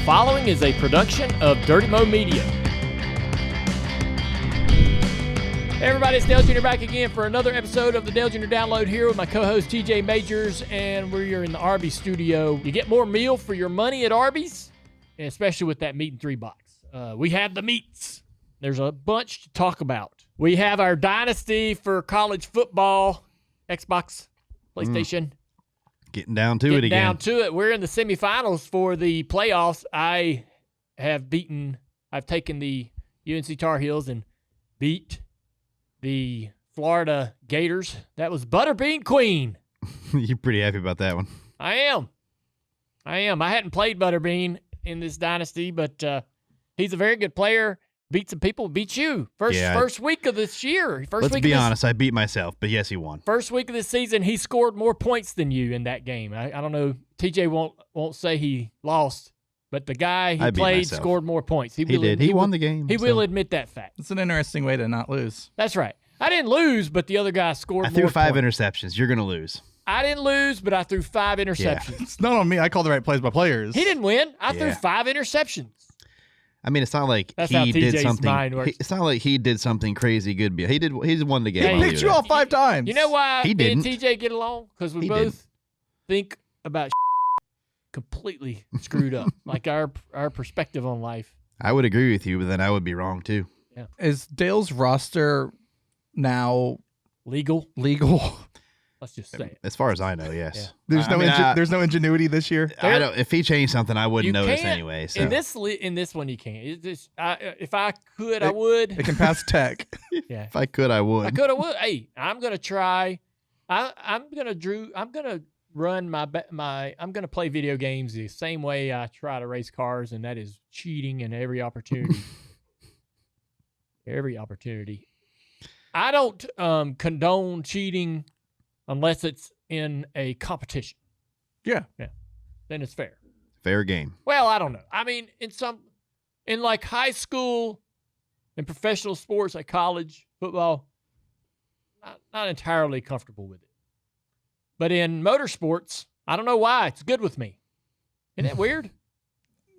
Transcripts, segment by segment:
following is a production of Dirty Mo Media. Hey everybody, it's Dale Jr. back again for another episode of the Dale Jr. Download here with my co-host TJ Majors, and we're in the Arby's studio. You get more meal for your money at Arby's, especially with that meat and 3 box. We have the meats. There's a bunch to talk about. We have our dynasty for college football, Xbox, PlayStation. Getting down to it again. We're in the semifinals for the playoffs. I've taken the UNC Tar Heels and beat the Florida Gators. That was Butterbean Queen. You're pretty happy about that one. I am. I hadn't played Butterbean in this dynasty, but he's a very good player. Beat some people. Beat you. First week of this year. Let's be honest. I beat myself, but yes, he won. First week of this season, he scored more points than you in that game. I don't know. TJ won't say he lost, but the guy he played scored more points. He did. He won the game. He will admit that fact. It's an interesting way to not lose. That's right. I didn't lose, but the other guy scored more I threw 5 points. interceptions. You're going to lose. I didn't lose, but I threw 5 interceptions. Yeah. It's not on me. I called the right plays by players. He didn't win. I threw 5 interceptions. I mean, it's not like That's he did TJ's something. mind works. It's not like he did something crazy good. He won the game. He picked you off 5 times. You know why He me and didn't. TJ get along? Because we He both didn't. think about completely screwed up, like our perspective on life. I would agree with you, but then I would be wrong too. Yeah. Is Dale's roster now Legal? Let's just say it. As far as I know, yes. Yeah. There's no ingenuity this year? I don't. If he changed something, I wouldn't You notice can't- anyway. So. In this one, you can't. It's just, if I could, I would. It can pass tech. Yeah. If I could, I would. I could, I would. Hey, I'm gonna try. I'm gonna run I'm gonna play video games the same way I try to race cars, and that is cheating in every opportunity. Every opportunity. I don't condone cheating unless it's in a competition. Yeah. Then it's fair. Fair game. Well, I don't know. I mean, in like high school and professional sports like college football, not entirely comfortable with it. But in motorsports, I don't know why. It's good with me. Isn't that weird?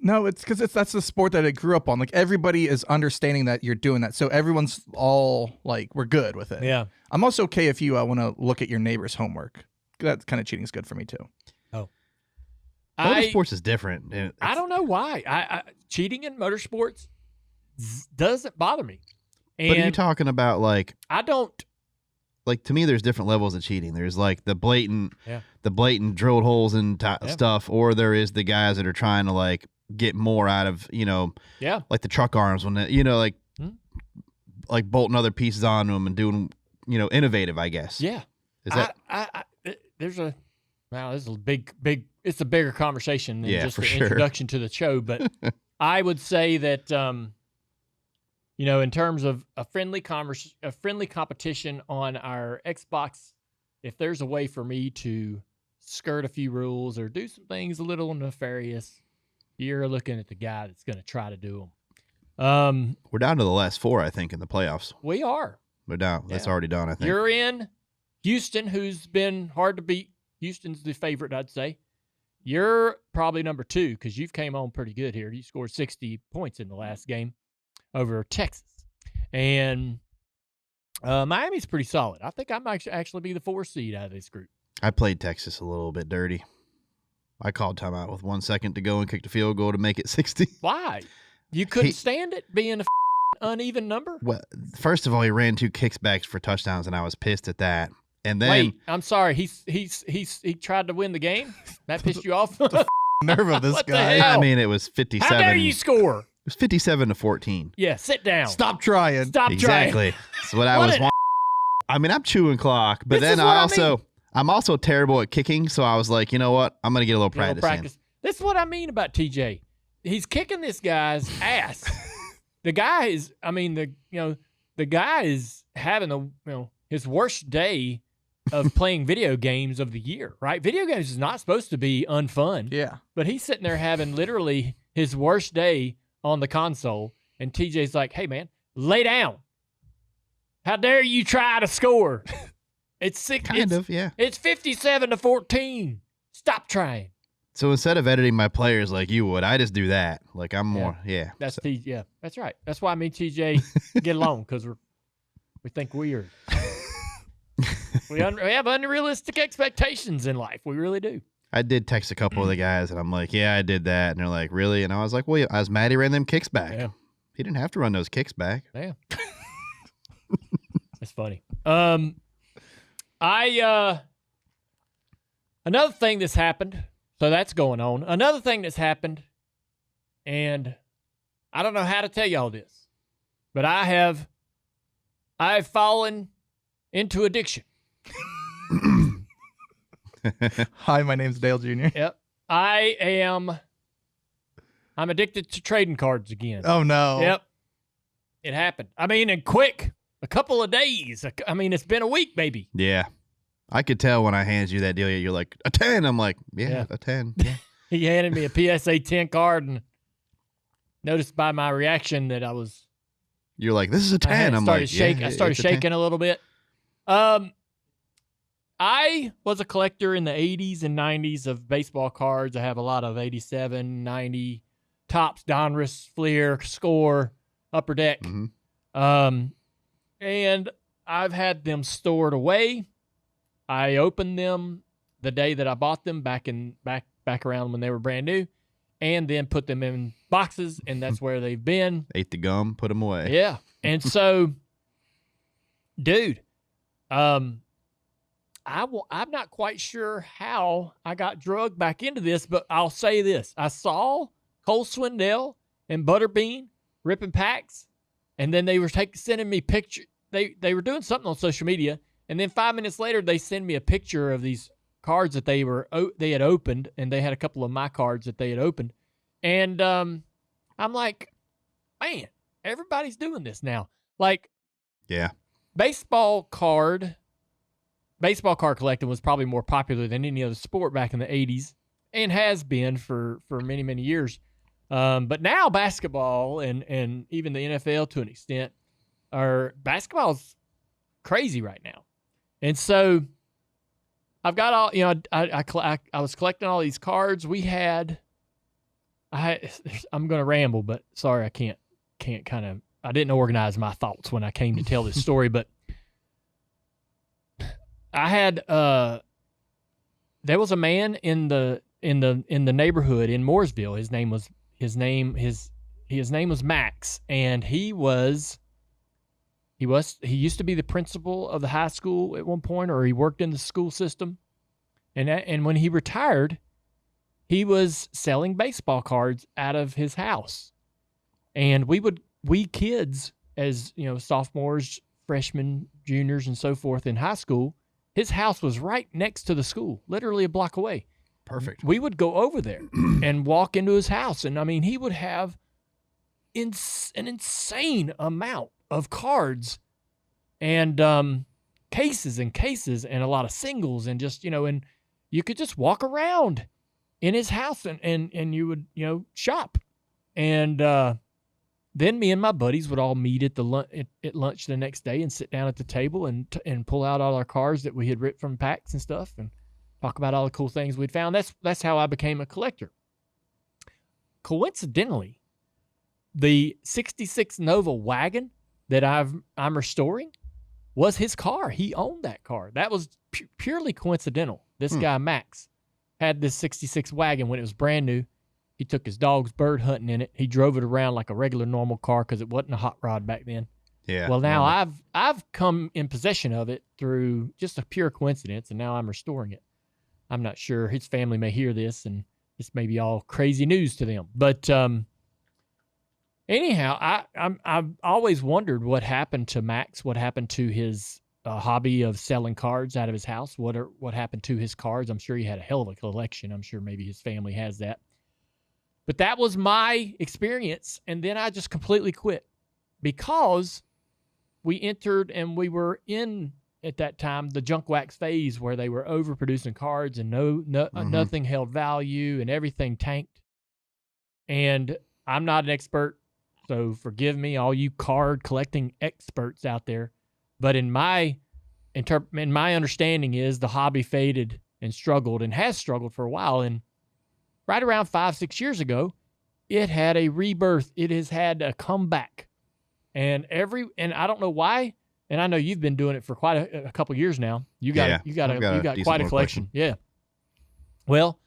No, it's because that's the sport that it grew up on. Like, everybody is understanding that you're doing that. So everyone's all like, we're good with it. Yeah. I'm also okay if you want to look at your neighbor's homework. That kind of cheating is good for me too. Oh. Motorsports is different. I don't know why. I cheating in motorsports doesn't bother me. And But are you talking about like I don't. Like, to me, there's different levels of cheating. There's like the blatant drilled holes and stuff, or there is the guys that are trying to like get more out of, like the truck arms when like bolting other pieces onto them and doing, innovative, I guess. Yeah. Is that? This is a big. It's a bigger conversation than just the introduction to the show. But I would say that, in terms of a friendly competition on our Xbox, if there's a way for me to skirt a few rules or do some things a little nefarious, you're looking at the guy that's going to try to do them. We're down to the last 4, I think, in the playoffs. We are. We're down. That's already done, I think. You're in. Houston, who's been hard to beat. Houston's the favorite, I'd say. You're probably number 2 because you've came on pretty good here. You scored 60 points in the last game over Texas. And Miami's pretty solid. I think I might actually be the 4th seed out of this group. I played Texas a little bit dirty. I called timeout with 1 second to go and kicked a field goal to make it 60. Why? You couldn't stand it being a uneven number? Well, first of all, he ran 2 kickbacks for touchdowns, and I was pissed at that. And then wait, I'm sorry. He tried to win the game. That pissed you off. Nerve of this What the guy. hell? I mean, it was 57. How dare you score? It was 57-14. Yeah, sit down. Stop trying. Stop Exactly. trying. That's what I was. I mean, I'm chewing clock, but This then is what I'm also terrible at kicking. So I was like, you know what? I'm gonna get a little practice. In. This is what I mean about TJ. He's kicking this guy's ass. The guy is. I mean, the guy is having his worst day of playing video games of the year. Right? Video games is not supposed to be unfun. Yeah. But he's sitting there having literally his worst day on the console, and TJ's like, "Hey man, lay down. How dare you try to score?" It's 57-14. Stop trying. So instead of editing my players like you would, I just do that. Like I'm more, That's that's right. That's why me and TJ get along, because we think weird. we have unrealistic expectations in life. We really do. I did text a couple of the guys, and I'm like, yeah, I did that. And they're like, really? And I was like, well, I was mad he ran them kicks back. Yeah. He didn't have to run those kicks back. Yeah. That's funny. Another thing that's happened, so that's going on. Another thing that's happened, and I don't know how to tell y'all this, but I've fallen into addiction. Hi, my name's Dale Jr. Yep. I'm addicted to trading cards again. Oh, no. Yep. It happened. I mean, and quick. A couple of days. I mean, it's been a week, maybe. Yeah. I could tell when I handed you that deal, you're like, a 10. I'm like, yeah. A 10. Yeah. He handed me a PSA 10 card and noticed by my reaction that I was... You're like, this is a 10. I started shaking a little bit. I was a collector in the 80s and 90s of baseball cards. I have a lot of 87, 90, Topps, Donruss, Fleer, Score, Upper Deck. Mm-hmm. And I've had them stored away. I opened them the day that I bought them back around when they were brand new, and then put them in boxes, and that's where they've been. Ate the gum, put them away. Yeah. And so, dude, I'm not quite sure how I got drugged back into this, but I'll say this. I saw Cole Swindell and Butterbean ripping packs, and then they were sending me pictures. They were doing something on social media, and then 5 minutes later, they send me a picture of these cards that they had opened, and they had a couple of my cards that they had opened. And I'm like, man, everybody's doing this now. Like, yeah, baseball card collecting was probably more popular than any other sport back in the 80s, and has been for many, many years. But now basketball and even the NFL to an extent, basketball's crazy right now. And so I've got all, I was collecting all these cards. I'm going to ramble, but sorry, I can't I didn't organize my thoughts when I came to tell this story, but I had, there was a man in the neighborhood in Mooresville. His name was Max, and he used to be the principal of the high school at one point, or he worked in the school system. And when he retired, he was selling baseball cards out of his house. And we kids, as sophomores, freshmen, juniors, and so forth in high school, his house was right next to the school, literally a block away. Perfect. We would go over there and walk into his house. And I mean, he would have an insane amount of cards and cases and a lot of singles, and just, and you could just walk around in his house and you would, shop. And then me and my buddies would all meet at lunch the next day and sit down at the table and pull out all our cards that we had ripped from packs and stuff and talk about all the cool things we'd found. That's how I became a collector. Coincidentally, the 66 Nova wagon that I'm restoring was his car. He owned that car. That was purely coincidental. This guy, Max, had this 66 wagon when it was brand new. He took his dogs bird hunting in it. He drove it around like a regular normal car because it wasn't a hot rod back then. Yeah. Well, now I've come in possession of it through just a pure coincidence, and now I'm restoring it. I'm not sure. His family may hear this, and this may be all crazy news to them. But anyhow, I've always wondered what happened to Max, what happened to his hobby of selling cards out of his house, what happened to his cards. I'm sure he had a hell of a collection. I'm sure maybe his family has that. But that was my experience, and then I just completely quit because we entered and we were in, at that time, the junk wax phase where they were overproducing cards and nothing held value and everything tanked. And I'm not an expert, so forgive me, all you card collecting experts out there. But in my understanding is the hobby faded and struggled and has struggled for a while. And right around 5-6 years ago, it had a rebirth. It has had a comeback. And I don't know why, and I know you've been doing it for quite a couple of years now. You got quite a collection. Yeah. Well,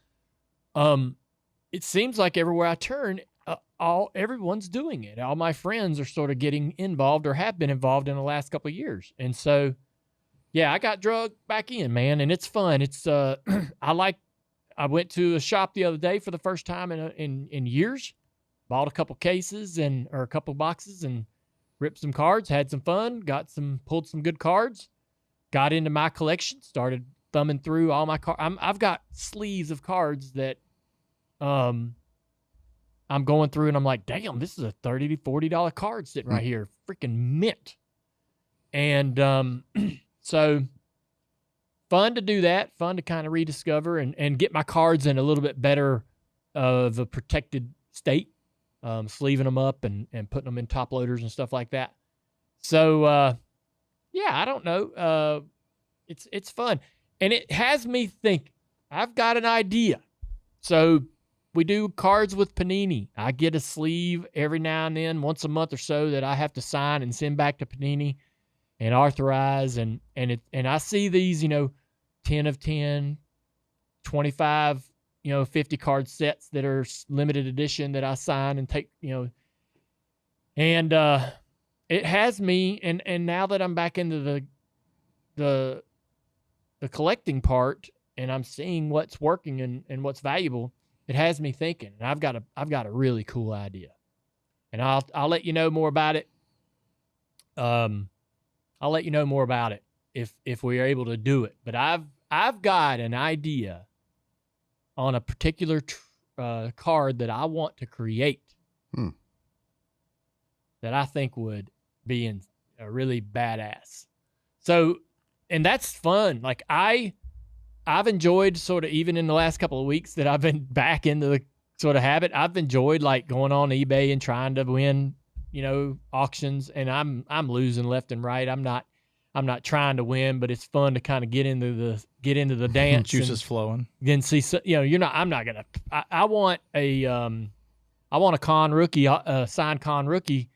it seems like everywhere I turn, everyone's doing it. All my friends are sort of getting involved or have been involved in the last couple of years. And so, yeah, I got drugged back in, man, and it's fun. It's I went to a shop the other day for the first time in years. Bought a couple cases or a couple boxes and ripped some cards, had some fun, pulled some good cards, got into my collection, started thumbing through all my cards. I've got sleeves of cards that I'm going through, and I'm like, damn, this is a $30 to $40 card sitting right here, freaking mint. And so fun to do that, fun to kind of rediscover and get my cards in a little bit better of a protected state, sleeving them up and putting them in top loaders and stuff like that. So, yeah, I don't know. It's fun. And it has me think, I've got an idea. So we do cards with Panini. I get a sleeve every now and then, once a month or so, that I have to sign and send back to Panini and authorize. And I see these, 10 of 10, 25, 50 card sets that are limited edition that I sign and take, and it has me. And now that I'm back into the collecting part and I'm seeing what's working and what's valuable, it has me thinking. And I've got a really cool idea, and I'll let you know more about it. I'll let you know more about it if we are able to do it. But I've got an idea on a particular card that I want to create that I think would be a really badass. So, and that's fun. Like I've enjoyed sort of, even in the last couple of weeks that I've been back into the sort of habit, I've enjoyed like going on eBay and trying to win, auctions, and I'm losing left and right. I'm not trying to win, but it's fun to kind of get into the dance. Juices flowing. Then see, I'm not gonna. I want a con rookie, signed con rookie,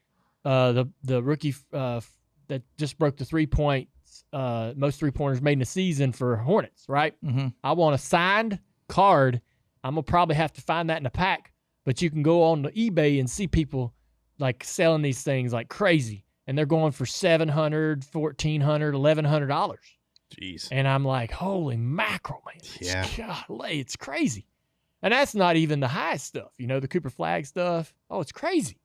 the rookie that just broke the 3 points, most 3-pointers made in a season for Hornets, right? Mm-hmm. I want a signed card. I'm gonna probably have to find that in a pack, but you can go on to eBay and see people like selling these things like crazy. And they're going for $700, $1,400, $1,100. Jeez. And I'm like, holy mackerel, man. Yeah. Golly, it's crazy. And that's not even the high stuff, the Cooper Flag stuff. Oh, it's crazy.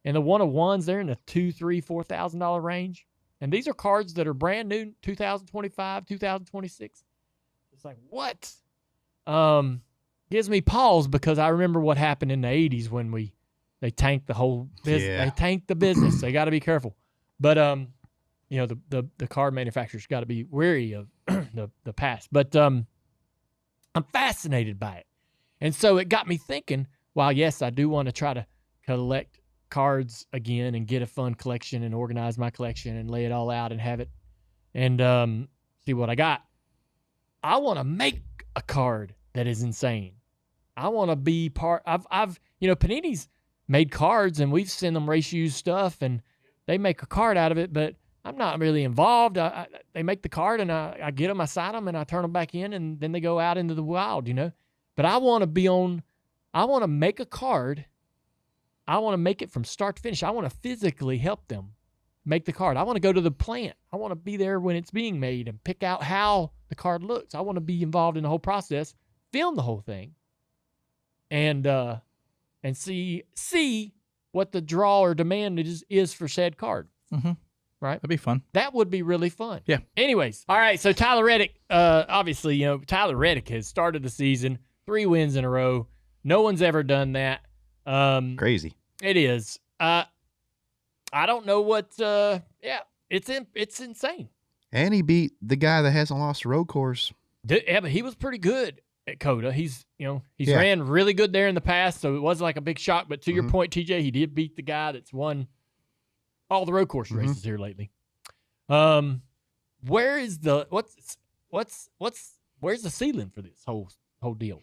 And the one-of-ones, they're in the $2,000, $3,000, $4,000 range. And these are cards that are brand new, 2025, 2026. It's like, what? Gives me pause because I remember what happened in the 80s when they tanked the whole business. Yeah. They tanked the business. They got to be careful. But the card manufacturers got to be wary of the past. But I'm fascinated by it, and so it got me thinking. While yes, I do want to try to collect cards again and get a fun collection and organize my collection and lay it all out and have it and see what I got. I want to make a card that is insane. I want to be part. I've Panini's made cards and we've sent them race used stuff and they make a card out of it, but I'm not really involved. They make the card and I get them, I sign them and I turn them back in and then they go out into the wild, But I want to make a card. I want to make it from start to finish. I want to physically help them make the card. I want to go to the plant. I want to be there when it's being made and pick out how the card looks. I want to be involved in the whole process, film the whole thing, and see what the draw or demand is for said card. Mm-hmm. Right? That'd be fun. That would be really fun. Yeah. Anyways, all right. So Tyler Reddick, obviously, Tyler Reddick has started the season 3 wins in a row. No one's ever done that. Crazy. It is. I don't know what. It's insane. And he beat the guy that hasn't lost a road course. Yeah, but he was pretty good at COTA. He's ran really good there in the past, so it wasn't like a big shock. But to your point, TJ, he did beat the guy that's won all the road course races here lately. Where is the where's the ceiling for this whole deal?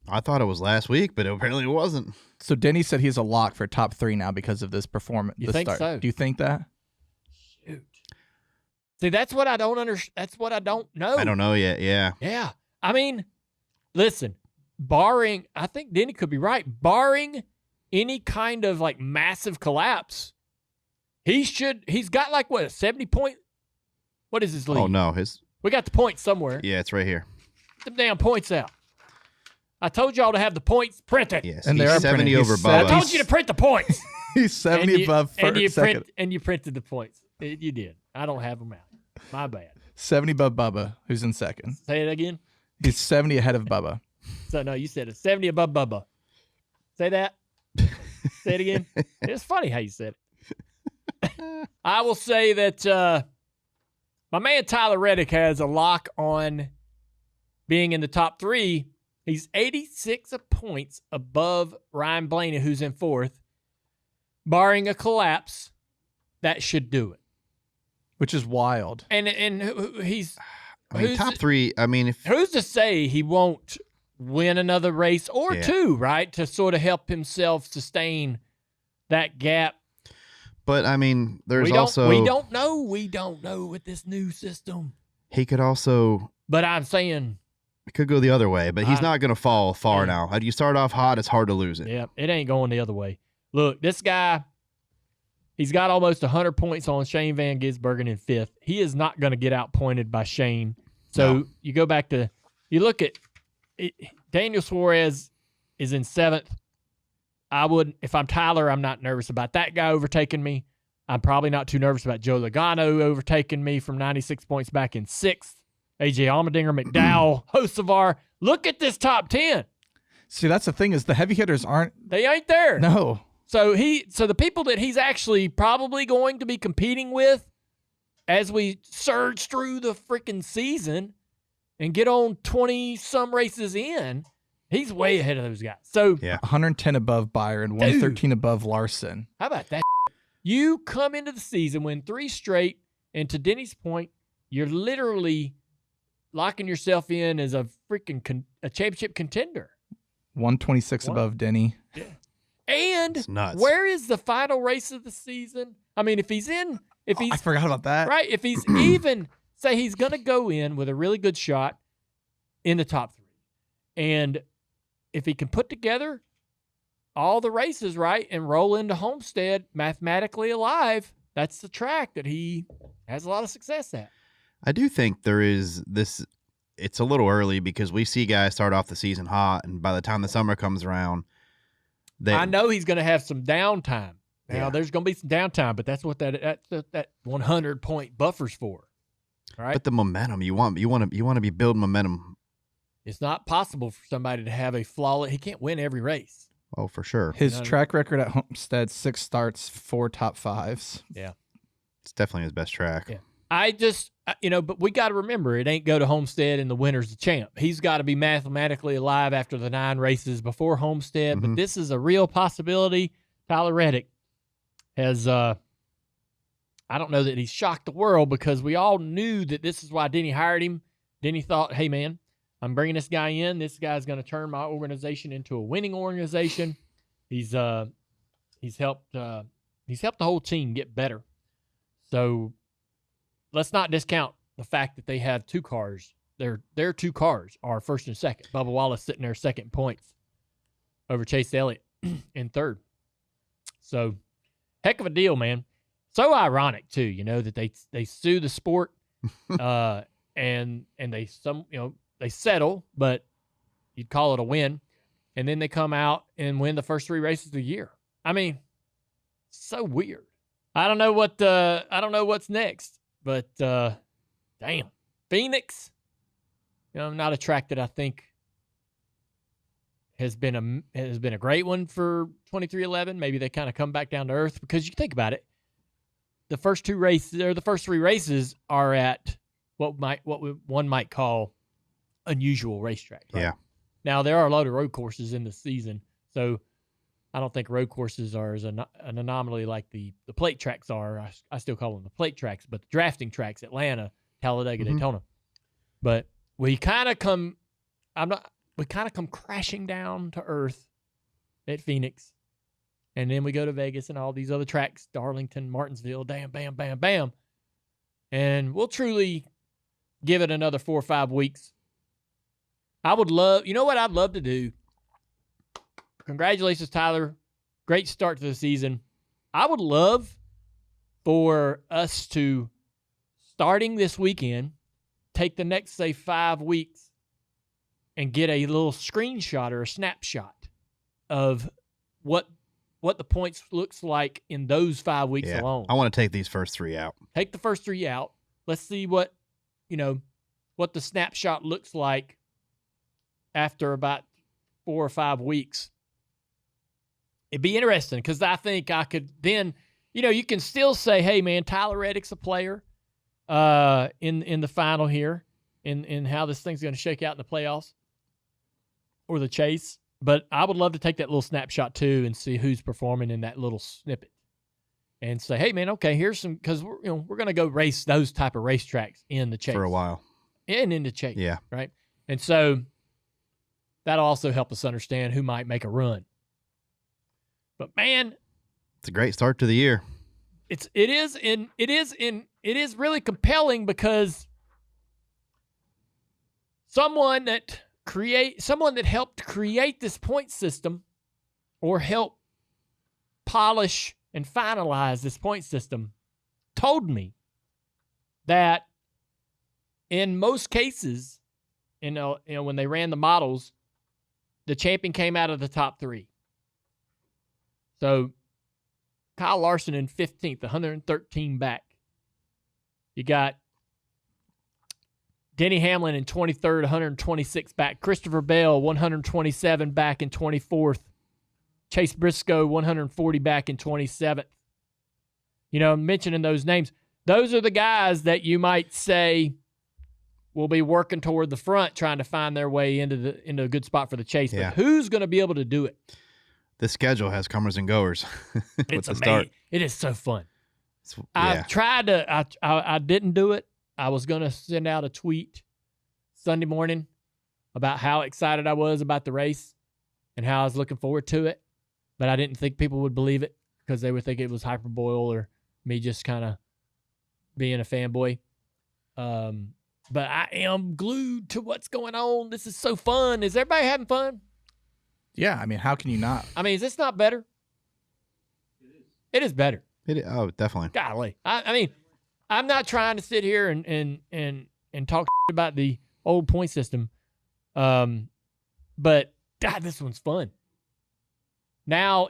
I thought it was last week, but apparently it wasn't. So Denny said he's a lock for top 3 now because of this performance. You think so? Do you think that? Shoot. See, that's what I don't understand. That's what I don't know. I don't know yet. Yeah. Yeah. I mean, listen, barring, I think Denny could be right, barring any kind of like massive collapse, he's got like what, a 70 point? What is his lead? Oh, no. We got the points somewhere. Yeah, it's right here. Get them damn points out. I told y'all to have the points printed. Yes, and they're 70 over Bubba. I told you to print the points. He's 70 above first, second. And you printed the points. You did. I don't have them out. My bad. 70 above Bubba, who's in second. Say it again. He's 70 ahead of Bubba. So, no, you said it. 70 above Bubba. Say that. Say it again. It's funny how you said it. I will say that my man Tyler Reddick has a lock on being in the top 3. He's 86 points above Ryan Blaney, who's in 4th. Barring a collapse, that should do it. Which is wild. And he's... I mean, top 3, I mean... Who's to say he won't win another race or 2, right? To sort of help himself sustain that gap. But, I mean, we don't know with this new system. He could also... But I'm saying... It could go the other way, but he's not going to fall far now. How do you start off hot? It's hard to lose it. Yeah, it ain't going the other way. Look, this guy, he's got almost 100 points on Shane Van Gisbergen in 5th. He is not going to get outpointed by Shane. So you go back to, you look at Daniel Suarez is in 7th. I wouldn't, if I'm Tyler, I'm not nervous about that guy overtaking me. I'm probably not too nervous about Joe Logano overtaking me from 96 points back in 6th. AJ Allmendinger, McDowell, Hocevar. Look at this top 10. See, that's the thing is the heavy hitters they ain't there. No. So the people that he's actually probably going to be competing with as we surge through the freaking season and get on 20-some races in, he's way ahead of those guys. So 110 above Byron, 113 above Larson. How about that? You come into the season, win 3 straight, and to Denny's point, you're literally locking yourself in as a freaking a championship contender. 126 above Denny. Yeah. And where is the final race of the season? I mean, I forgot about that. Right. If he's even, say he's going to go in with a really good shot in the top 3. And if he can put together all the races, right, and roll into Homestead mathematically alive, that's the track that he has a lot of success at. I do think there is this. It's a little early because we see guys start off the season hot, and by the time the summer comes around, I know he's going to have some downtime. Now there's going to be some downtime, but that's what that 100-point buffer's for, right? But the momentum you want to be building momentum. It's not possible for somebody to have a flawless. He can't win every race. Oh, for sure. His track record at Homestead: 6 starts, 4 top 5s. Yeah, it's definitely his best track. Yeah. I just, but we got to remember, it ain't go to Homestead and the winner's the champ. He's got to be mathematically alive after the 9 races before Homestead, but this is a real possibility. Tyler Reddick has, I don't know that he's shocked the world because we all knew that this is why Denny hired him. Denny thought, hey, man, I'm bringing this guy in. This guy's going to turn my organization into a winning organization. He's helped the whole team get better. So, let's not discount the fact that they have 2 cars. Their 2 cars are first and second. Bubba Wallace sitting there second points over Chase Elliott in 3rd. So, heck of a deal, man. So ironic too, that they sue the sport, and they they settle, but you'd call it a win, and then they come out and win the first 3 races of the year. I mean, so weird. I don't know what's next. But, damn, Phoenix, not a track that I think has been a great one for 23XI. Maybe they kind of come back down to earth because you think about it, the first 3 races are at what one might call unusual racetracks. Right? Yeah. Now there are a lot of road courses in the season, so I don't think road courses are as an anomaly like the plate tracks are. I still call them the plate tracks, but the drafting tracks, Atlanta, Talladega, Daytona. But we kind of come, we kind of come crashing down to earth at Phoenix. And then we go to Vegas and all these other tracks, Darlington, Martinsville, bam, bam, bam, bam. And we'll truly give it another 4 or 5 weeks. I would love, you know what I'd love to do? Congratulations, Tyler. Great start to the season. I would love for us to, starting this weekend, take the next, say, 5 weeks and get a little screenshot or a snapshot of what the points looks like in those 5 weeks alone. I want to take these first 3 out. Take the first 3 out. Let's see what the snapshot looks like after about 4 or 5 weeks. It'd be interesting because I think I could then, you can still say, hey, man, Tyler Reddick's a player in the final here in how this thing's going to shake out in the playoffs or the chase. But I would love to take that little snapshot too and see who's performing in that little snippet and say, hey, man, okay, here's some, because we're going to go race those type of racetracks in the chase. For a while. And in the chase. Yeah. Right? And so that'll also help us understand who might make a run. But man, it's a great start to the year. It is really compelling because someone that helped create this point system or help polish and finalize this point system told me that in most cases, when they ran the models, the champion came out of the top 3. So Kyle Larson in 15th, 113 back. You got Denny Hamlin in 23rd, 126 back. Christopher Bell, 127 back in 24th. Chase Briscoe, 140 back in 27th. Mentioning those names. Those are the guys that you might say will be working toward the front, trying to find their way into a good spot for the chase. Yeah. But who's going to be able to do it? The schedule has comers and goers. It's amazing. It is so fun. I've tried to. I didn't do it. I was going to send out a tweet Sunday morning about how excited I was about the race and how I was looking forward to it, but I didn't think people would believe it because they would think it was hyperbole or me just kind of being a fanboy. But I am glued to what's going on. This is so fun. Is everybody having fun? Yeah, I mean, how can you not? I mean, is this not better? It is better. Oh, definitely. Golly. I mean, I'm not trying to sit here and talk about the old point system. But God, this one's fun. Now,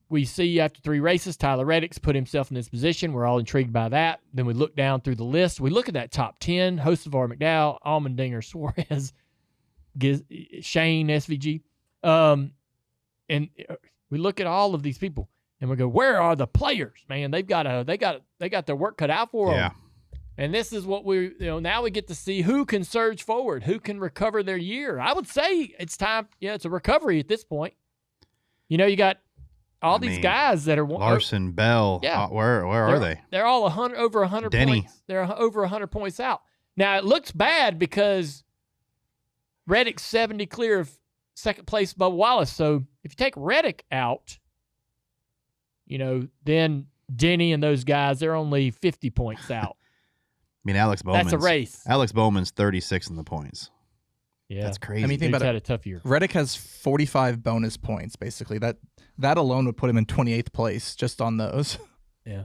we see after 3 races, Tyler Reddick's put himself in this position. We're all intrigued by that. Then we look down through the list. We look at that top 10, Hocevar, McDowell, Allmendinger, Suarez, Shane, SVG. And we look at all of these people and we go, where are the players, man? They got their work cut out for them. And this is what now we get to see who can surge forward, who can recover their year. I would say it's time. Yeah, it's a recovery at this point. You got all these guys that are Larson, Bell. Yeah. Where are they? They're all over 100 Denny. points. They're over 100 points out. Now it looks bad because Reddick's 70 clear of second place Bubba Wallace. So if you take Reddick out, then Denny and those guys, they're only 50 points out. I mean, Alex Bowman's. That's a race. Alex Bowman's 36 in the points. Yeah. That's crazy. I mean, think about had a tough year. Reddick has 45 bonus points, basically. That alone would put him in 28th place just on those. Yeah.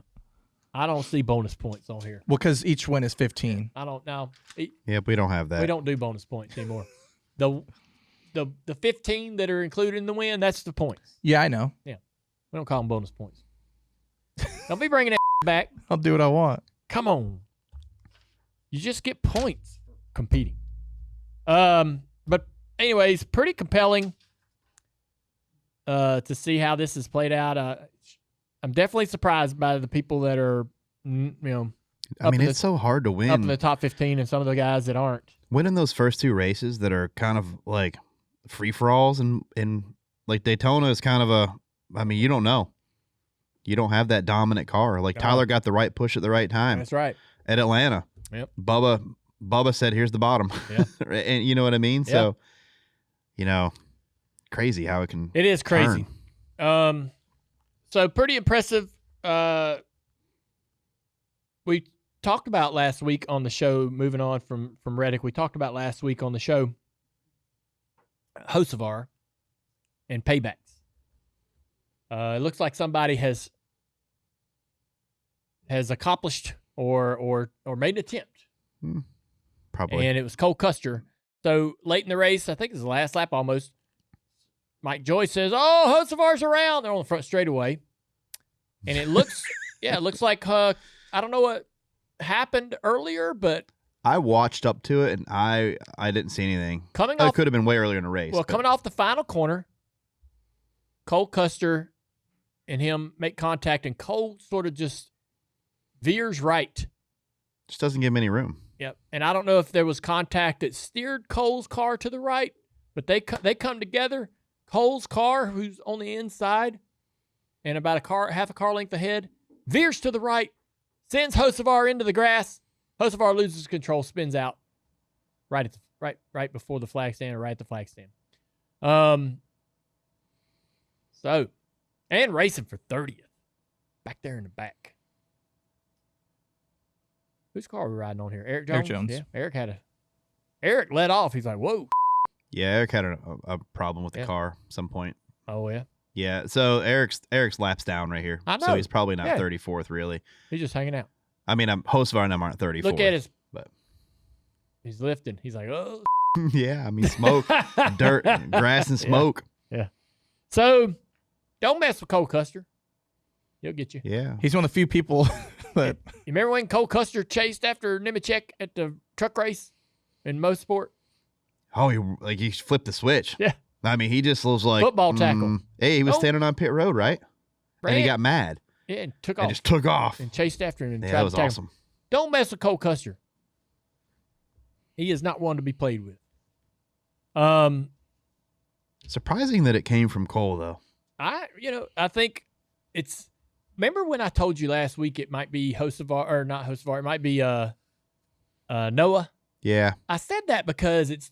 I don't see bonus points on here. Well, because each win is 15. I don't know. Yeah, we don't have that. We don't do bonus points anymore. The 15 that are included in the win, that's the points. Yeah, I know. Yeah. We don't call them bonus points. Don't be bringing that back. I'll do what I want. Come on. You just get points for competing. But anyways, pretty compelling to see how this has played out. I'm definitely surprised by the people that are, I mean, it's so hard to win. Up in the top 15 and some of the guys that aren't. Winning those first 2 races that are kind of like free-for-alls and like Daytona is kind of you don't know. You don't have that dominant car. Like Tyler got the right push at the right time. That's right. At Atlanta. Yep. Bubba said, here's the bottom. Yeah. And you know what I mean? Yeah. So crazy how it can. It is crazy. So pretty impressive. We talked about last week on the show, moving on from Reddick, we talked about last week on the show Hocevar and paybacks. It looks like somebody has accomplished or made an attempt. Probably. And it was Cole Custer. So late in the race, I think it's the last lap almost, Mike Joyce says, "Oh, Hocevar's around." They're on the front straightaway. And it looks, it looks like, I don't know what happened earlier, but I watched up to it and I didn't see anything. It could have been way earlier in the race. Well, coming off the final corner, Cole Custer and him make contact, and Cole sort of just veers right. Just doesn't give him any room. Yep. And I don't know if there was contact that steered Cole's car to the right, but they come together. Cole's car, who's on the inside and about half a car length ahead, veers to the right, sends Hocevar into the grass. Hocevar loses control, spins out right before the flag stand, or right at the flag stand. So, and racing for 30th, back there in the back. Whose car are we riding on here? Eric Jones? Eric Jones. Yeah, Eric let off. He's like, whoa. Yeah, Eric had a problem with the car at some point. Oh, yeah? Yeah, so Eric's laps down right here. I know. So he's probably not 34th, really. He's just hanging out. I mean, Hocevar and them aren't 34th. Look at his... But he's lifting. He's like, oh. Yeah, I mean, smoke, dirt, grass, and smoke. Yeah. So, don't mess with Cole Custer. He'll get you. Yeah. He's one of the few people that... You remember when Cole Custer chased after Nemechek at the truck race in Motorsport? Oh, he flipped the switch. Yeah. I mean, he just was like... Football tackle. Hey, he was standing on pit road, right? And he got mad. Yeah, and took off. And just took off. And chased after him. And yeah, tried that was to tackle awesome. him. Don't mess with Cole Custer. He is not one to be played with. Surprising that it came from Cole, though. I think it's... Remember when I told you last week it might be Hocevar, or not Hocevar, it might be Noah? Yeah. I said that because it's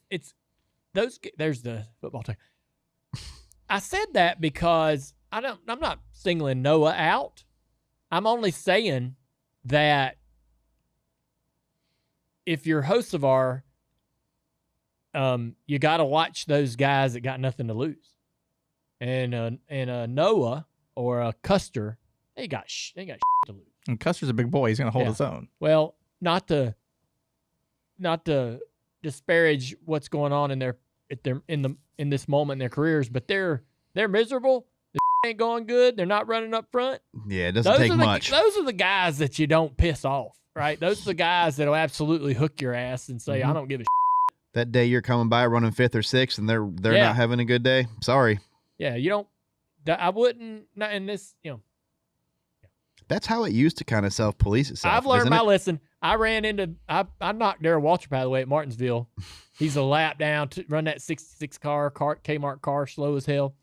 those. There's the football team. I said that because I'm not singling Noah out. I'm only saying that if you're Hocevar, you got to watch those guys that got nothing to lose, and a Noah or a Custer, they got shit to lose. And Custer's a big boy. He's going to hold his own. Well, not to disparage what's going on in this moment in their careers, but they're miserable. The ain't going good. They're not running up front. Yeah, it doesn't take much. Those are the guys that you don't piss off, right? Those are the guys that'll absolutely hook your ass and say, I don't give a That day you're coming by running 5th or 6th and they're not having a good day. Sorry. Yeah, you don't. I wouldn't. Not in this, That's how it used to kind of self-police itself. I've learned my lesson. I ran into, I knocked Darrell Walter, by the way, at Martinsville. He's a lap down to run that 66 car, Kmart car, slow as hell.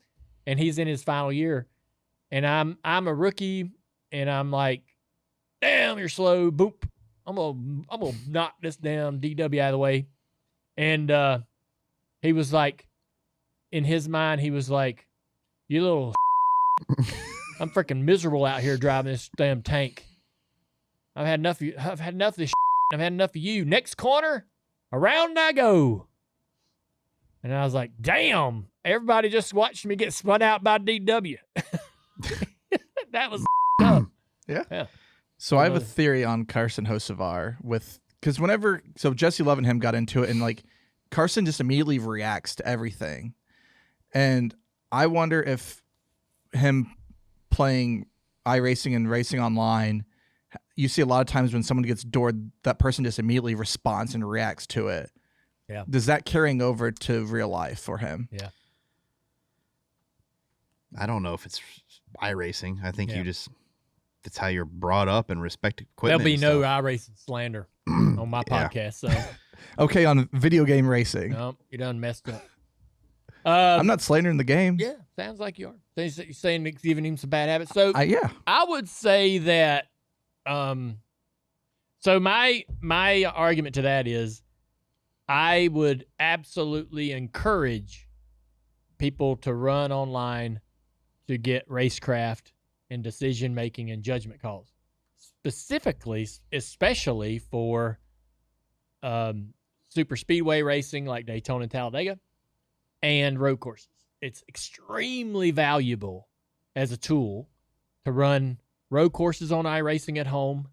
And he's in his final year. And I'm a rookie, and I'm like, damn, you're slow. Boop. I'm gonna knock this damn DW out of the way. And he was like, in his mind, he was like, you little I'm freaking miserable out here driving this damn tank. I've had enough of you. I've had enough of this. I've had enough of you. Next corner, around I go. And I was like, damn, everybody just watched me get spun out by DW. That was up. Yeah. So I have a theory on Carson Hocevar because Jesse Love and him got into it, and like Carson just immediately reacts to everything. And I wonder if him playing iRacing and racing online, you see a lot of times when someone gets doored, that person just immediately responds and reacts to it. Yeah. Does that carrying over to real life for him? Yeah. I don't know if it's iRacing. I think that's how you're brought up and respect equipment. There'll be no iRacing slander on my podcast. So okay, on video game racing. No, you done messed up. I'm not slandering the game. Yeah, sounds like you are. You're saying it's giving him some bad habits. So yeah, I would say that. So my argument to that is, I would absolutely encourage people to run online to get racecraft and decision-making and judgment calls, specifically, especially for super speedway racing like Daytona and Talladega and road courses. It's extremely valuable as a tool to run road courses on iRacing at home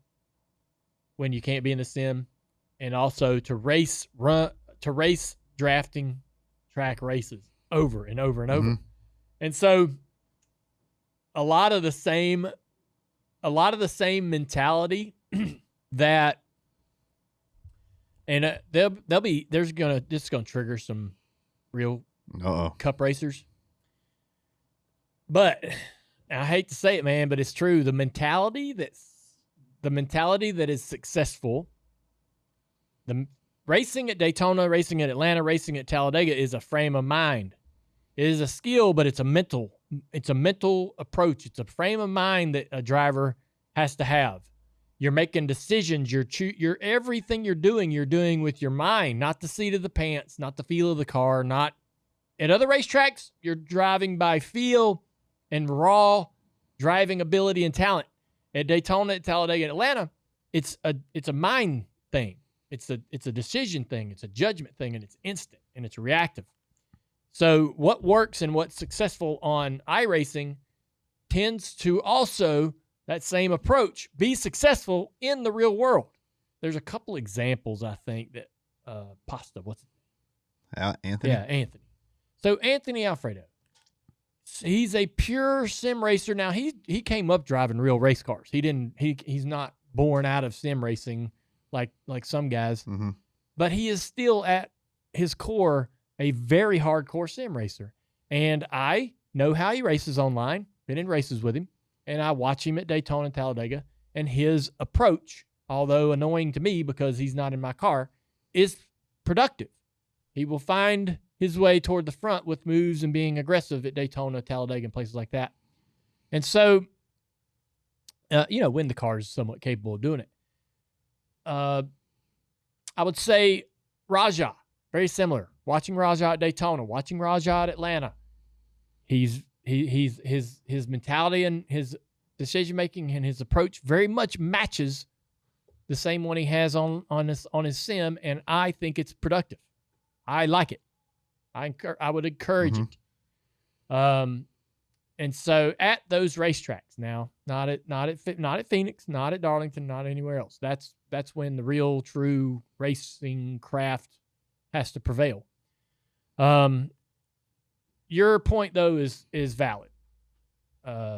when you can't be in the sim, and also to race drafting track races over and over and over. And so a lot of the same mentality that, and this is gonna trigger some real cup racers. But I hate to say it, man, but it's true. The mentality that is successful, the racing at Daytona, racing at Atlanta, racing at Talladega is a frame of mind. It is a skill, but it's a mental approach. It's a frame of mind that a driver has to have. You're making decisions. You're everything you're doing with your mind, not the seat of the pants, not the feel of the car, not at other racetracks. You're driving by feel and raw driving ability and talent. At Daytona, at Talladega, and Atlanta, it's a mind thing. It's a decision thing. It's a judgment thing, and it's instant and it's reactive. So what works and what's successful on iRacing tends to also, that same approach, be successful in the real world. There's a couple examples, I think, that Pasta, what's his name? Anthony? Yeah, Anthony. So Anthony Alfredo, he's a pure sim racer. Now, he came up driving real race cars. He's not born out of sim racing like some guys, but he is still at his core a very hardcore sim racer. And I know how he races online, been in races with him, and I watch him at Daytona and Talladega, and his approach, although annoying to me because he's not in my car, is productive. He will find his way toward the front with moves and being aggressive at Daytona, Talladega, and places like that. And so, when the car is somewhat capable of doing it. I would say Raja, very similar. Watching Raja at Daytona, watching Raja at Atlanta. His mentality and his decision making and his approach very much matches the same one he has on his sim, and I think it's productive. I like it. I would encourage it. And so at those racetracks now, not at Phoenix, not at Darlington, not anywhere else. That's when the real true racing craft has to prevail. Your point though is valid,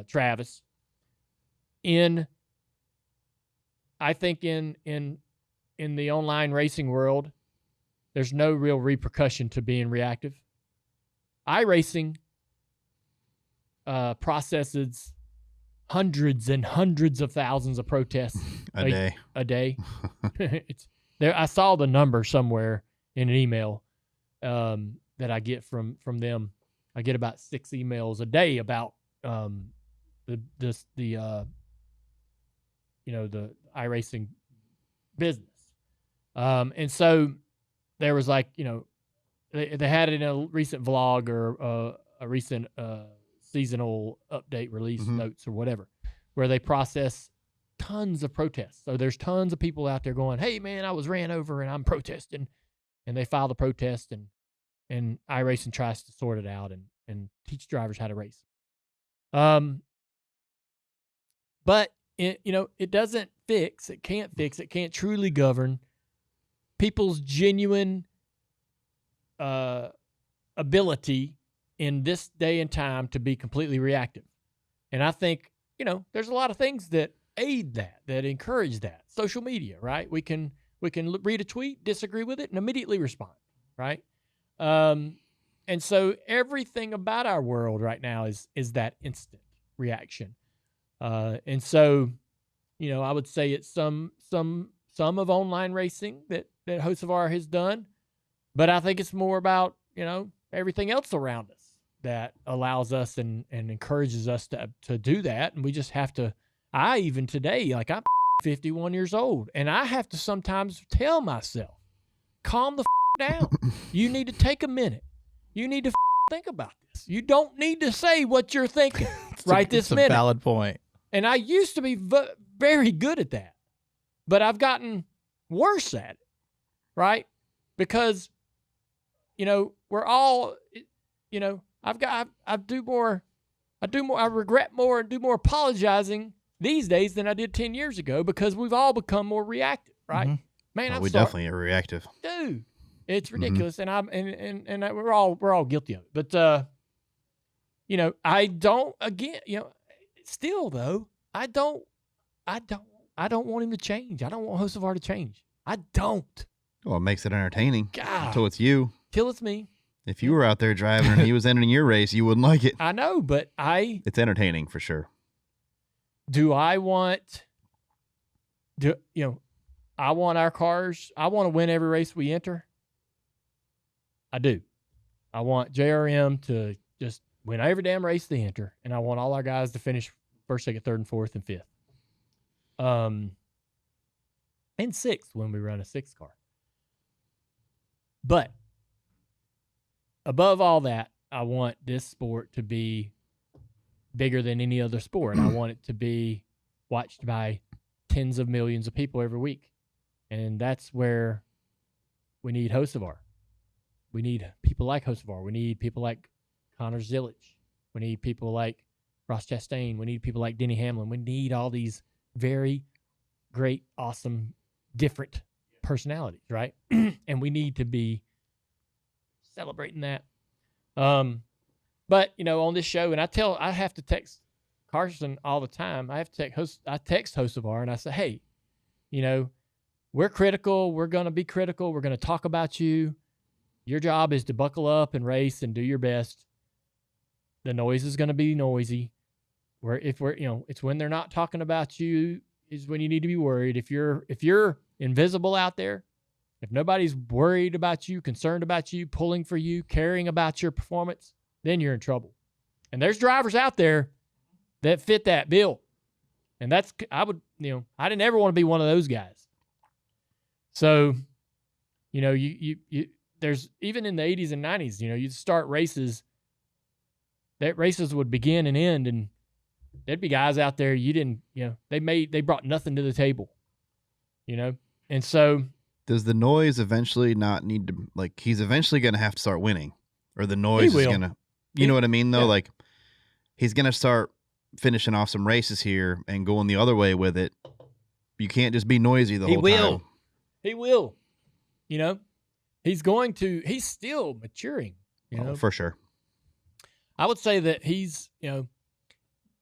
Travis. I think in the online racing world, there's no real repercussion to being reactive. iRacing processes hundreds and hundreds of thousands of protests a day. It's there. I saw the number somewhere in an email that I get from them. I get about 6 emails a day about the iRacing business. And so there was they had it in a recent vlog or a recent seasonal update release notes or whatever, where they process tons of protests. So there's tons of people out there going, hey man, I was ran over and I'm protesting, and they file the protest, and iRacing tries to sort it out and teach drivers how to race. But it doesn't fix, it can't truly govern people's genuine ability in this day and time to be completely reactive. And I think, there's a lot of things that aid that encourage that. Social media, right? We can read a tweet, disagree with it, and immediately respond, right? And so everything about our world right now is that instant reaction. And so, I would say it's some of online racing that Hocevar has done, but I think it's more about, everything else around us that allows us and encourages us to do that. And we just have to, even today, I'm 51 years old, and I have to sometimes tell myself, calm the down. You need to take a minute. You need to think about this. You don't need to say what you're thinking this minute. It's a valid point. And I used to be very good at that, but I've gotten worse at it, right? Because, we're all, I regret more and do more apologizing these days than I did 10 years ago because we've all become more reactive, right? Mm-hmm. Man, we definitely are reactive. Dude, it's ridiculous. Mm-hmm. And we're all guilty of it. But, I don't, again, still though, I don't want him to change. I don't want Hocevar to change. I don't. Well, it makes it entertaining. God. Until it's you. Till it's me. If you were out there driving and he was entering your race, you wouldn't like it. I know, but it's entertaining for sure. I want our cars. I want to win every race we enter. I do. I want JRM to just win every damn race they enter, and I want all our guys to finish first, second, third, and fourth, and fifth. And sixth when we run a sixth car. But above all that, I want this sport to be bigger than any other sport. I want it to be watched by tens of millions of people every week. And that's where we need Hocevar. We need people like Hocevar. We need people like Connor Zillage. We need people like Ross Chastain. We need people like Denny Hamlin. We need all these very great, awesome, different personalities, right? And we need to be celebrating that. But, on this show, and I have to text Carson all the time. I text Hocevar and I say, hey, we're critical. We're going to be critical. We're going to talk about you. Your job is to buckle up and race and do your best. The noise is going to be noisy. It's when they're not talking about you is when you need to be worried. If you're invisible out there, if nobody's worried about you, concerned about you, pulling for you, caring about your performance, then you're in trouble. And there's drivers out there that fit that bill. And I didn't ever want to be one of those guys. So, there's even in the 80s and 90s, you'd start races, that races would begin and end, and there'd be guys out there they brought nothing to the table, And so does the noise eventually not need to, he's eventually going to have to start winning, or the noise is going to, you know what I mean though? Yeah. He's going to start finishing off some races here and going the other way with it. You can't just be noisy the whole time. He will. He's still maturing, for sure. I would say that he's,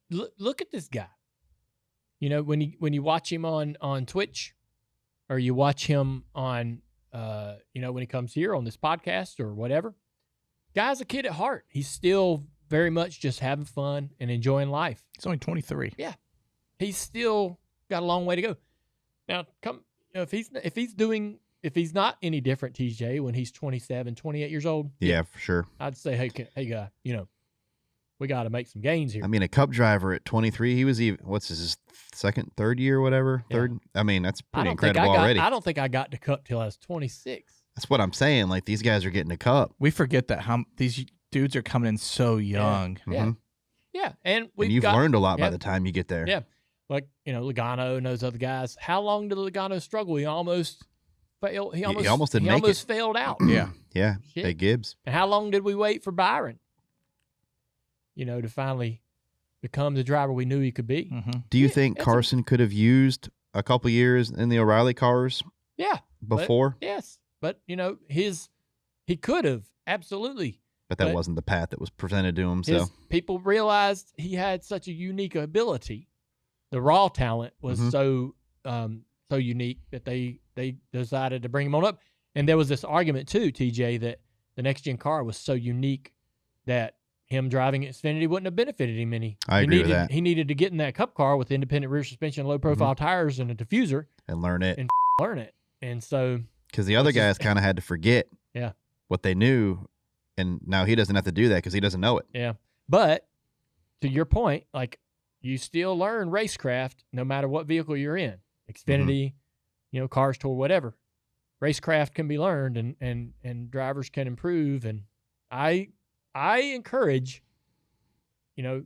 look at this guy. When you watch him on Twitch, or you watch him on, when he comes here on this podcast or whatever, guy's a kid at heart. He's still very much just having fun and enjoying life. He's only 23. Yeah. He's still got a long way to go. Now, if he's not any different, TJ, when he's 27, 28 years old. Yeah, for sure. I'd say, hey guy, we got to make some gains here. I mean, a Cup driver at 23, he was even, his second, third year, whatever? Yeah. Third? I mean, that's pretty incredible already. I don't think I got to Cup till I was 26. That's what I'm saying. These guys are getting a Cup. We forget that these dudes are coming in so young. Yeah. Mm-hmm. Yeah. And you've learned a lot by the time you get there. Yeah. Logano and those other guys. How long did Logano struggle? He almost failed. He almost failed out. Yeah. Yeah. Shit. Hey, Gibbs. And how long did we wait for Byron? To finally become the driver we knew he could be. Mm-hmm. Do you think Carson could have used a couple years in the O'Reilly cars? Yeah. Before? Yes. But, he could have, absolutely. But that wasn't the path that was presented to him. So people realized he had such a unique ability. The raw talent was so unique that they decided to bring him on up. And there was this argument too, TJ, that the next gen car was so unique that him driving Xfinity wouldn't have benefited him any. I agree with that. He needed to get in that Cup car with independent rear suspension, low profile tires, and a diffuser and learn it. And so because the other guys kind of had to forget what they knew. And now he doesn't have to do that because he doesn't know it. Yeah. But to your point, you still learn racecraft no matter what vehicle you're in. Xfinity, Cars Tour, whatever. Racecraft can be learned and drivers can improve. And I I encourage,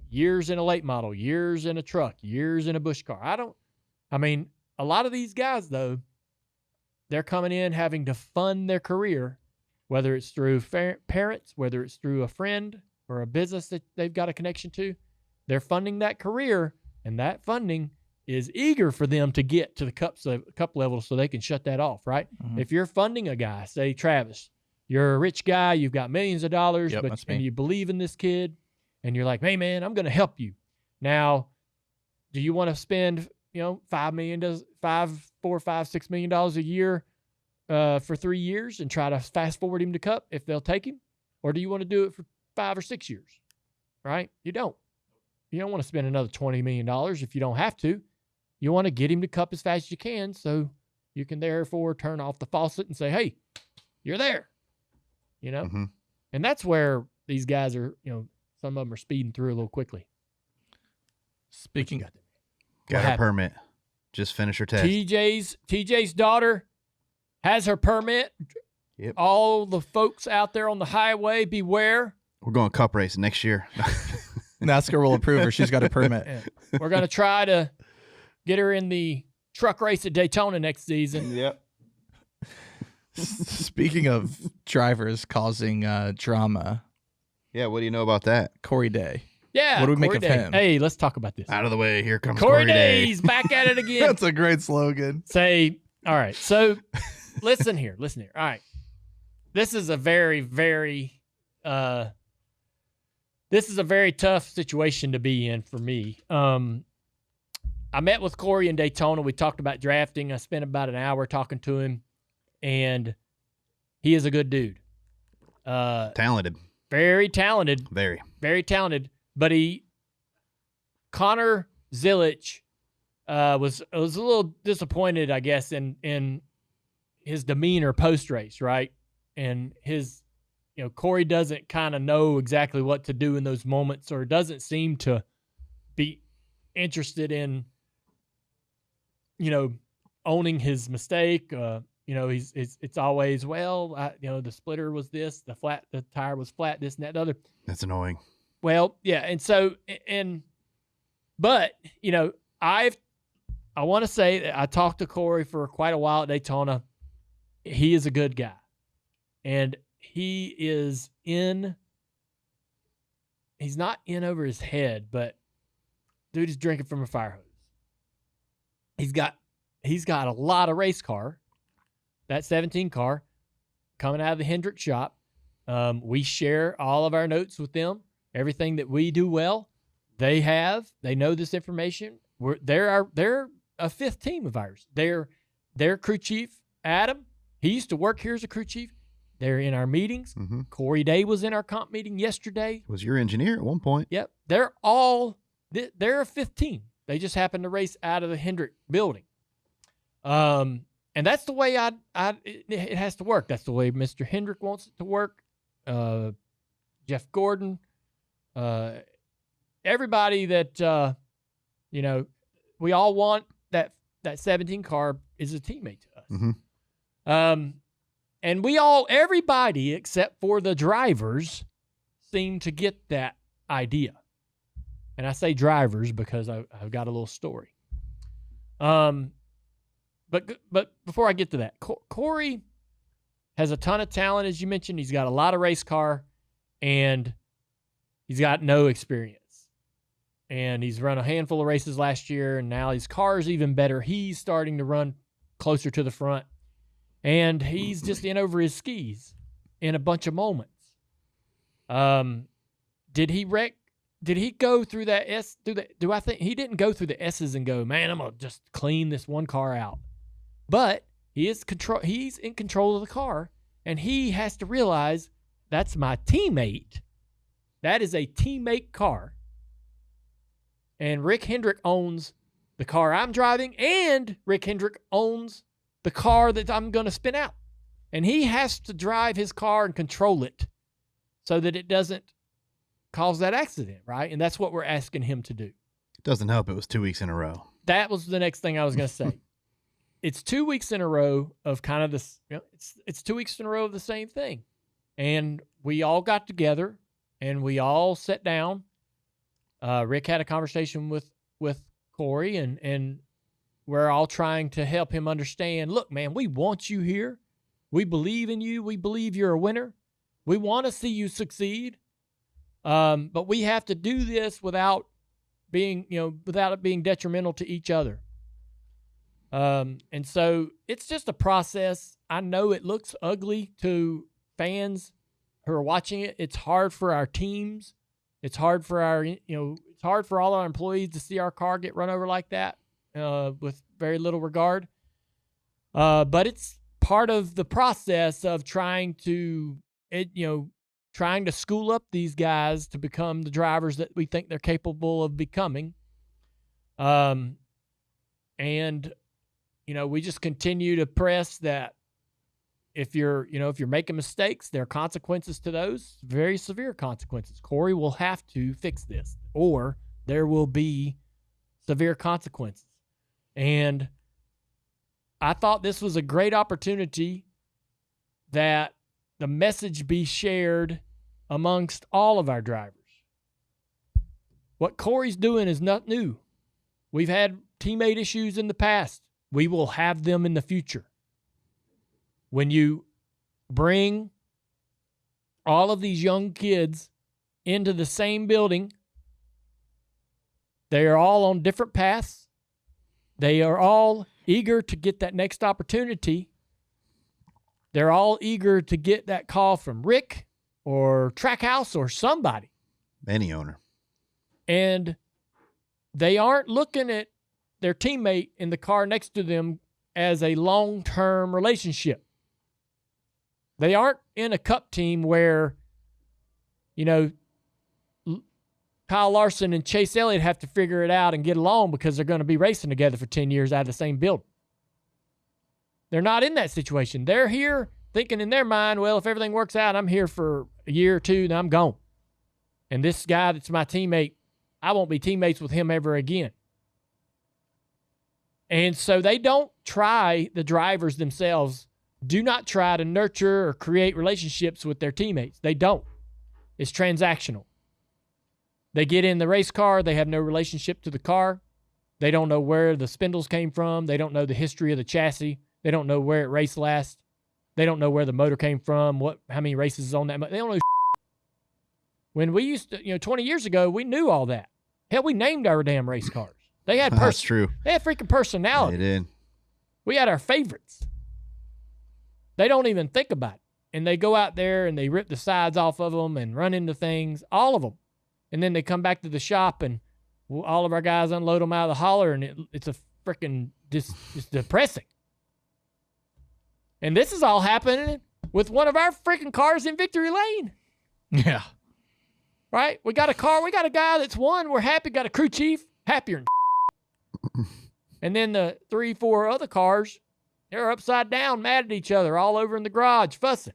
years in a late model, years in a truck, years in a Busch car. A lot of these guys, though, they're coming in having to fund their career, whether it's through parents, whether it's through a friend or a business that they've got a connection to. They're funding that career, and that funding is eager for them to get to the cup level so they can shut that off, right? Mm-hmm. If you're funding a guy, say Travis, you're a rich guy, you've got millions of dollars, and you believe in this kid, and you're like, hey, man, I'm going to help you. Now, do you want to spend, $4, $5, $6 million a year for 3 years and try to fast forward him to cup if they'll take him? Or do you want to do it for 5 or 6 years, right? You don't. You don't want to spend another $20 million if you don't have to. You want to get him to cup as fast as you can so you can therefore turn off the faucet and say, hey, you're there, Mm-hmm. And that's where these guys are, some of them are speeding through a little quickly. Speaking of got her permit. Just finished her test. TJ's daughter has her permit. Yep. All the folks out there on the highway, beware. We're going cup racing next year. NASCAR will approve her. She's got a permit. Yeah. We're going to try to get her in the truck race at Daytona next season. Yep. Speaking of drivers causing drama. Yeah, what do you know about that? Corey Day. Yeah. What do we make Corey of Day. him? Hey, let's talk about this. Out of the way. Here comes Corey Day. Day's back at it again. That's a great slogan. All right. So listen here. All right. This is a very, very, tough situation to be in for me. I met with Corey in Daytona. We talked about drafting. I spent about an hour talking to him, and he is a good dude. Talented. Very talented. Very. Very talented. But Connor Zilic was a little disappointed, I guess, in his demeanor post-race, right? And his, Corey doesn't kind of know exactly what to do in those moments, or doesn't seem to be interested in, owning his mistake. It's always, the splitter was this, the tire was flat, this and that, and other. That's annoying. Well, yeah. And so, but I want to say that I talked to Corey for quite a while at Daytona. He is a good guy, and he's not in over his head, but dude is drinking from a fire hose. He's got a lot of race car, that 17 car, coming out of the Hendrick shop. We share all of our notes with them. Everything that we do well, they know this information. They're a fifth team of ours. Their crew chief, Adam, he used to work here as a crew chief. They're in our meetings. Mm-hmm. Corey Day was in our comp meeting yesterday. Was your engineer at one point. Yep. They're a fifth team. They just happen to race out of the Hendrick building. And that's the way it has to work. That's the way Mr. Hendrick wants it to work. Jeff Gordon, everybody that, we all want that 17 car is a teammate to us. Mm-hmm. And everybody except for the drivers seem to get that idea. And I say drivers because I've got a little story. But before I get to that, Corey has a ton of talent, as you mentioned. He's got a lot of race car, and he's got no experience. And he's run a handful of races last year, and now his car's even better. He's starting to run closer to the front, and he's just in over his skis in a bunch of moments. Did he wreck? Did he go through that do I think he didn't go through the S's and go, man, I'm going to just clean this one car out. But he's in control of the car, and he has to realize that's my teammate. That is a teammate car. And Rick Hendrick owns the car I'm driving, and Rick Hendrick owns the car that I'm going to spin out. And he has to drive his car and control it so that it doesn't cause that accident, right? And that's what we're asking him to do. It doesn't help it was 2 weeks in a row. That was the next thing I was going to say. It's 2 weeks in a row of kind of this, it's 2 weeks in a row of the same thing. And we all got together and we all sat down. Rick had a conversation with Corey, and we're all trying to help him understand, look, man, we want you here. We believe in you. We believe you're a winner. We want to see you succeed. But we have to do this without it being detrimental to each other. And so it's just a process. I know it looks ugly to fans who are watching it. It's hard for our teams. It's hard for it's hard for all our employees to see our car get run over like that, with very little regard. But it's part of the process of trying to school up these guys to become the drivers that we think they're capable of becoming. And, we just continue to press that if you're making mistakes, there are consequences to those, very severe consequences. Corey will have to fix this, or there will be severe consequences. And I thought this was a great opportunity that the message be shared amongst all of our drivers. What Corey's doing is not new. We've had teammate issues in the past. We will have them in the future. When you bring all of these young kids into the same building, they are all on different paths. They are all eager to get that next opportunity. They're all eager to get that call from Rick or Trackhouse or somebody. Any owner. And they aren't looking at their teammate in the car next to them as a long-term relationship. They aren't in a cup team where, Kyle Larson and Chase Elliott have to figure it out and get along because they're going to be racing together for 10 years out of the same building. They're not in that situation. They're here thinking in their mind, well, if everything works out, I'm here for a year or two, then I'm gone. And this guy that's my teammate, I won't be teammates with him ever again. And so they don't try, the drivers themselves, do not try to nurture or create relationships with their teammates. They don't. It's transactional. They get in the race car. They have no relationship to the car. They don't know where the spindles came from. They don't know the history of the chassis. They don't know where it raced last. They don't know where the motor came from, how many races is on that motor. They don't know. When we used to, 20 years ago, we knew all that. Hell, we named our damn race cars. They had That's true. They had freaking personality. They did. We had our favorites. They don't even think about it. And they go out there and they rip the sides off of them and run into things, all of them. And then they come back to the shop and all of our guys unload them out of the hauler, and it's a freaking it's depressing. And this is all happening with one of our freaking cars in victory lane. Yeah. Right? We got a car. We got a guy that's won. We're happy. Got a crew chief. Happier than And then the 3-4 other cars, they're upside down, mad at each other, all over in the garage, fussing.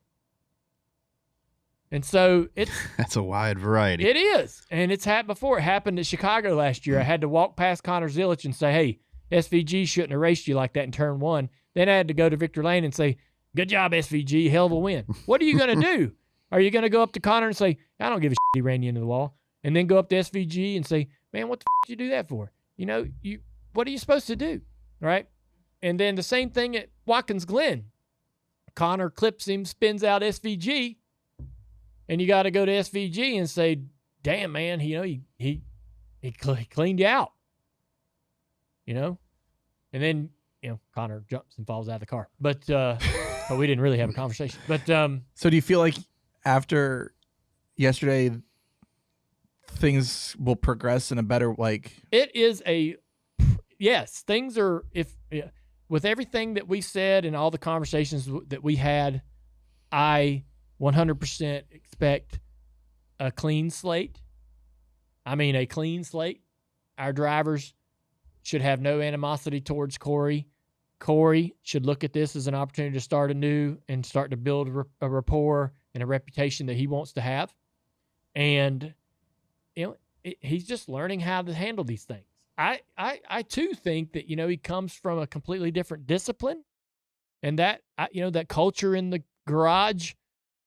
And so that's a wide variety. It is. And it's happened before. It happened at Chicago last year. I had to walk past Connor Zilich and say, hey, SVG shouldn't have raced you like that in turn one. Then I had to go to Victor Lane and say, good job, SVG. Hell of a win. What are you going to do? Are you going to go up to Connor and say, I don't give a shit, he ran you into the wall? And then go up to SVG and say, man, what the f*** did you do that for? What are you supposed to do? Right? And then the same thing at Watkins Glen. Connor clips him, spins out SVG. And you got to go to SVG and say, damn, man, he cleaned you out. And then, Connor jumps and falls out of the car. But we didn't really have a conversation. But so do you feel like after yesterday, things will progress in a better, it is yes, things are, with everything that we said and all the conversations that we had, I 100% expect a clean slate. I mean, a clean slate. Our drivers should have no animosity towards Corey. Corey should look at this as an opportunity to start anew and start to build a rapport and a reputation that he wants to have. And, he's just learning how to handle these things. I too think that, he comes from a completely different discipline, and that, that culture in the garage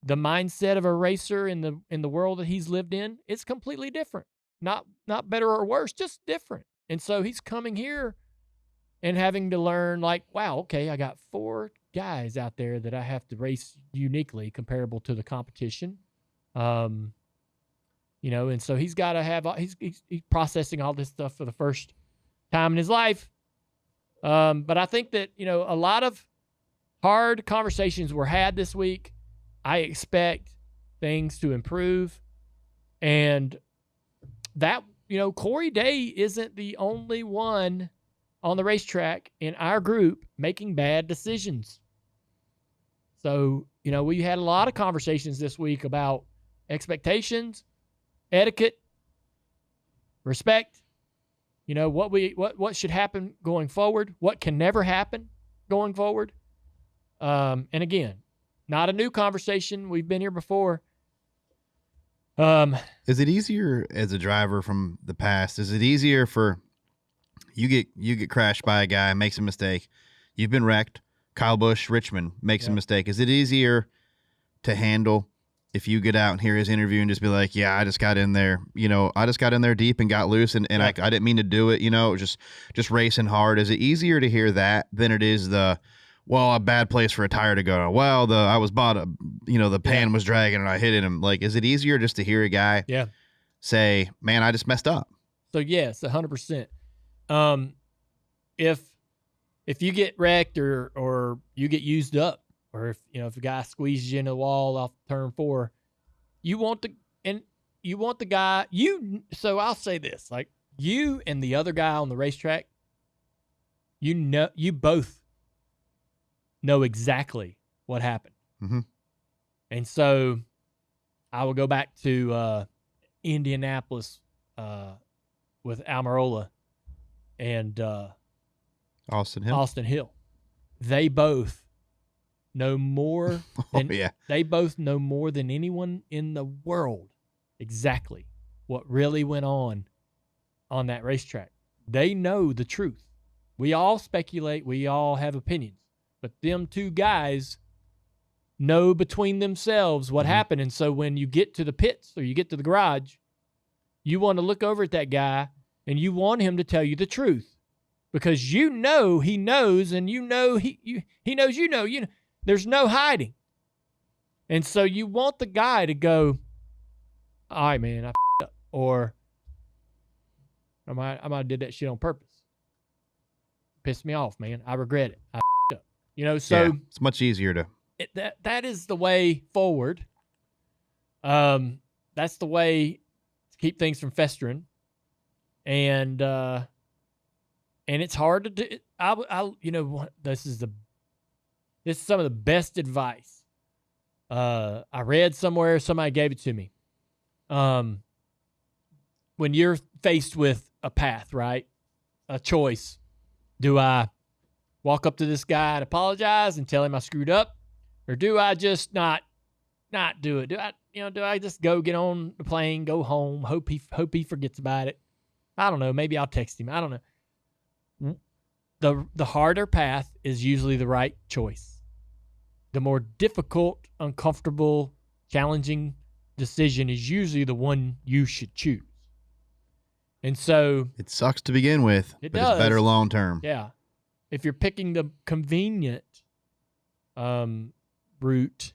the mindset of a racer in the world that he's lived in, it's completely different. Not better or worse, just different. And so he's coming here and having to learn, like, wow, okay, I got 4 guys out there that I have to race uniquely comparable to the competition. And so he's got to have, he's processing all this stuff for the first time in his life. But I think that, a lot of hard conversations were had this week. I expect things to improve. And that, Corey Day isn't the only one on the racetrack in our group making bad decisions. So, we had a lot of conversations this week about expectations, etiquette, respect, what should happen going forward, what can never happen going forward. And again, not a new conversation. We've been here before. Is it easier as a driver from the past? Is it easier for you get crashed by a guy, makes a mistake, you've been wrecked, Kyle Busch, Richmond makes a mistake. Is it easier to handle if you get out and hear his interview and just be like, yeah, I just got in there, I just got in there deep and got loose and I didn't mean to do it, just racing hard. Is it easier to hear that than it is a bad place for a tire to go? Well, I was the pan was dragging and I hit him. Like, is it easier just to hear a guy say, man, I just messed up? So yes, 100%. If you get wrecked or you get used up, or if a guy squeezes you in the wall off turn 4, you want the guy, so I'll say this, like, you and the other guy on the racetrack, you both know exactly what happened. Mm-hmm. And so I will go back to Indianapolis with Almirola and Austin Hill. They both know more than they both know more than anyone in the world exactly what really went on that racetrack. They know the truth. We all speculate, we all have opinions, but them 2 guys know between themselves what happened. And so when you get to the pits or you get to the garage, you want to look over at that guy and you want him to tell you the truth, because he knows, and he knows, there's no hiding. And so you want the guy to go, all right, man, I f***ed up, or I might have did that shit on purpose. Pissed me off, man. I regret it. I f***ed up. So it's much easier to. That is the way forward. That's the way to keep things from festering. And it's hard to do. This is some of the best advice I read somewhere. Somebody gave it to me. When you're faced with a path, right, a choice, do I walk up to this guy and apologize and tell him I screwed up, or do I just not do it? Do I just go get on the plane, go home, hope he forgets about it? I don't know. Maybe I'll text him. I don't know. The harder path is usually the right choice. The more difficult, uncomfortable, challenging decision is usually the one you should choose. And so it sucks to begin with, but it's better long term. Yeah. If you're picking the convenient route,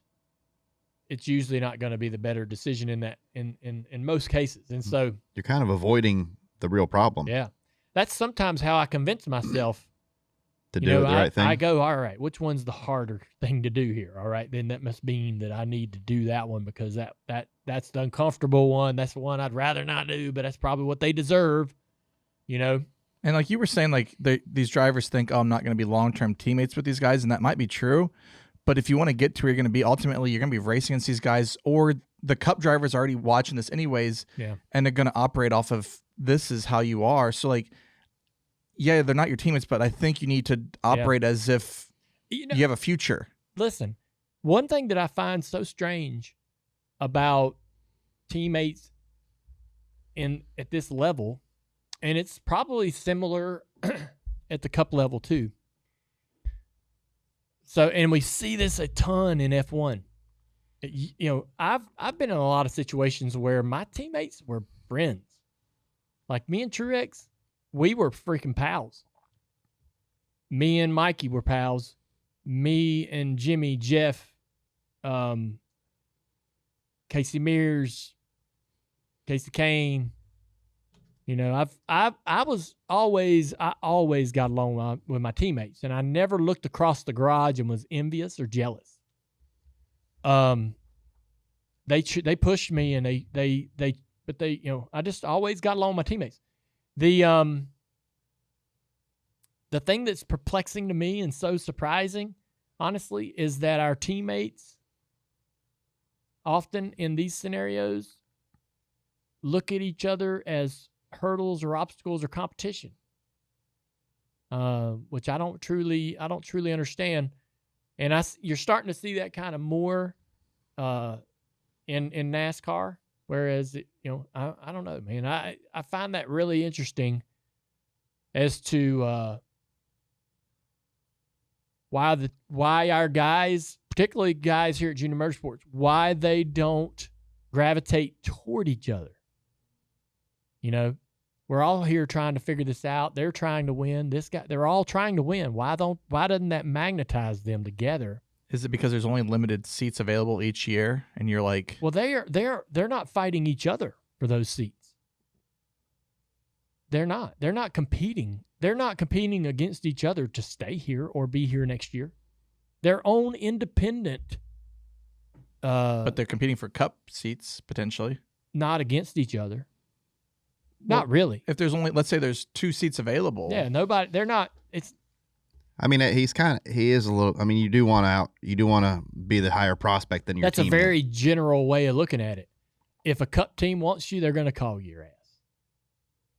it's usually not going to be the better decision in most cases. And so you're kind of avoiding the real problem. Yeah. That's sometimes how I convince myself to do the right thing. I go, all right, which one's the harder thing to do here? All right, then that must mean that I need to do that one, because that's the uncomfortable one. That's the one I'd rather not do, but that's probably what they deserve, And like you were saying, like these drivers think, oh, I'm not going to be long-term teammates with these guys, and that might be true. But if you want to get to where you're going to be, ultimately you're going to be racing against these guys, or the Cup drivers are already watching this anyways, and they're going to operate off of this is how you are. So like, yeah, they're not your teammates, but I think you need to operate as if you have a future. Listen, one thing that I find so strange about teammates at this level, and it's probably similar at the Cup level too. So, and we see this a ton in F1, I've been in a lot of situations where my teammates were friends. Like me and Truex, we were freaking pals. Me and Mikey were pals. Me and Jimmy, Jeff, Casey Mears, Casey Kane. I always got along with my teammates, and I never looked across the garage and was envious or jealous. They pushed me, and I just always got along with my teammates. The thing that's perplexing to me and so surprising, honestly, is that our teammates often in these scenarios look at each other as hurdles or obstacles or competition, which I don't truly understand. And you're starting to see that kind of more in NASCAR. Whereas, I don't know, man. I find that really interesting as to why our guys, particularly guys here at Junior Motorsports, why they don't gravitate toward each other. We're all here trying to figure this out. They're trying to win. They're all trying to win. Why doesn't that magnetize them together? Is it because there's only limited seats available each year, and you're like, well, they're not fighting each other for those seats. They're not competing. They're not competing against each other to stay here or be here next year. Their own independent. But they're competing for cup seats potentially. Not against each other. Not really. If there's only, let's say there's 2 seats available. Yeah, nobody. They're not. It's. I mean, he is a little. I mean, you do want to be the higher prospect than your. That's teammate. A very general way of looking at it. If a cup team wants you, they're going to call your ass.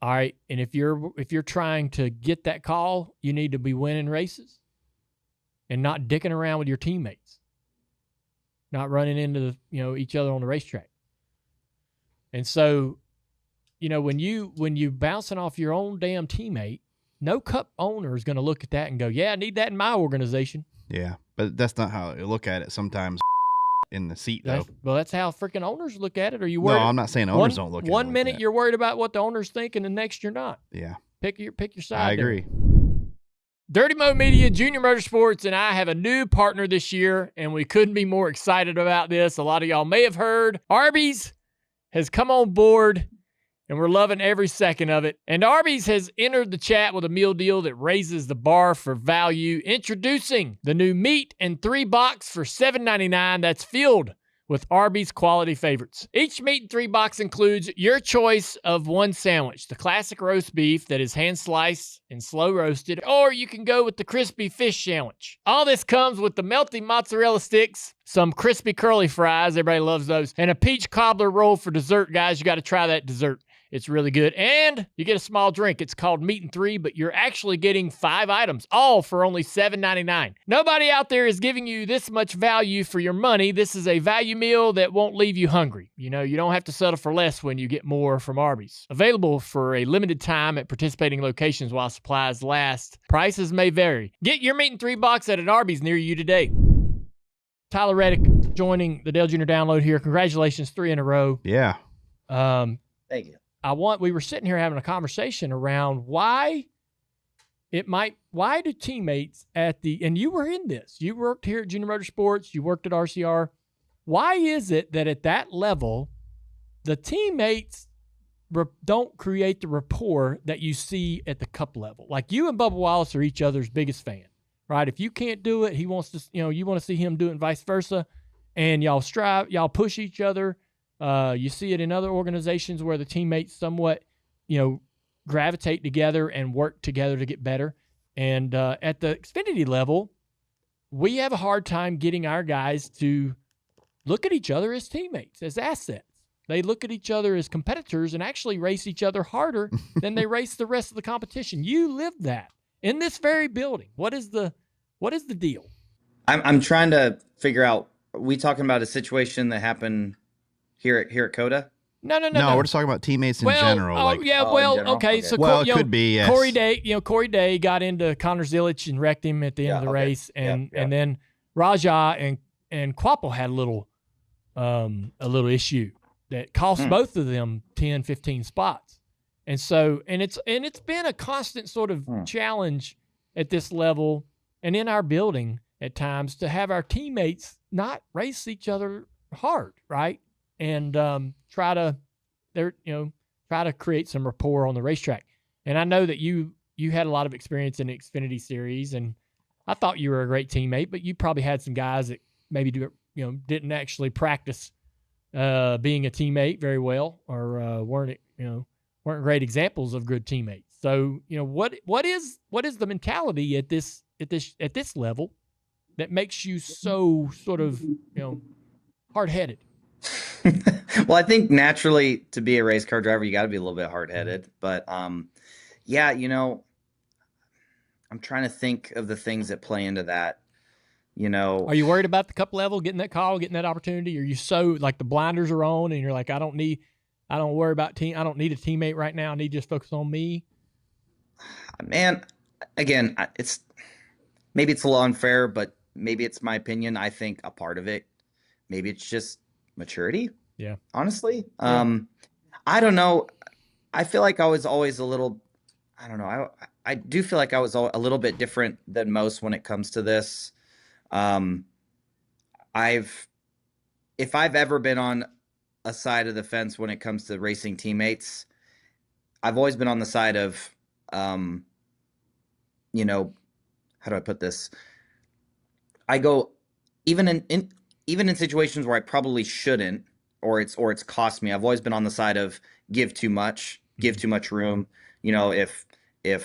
All right, and if you're trying to get that call, you need to be winning races, and not dicking around with your teammates, not running into each other on the racetrack. And so, when you bouncing off your own damn teammate, no cup owner is going to look at that and go, yeah, I need that in my organization. Yeah, but that's not how you look at it sometimes in the seat, though. That's how freaking owners look at it. Are you worried? No, I'm not saying owners don't look at it. One minute you're worried about what the owner's thinking, and the next you're not. Yeah. Pick your side. I agree. Dirty Mo Media, Junior Motorsports, and I have a new partner this year, and we couldn't be more excited about this. A lot of y'all may have heard Arby's has come on board, and we're loving every second of it. And Arby's has entered the chat with a meal deal that raises the bar for value. Introducing the new meat and 3 box for $7.99 that's filled with Arby's quality favorites. Each meat and 3 box includes your choice of one sandwich, the classic roast beef that is hand sliced and slow roasted, or you can go with the crispy fish sandwich. All this comes with the melty mozzarella sticks, some crispy curly fries, everybody loves those, and a peach cobbler roll for dessert, guys. You got to try that dessert. It's really good. And you get a small drink. It's called Meat and 3, but you're actually getting 5 items, all for only $7.99. Nobody out there is giving you this much value for your money. This is a value meal that won't leave you hungry. You don't have to settle for less when you get more from Arby's. Available for a limited time at participating locations while supplies last. Prices may vary. Get your Meat and 3 box at an Arby's near you today. Tyler Reddick joining the Dale Jr. Download here. Congratulations, 3 in a row. Yeah. Thank you. We were sitting here having a conversation around why do teammates and you were in this, you worked here at Junior Motorsports, you worked at RCR. Why is it that at that level, the teammates don't create the rapport that you see at the cup level? Like you and Bubba Wallace are each other's biggest fan, right? If you can't do it, he wants to, you want to see him do it and vice versa. And y'all strive, y'all push each other. You see it in other organizations where the teammates somewhat, gravitate together and work together to get better. And at the Xfinity level, we have a hard time getting our guys to look at each other as teammates, as assets. They look at each other as competitors and actually race each other harder than they race the rest of the competition. You live that in this very building. What is the deal? I'm trying to figure out, are we talking about a situation that happened here at COTA? No. We're just talking about teammates in general. Okay. So it could be, yes. Corey Day got into Connor Zilic and wrecked him at the end of the race, and then Raja and Quapo had a little a little issue that cost both of them 10, 15 spots. And so, and it's been a constant sort of challenge at this level and in our building at times to have our teammates not race each other hard, right? And try to create some rapport on the racetrack. And I know that you had a lot of experience in the Xfinity series, and I thought you were a great teammate, but you probably had some guys that maybe didn't actually practice being a teammate very well, or weren't great examples of good teammates. So, what is the mentality at this level that makes you so sort of, hard-headed? Well, I think naturally to be a race car driver, you got to be a little bit hard-headed, but yeah, I'm trying to think of the things that play into that. Are you worried about the cup level, getting that call, getting that opportunity? Are you so like the blinders are on and you're like, I don't need a teammate right now. I need to just focus on me? Man, again, maybe it's a little unfair, but maybe it's my opinion. I think a part of it, maybe it's just maturity. Yeah. Honestly. Yeah. I don't know. I feel like I was always a little, I don't know. I do feel like I was a little bit different than most when it comes to this. If I've ever been on a side of the fence when it comes to racing teammates, I've always been on the side of, how do I put this? I go, even in situations where I probably shouldn't, or it's cost me, I've always been on the side of give too much room. If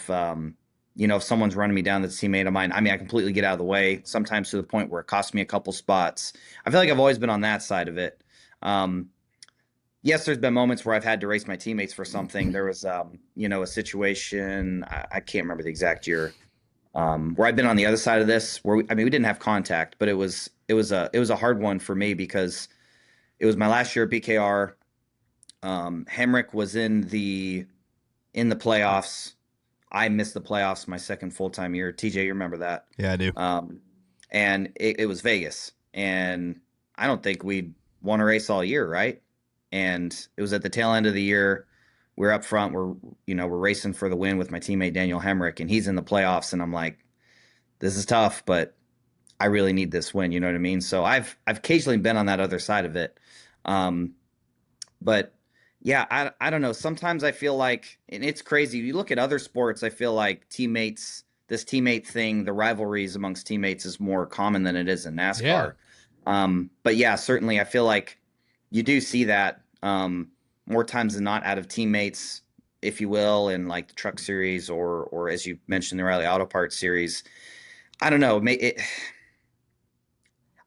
someone's running me down that's a teammate of mine, I completely get out of the way, sometimes to the point where it costs me a couple spots. I feel like I've always been on that side of it. Yes, there's been moments where I've had to race my teammates for something. There was, a situation, I can't remember the exact year, where I've been on the other side of this, where we didn't have contact, but it was a hard one for me because it was my last year at BKR. Hemrick was in the playoffs. I missed the playoffs my second full-time year. TJ, you remember that? Yeah, I do. And it was Vegas, and I don't think we'd won a race all year, right? And it was at the tail end of the year. We're up front. We're racing for the win with my teammate Daniel Hemrick, and he's in the playoffs, and I'm like, this is tough, but I really need this win. You know what I mean? So I've occasionally been on that other side of it. But yeah, I don't know. Sometimes I feel like, and it's crazy. You look at other sports, I feel like this teammate thing, the rivalries amongst teammates is more common than it is in NASCAR. Yeah. But yeah, certainly I feel like you do see that more times than not out of teammates, if you will, in like the truck series or as you mentioned, the Riley Auto Parts series. I don't know.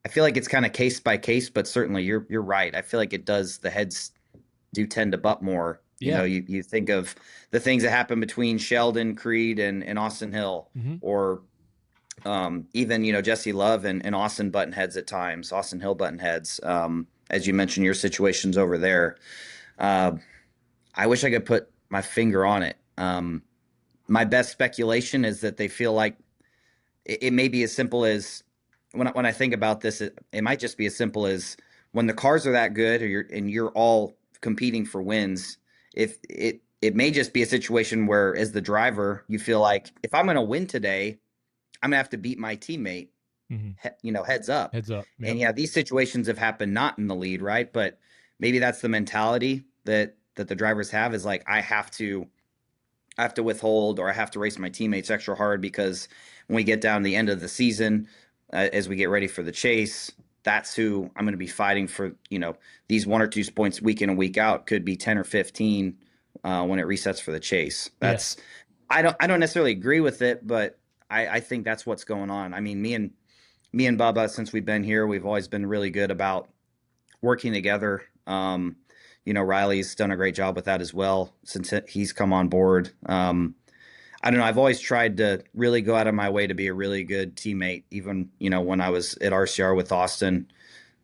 I feel like it's kind of case by case, but certainly you're right. I feel like it does. The heads do tend to butt more. Yeah. You think of the things that happen between Sheldon Creed and Austin Hill, or even Jesse Love and Austin button heads at times. Austin Hill button heads. As you mentioned, your situations over there. I wish I could put my finger on it. My best speculation is that they feel like it may be as simple as, when I think about this, it might just be as simple as when the cars are that good, and you're all competing for wins. If it may just be a situation where, as the driver, you feel like, if I'm going to win today, I'm going to have to beat my teammate. Heads up. Yep. And yeah, these situations have happened not in the lead, right? But maybe that's the mentality that the drivers have, is like, I have to withhold, or I have to race my teammates extra hard, because when we get down to the end of the season, as we get ready for the chase, that's who I'm going to be fighting for. These 1 or 2 points week in and week out could be 10 or 15 when it resets for the chase. That's, yeah. I don't necessarily agree with it, but I think that's what's going on. I mean, me and Bubba, since we've been here, we've always been really good about working together. Riley's done a great job with that as well since he's come on board. I don't know. I've always tried to really go out of my way to be a really good teammate. Even, when I was at RCR with Austin,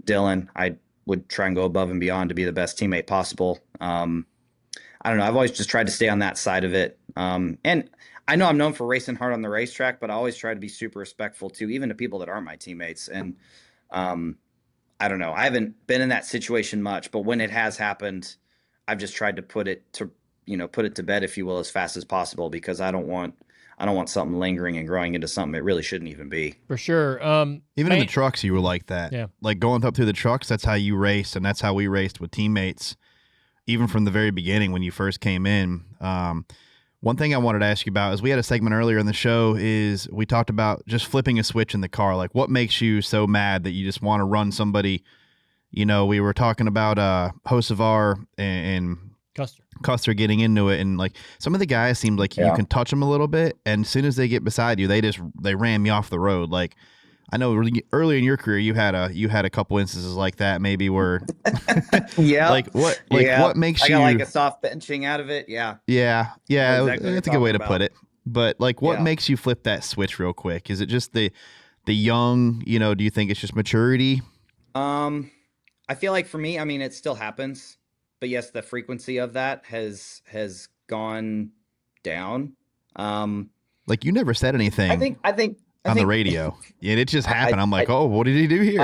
Dylan, I would try and go above and beyond to be the best teammate possible. I don't know. I've always just tried to stay on that side of it. And I know I'm known for racing hard on the racetrack, but I always try to be super respectful too, even to people that aren't my teammates. And I don't know. I haven't been in that situation much, but when it has happened, I've just tried to put it to bed, if you will, as fast as possible, because I don't want something lingering and growing into something it really shouldn't even be. For sure. Even in the trucks, you were like that. Yeah. Like going up through the trucks, that's how you raced, and that's how we raced with teammates, even from the very beginning when you first came in. One thing I wanted to ask you about is we had a segment earlier in the show is we talked about just flipping a switch in the car. Like, what makes you so mad that you just want to run somebody? You know, we were talking about Hocevar and Custer getting into it, and like some of the guys seemed like you can touch them a little bit, and as soon as they get beside you, they ram you off the road. Like, I know early in your career you had a couple instances like that, maybe where what makes you? I got like a soft benching out of it. Yeah. Exactly, that's a good way to put it. But like, what makes you flip that switch real quick? Is it just the young? You know, do you think it's just maturity? I feel like for me, I mean, it still happens, but yes, the frequency of that has gone down. Like, you never said anything. I think on the radio, and it just happened. I'm like, what did he do here?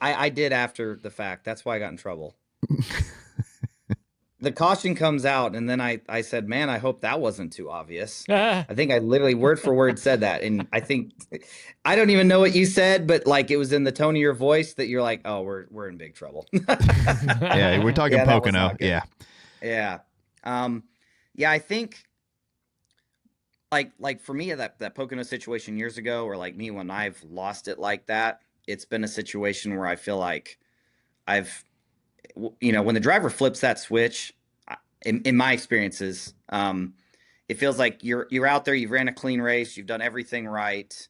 I did after the fact. That's why I got in trouble. The caution comes out, and then I said, man, I hope that wasn't too obvious. I think I literally word for word said that. And I think, I don't even know what you said, but like it was in the tone of your voice that you're like, oh, we're in big trouble. Yeah, we're talking Pocono. Yeah. Yeah. I think like for me, that Pocono situation years ago, or like me when I've lost it like that, it's been a situation where I feel like when the driver flips that switch, in my experiences, it feels like you're out there, you've ran a clean race, you've done everything right,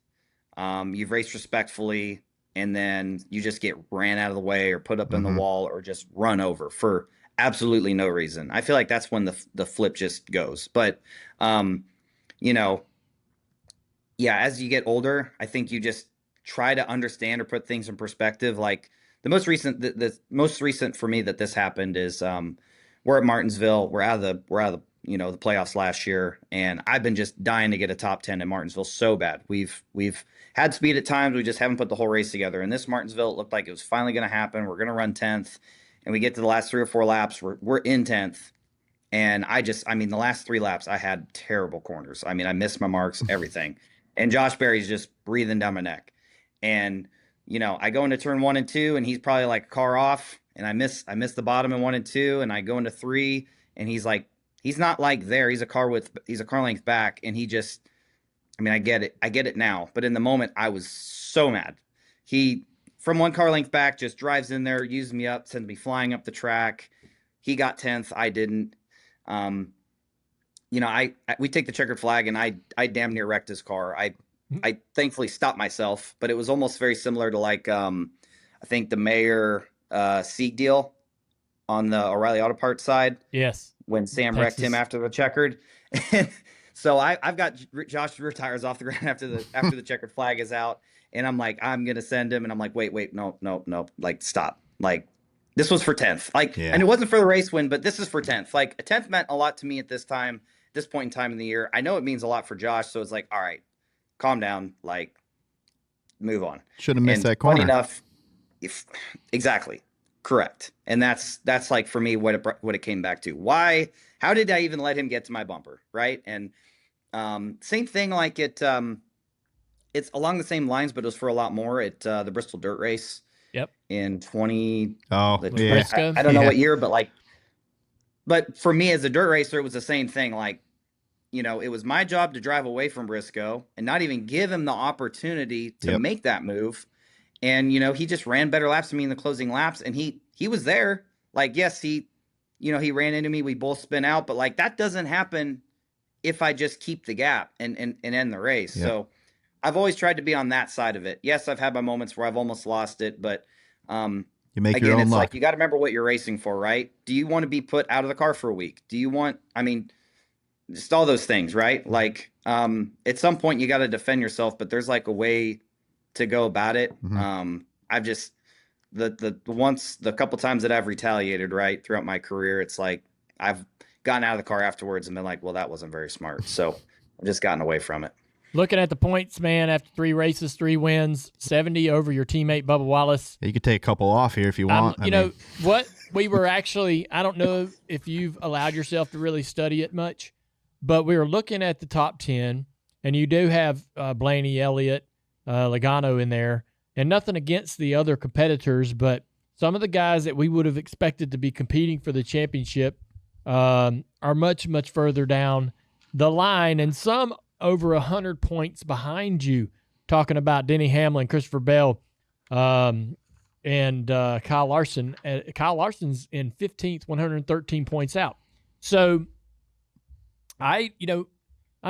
you've raced respectfully, and then you just get ran out of the way or put up in the wall or just run over for absolutely no reason. I feel like that's when the flip just goes. But as you get older, I think you just try to understand or put things in perspective. Like the most recent for me that this happened is we're at Martinsville. We're out of the the playoffs last year, and I've been just dying to get a top 10 in Martinsville so bad. We've had speed at times. We just haven't put the whole race together. And this Martinsville, it looked like it was finally going to happen. We're going to run 10th, and we get to the last 3 or 4 laps. We're in 10th. And the last 3 laps, I had terrible corners. I mean, I missed my marks, everything. And Josh Berry's just breathing down my neck. And, I go into turn 1 and 2, and he's probably like a car off. And I miss the bottom in 1 and 2. And I go into 3, and he's not like there. He's a car length back. And he just, I get it now. But in the moment, I was so mad. He, from 1 car length back, just drives in there, uses me up, sends me flying up the track. He got 10th. I didn't. We take the checkered flag, and I damn near wrecked his car. I thankfully stopped myself, but it was almost very similar to like, I think the Mayer Sieg deal on the O'Reilly Auto Parts side. Yes. When Sam wrecked him after the checkered. So I've got Josh's rear tires off the ground after the checkered flag is out. And I'm like, I'm going to send him. And I'm like, wait, no. Like, stop. Like, this was for 10th. Like, and it wasn't for the race win, but this is for 10th. Like, a 10th meant a lot to me at this point in time in the year. I know it means a lot for Josh. So it's like, all right, calm down. Like, move on. Should have missed that corner. Funny enough, exactly. Correct. And that's like for me what it came back to. Why? How did I even let him get to my bumper? Right. And same thing, like it's along the same lines, but it was for a lot more at the Bristol Dirt Race. Yep. In 20. Oh, yeah. I don't know what year, but for me as a dirt racer, it was the same thing. Like, it was my job to drive away from Briscoe and not even give him the opportunity to make that move. And, he just ran better laps than me in the closing laps. And he was there. Like, yes, he ran into me. We both spin out. But, like, that doesn't happen if I just keep the gap and end the race. Yep. So I've always tried to be on that side of it. Yes, I've had my moments where I've almost lost it. But, you make your own it's luck. like you got to remember what you're racing for, right? Do you want to be put out of the car for a week? Do you want just all those things, right? Like, at some point you got to defend yourself, but there's like a way to go about it. Mm-hmm. I've just the couple times that I've retaliated right throughout my career, it's like I've gotten out of the car afterwards and been like, well, that wasn't very smart. So I've just gotten away from it. Looking at the points, man, after 3 races, 3 wins, 70 over your teammate Bubba Wallace. You could take a couple off here if you want. What we were actually, I don't know if you've allowed yourself to really study it much, but we were looking at the top 10, and you do have Blaney, Elliott, Logano in there, and nothing against the other competitors, but some of the guys that we would have expected to be competing for the championship are much, much further down the line, and some over 100 points behind you, talking about Denny Hamlin, Christopher Bell, and Kyle Larson. Kyle Larson's in 15th, 113 points out. So I'm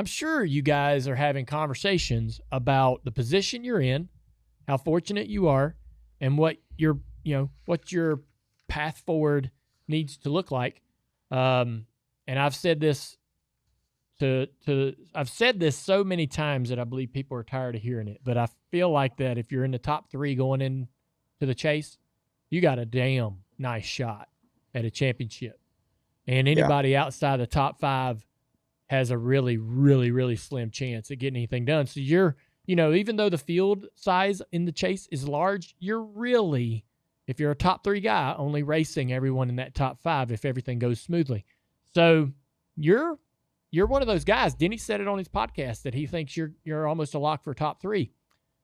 sure you guys are having conversations about the position you're in, how fortunate you are, and what your path forward needs to look like. And I've said this I've said this so many times that I believe people are tired of hearing it, but I feel like that if you're in the top 3 going into the chase, you got a damn nice shot at a championship. And anybody outside the top 5 has a really, really, really slim chance at getting anything done. So you're, even though the field size in the chase is large, you're really, if you're a top 3 guy, only racing everyone in that top 5 if everything goes smoothly. So you're one of those guys. Denny said it on his podcast that he thinks you're almost a lock for top 3.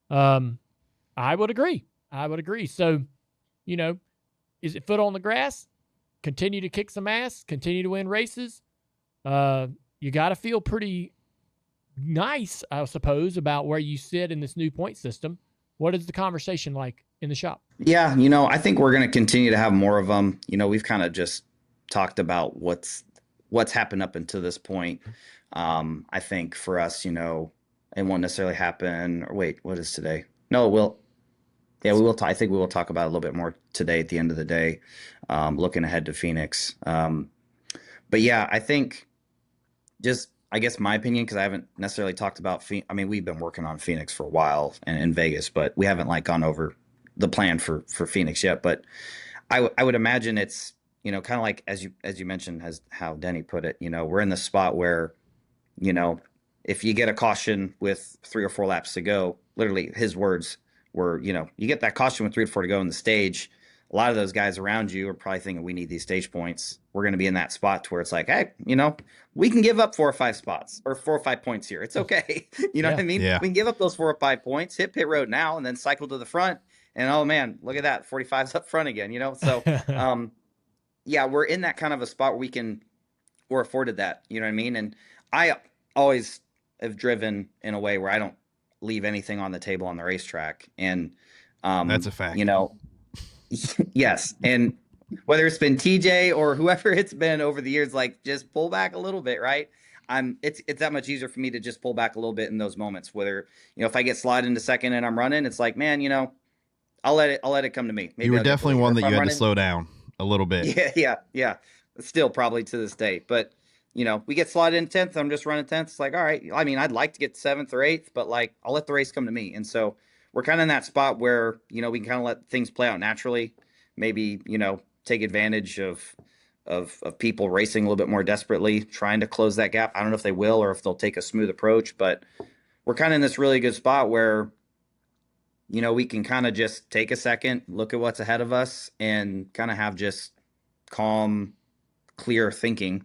I would agree. So, is it foot on the grass? Continue to kick some ass, continue to win races. You got to feel pretty nice, I suppose, about where you sit in this new point system. What is the conversation like in the shop? Yeah, I think we're going to continue to have more of them. We've kind of just talked about what's happened up until this point. I think for us, it won't necessarily happen. Or wait, what is today? No, it will. Yeah, we will. I think we will talk about it a little bit more today at the end of the day, looking ahead to Phoenix. But yeah, I think I guess my opinion, because I haven't necessarily talked about Phoenix. I mean, we've been working on Phoenix for a while and in Vegas, but we haven't gone over the plan for Phoenix yet. But I would imagine it's, kind of like, as you mentioned, as how Denny put it, we're in the spot where, if you get a caution with 3 or 4 laps to go, literally his words were, you get that caution with 3 or 4 to go in the stage. A lot of those guys around you are probably thinking, we need these stage points. We're going to be in that spot to where it's like, hey, we can give up 4 or 5 spots or 4 or 5 points here. It's okay. You know what I mean? Yeah. We can give up those 4 or 5 points, hit pit road now, and then cycle to the front. And oh man, look at that. 45's up front again, So, yeah, we're in that kind of a spot where we're afforded that, you know what I mean? And I always have driven in a way where I don't leave anything on the table on the racetrack. And, that's a fact. Yes. And whether it's been TJ or whoever it's been over the years, just pull back a little bit, right? It's that much easier for me to just pull back a little bit in those moments. Whether, if I get slotted into second and I'm running, it's like, man, I'll let it come to me. Maybe you were definitely one that you had to slow down a little bit. Yeah. Still probably to this day, but we get slotted in 10th. I'm just running 10th. It's like, all right. I mean, I'd like to get 7th or 8th, but I'll let the race come to me. And so we're kind of in that spot where, we can kind of let things play out naturally. Maybe, take advantage of people racing a little bit more desperately, trying to close that gap. I don't know if they will or if they'll take a smooth approach, but we're kind of in this really good spot where, we can kind of just take a second, look at what's ahead of us, and kind of have just calm, clear thinking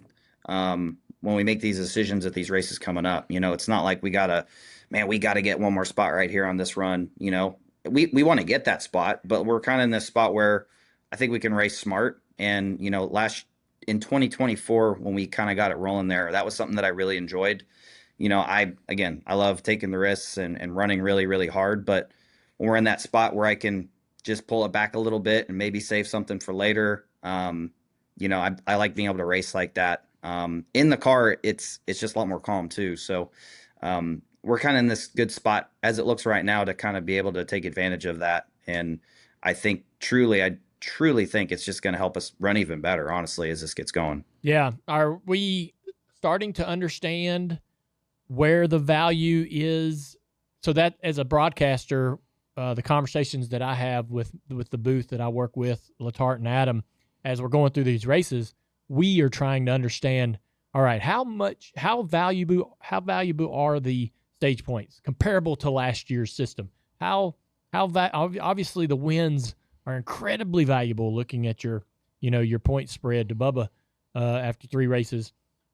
when we make these decisions at these races coming up. It's not like we got to get one more spot right here on this run. We want to get that spot, but we're kind of in this spot where I think we can race smart. And, in 2024, when we kind of got it rolling there, that was something that I really enjoyed. I love taking the risks and running really, really hard, but when we're in that spot where I can just pull it back a little bit and maybe save something for later, I like being able to race like that. In the car, it's just a lot more calm too. So we're kind of in this good spot as it looks right now to kind of be able to take advantage of that. And I think I truly think it's just going to help us run even better, honestly, as this gets going. Yeah. Are we starting to understand where the value is? So that as a broadcaster, the conversations that I have with the booth that I work with, Latart and Adam, as we're going through these races, we are trying to understand, all right, how valuable are the stage points, comparable to last year's system. Obviously the wins are incredibly valuable looking at your point spread to Bubba after 3 races.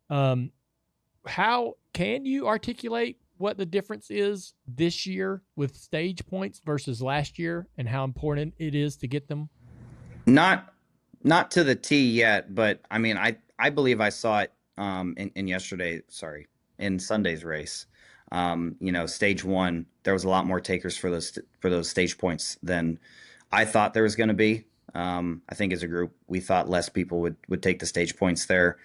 How can you articulate what the difference is this year with stage points versus last year and how important it is to get them? Not to the T yet, but I mean, I believe I saw it in Sunday's race. Stage 1, there was a lot more takers for those stage points than I thought there was going to be. I think as a group, we thought less people would take the stage points there.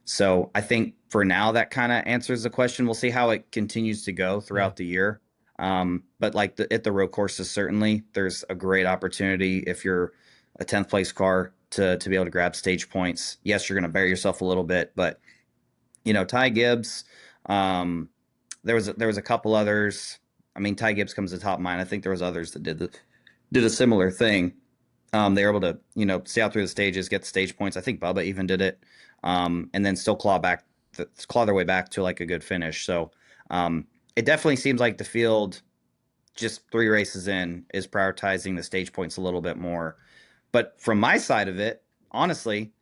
So I think for now that kind of answers the question. We'll see how it continues to go throughout the year. But like at the road courses, certainly there's a great opportunity if you're a 10th place car to be able to grab stage points. Yes, you're going to bury yourself a little bit, but Ty Gibbs, there was a couple others. I mean, Ty Gibbs comes to the top of mind. I think there was others that did a similar thing. They were able to, stay out through the stages, get the stage points. I think Bubba even did it. And then still claw their way back to like a good finish. So, it definitely seems like the field just 3 races in is prioritizing the stage points a little bit more. But from my side of it, honestly,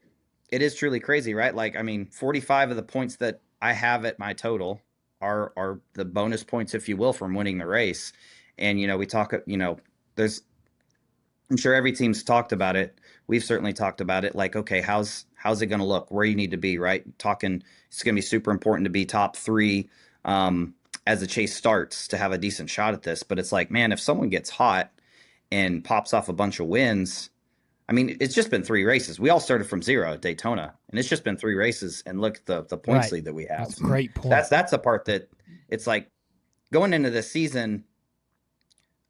it is truly crazy, right? Like, I mean, 45 of the points that I have at my total are the bonus points, if you will, from winning the race. And, we talk, I'm sure every team's talked about it. We've certainly talked about it. Like, okay, how's it going to look? Where you need to be, right? It's going to be super important to be top 3 as the chase starts to have a decent shot at this. But it's like, man, if someone gets hot and pops off a bunch of wins, I mean, it's just been 3 races. We all started from 0 at Daytona, and it's just been 3 races. And look at the points lead that we have. That's a great point. That's a part that it's like going into this season.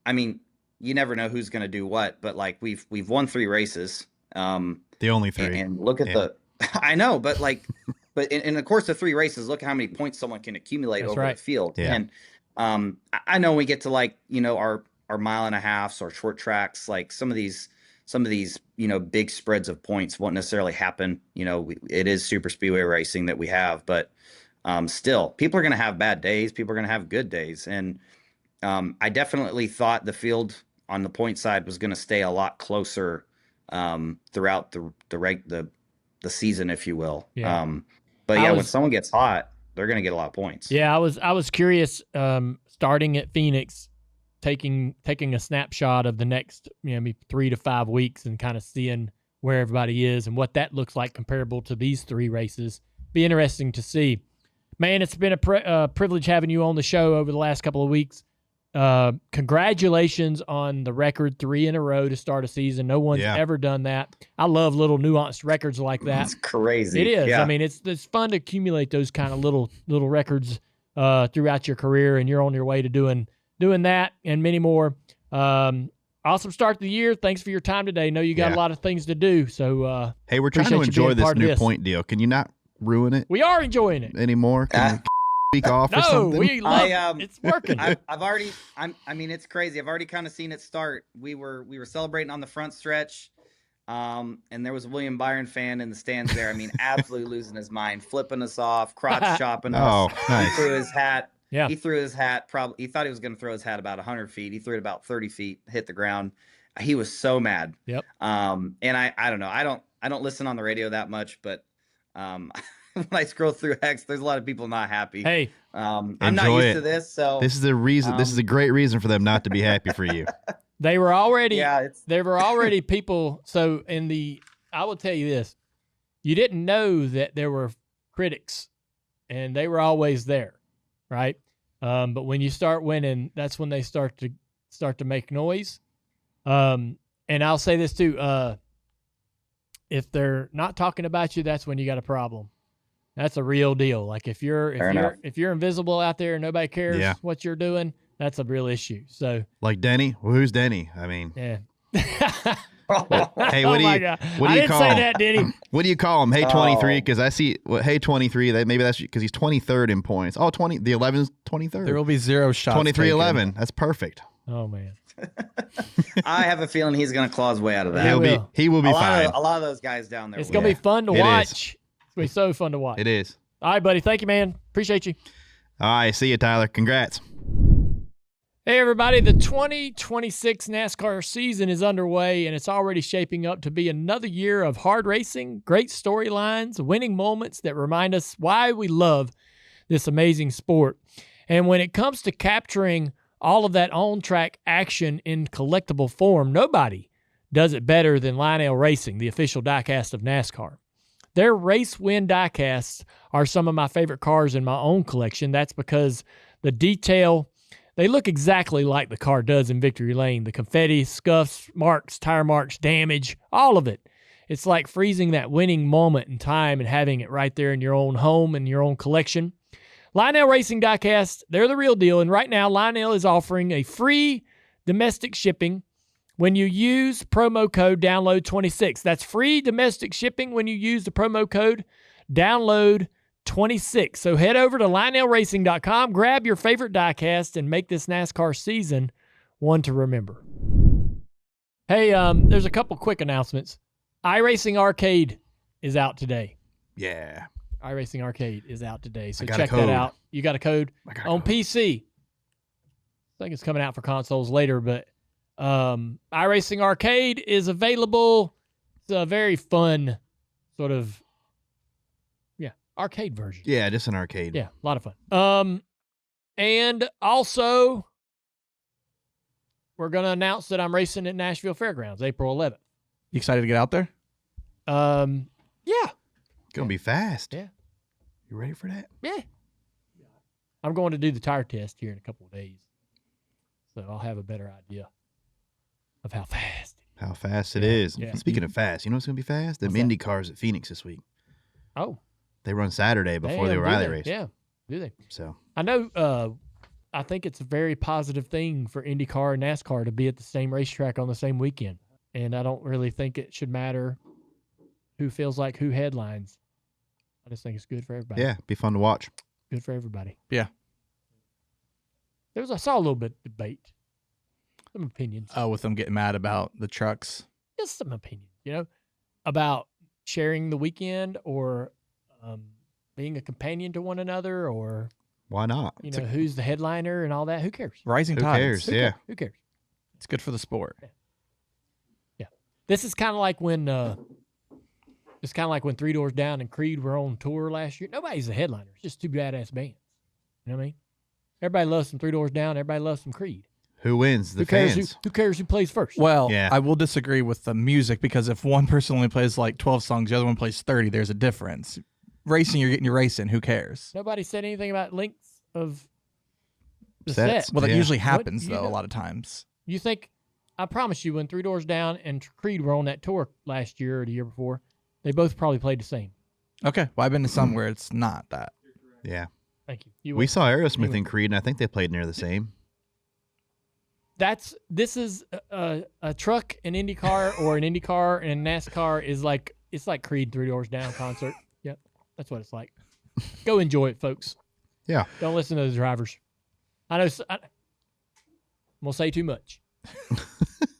I mean, you never know who's going to do what, but like we've won 3 races. The only 3. And look at I know, but like, but in the course of 3 races, look how many points someone can accumulate over the field. Yeah. And I know we get to like, our 1.5 miles or short tracks, like some of these, big spreads of points won't necessarily happen. It is super speedway racing that we have, but still people are going to have bad days. People are going to have good days. And I definitely thought the field on the point side was going to stay a lot closer throughout the season, if you will. Yeah. But yeah, when someone gets hot, they're going to get a lot of points. Yeah, I was curious, starting at Phoenix, taking a snapshot of the next maybe 3 to 5 weeks and kind of seeing where everybody is and what that looks like comparable to these 3 races. Be interesting to see. Man, it's been a privilege having you on the show over the last couple of weeks. Congratulations on the record 3 in a row to start a season. No one's ever done that. I love little nuanced records like that. It's crazy. It is. Yeah. I mean, it's fun to accumulate those kind of little records throughout your career, and you're on your way to doing that and many more. Awesome start to the year. Thanks for your time today. Know you got a lot of things to do. So hey, we're trying to enjoy this new point deal. Can you not ruin it? We are enjoying it Anymore? Can week off or something? We love it's working. I mean, it's crazy. I've already kind of seen it start. We were celebrating on the front stretch, and there was a William Byron fan in the stands there. I mean, absolutely losing his mind, flipping us off, crotch chopping us. Oh, nice. He threw his hat. Yeah. He threw his hat. Probably he thought he was going to throw his hat about 100 feet. He threw it about 30 feet, hit the ground. He was so mad. Yep. And I don't know. I don't listen on the radio that much, but when I scroll through X, there's a lot of people not happy. Hey, I'm not used to this, so this is a reason. This is a great reason for them not to be happy for you. They were already. Yeah, there were already people. So I will tell you this: you didn't know that there were critics, and they were always there, right? But when you start winning, that's when they start to make noise. And I'll say this too: if they're not talking about you, that's when you got a problem. That's a real deal. Like if you're invisible out there and nobody cares what you're doing, that's a real issue. So like Denny, well, who's Denny? I mean, yeah. Hey, what do you call say him? That, Denny. What do you call him? Hey 23, because I see hey 23. Maybe that's because he's 23rd in points. Oh, 20. The 11's 23rd. There will be 0 shots. 23-11. That's perfect. Oh man. I have a feeling he's going to claw his way out of that. He will be fine. A lot of those guys down there. It's going to be fun to watch. It's going to be so fun to watch. It is. All right, buddy. Thank you, man. Appreciate you. All right, see you, Tyler. Congrats. Hey, everybody. The 2026 NASCAR season is underway, and it's already shaping up to be another year of hard racing, great storylines, winning moments that remind us why we love this amazing sport. And when it comes to capturing all of that on-track action in collectible form, nobody does it better than Lionel Racing, the official diecast of NASCAR. Their race win diecasts are some of my favorite cars in my own collection. That's because the detail, they look exactly like the car does in Victory Lane. The confetti, scuffs, marks, tire marks, damage, all of it. It's like freezing that winning moment in time and having it right there in your own home and your own collection. Lionel Racing diecast, they're the real deal. And right now, Lionel is offering a free domestic shipping when you use promo code DOWNLOAD26. That's free domestic shipping when you use the promo code DOWNLOAD26. So head over to LionelRacing.com, grab your favorite diecast, and make this NASCAR season one to remember. Hey, there's a couple quick announcements. iRacing Arcade is out today. Yeah. iRacing Arcade is out today, so check that out. You got a code on PC. I think it's coming out for consoles later, but iRacing Arcade is available. It's a very fun sort of, arcade version. Yeah, just an arcade. Yeah, a lot of fun. And also, we're going to announce that I'm racing at Nashville Fairgrounds, April 11th. You excited to get out there? Yeah. Gonna be fast. Yeah. You ready for that? Yeah. I'm going to do the tire test here in a couple of days, so I'll have a better idea of how fast it is. Yeah. Speaking of fast, you know what's going to be fast? The Indy cars at Phoenix this week. Oh. They run Saturday before the O'Reilly race. Yeah. Do they? So I know I think it's a very positive thing for IndyCar and NASCAR to be at the same racetrack on the same weekend. And I don't really think it should matter who feels like who headlines. I just think it's good for everybody. Yeah, be fun to watch. Good for everybody. Yeah. I saw a little bit of debate. Some opinions. Oh, with them getting mad about the trucks. Just some opinions, about sharing the weekend or being a companion to one another, or why not? Who's the headliner and all that. Who cares? Rising Who tides. cares? Who cares? It's good for the sport. Yeah. This is kind of like when Three Doors Down and Creed were on tour last year. Nobody's the headliner. It's just two badass bands. You know what I mean? Everybody loves some Three Doors Down. Everybody loves some Creed. Who wins? The fans. Who cares who plays first? Well, yeah. I will disagree with the music, because if one person only plays like 12 songs, the other one plays 30, there's a difference. Racing, you're getting your racing. Who cares? Nobody said anything about lengths of the sets. set. Well, that usually happens, though, a lot of times. You think, I promise you, when Three Doors Down and Creed were on that tour last year or the year before, they both probably played the same. Okay. Well, I've been to some where it's not that. Yeah. Thank you. We saw Aerosmith and Creed, and I think they played near the same. This is a truck, an IndyCar, or an IndyCar and NASCAR it's like Creed Three Doors Down concert. Yep, that's what it's like. Go enjoy it, folks. Yeah. Don't listen to the drivers. I'm gonna say too much.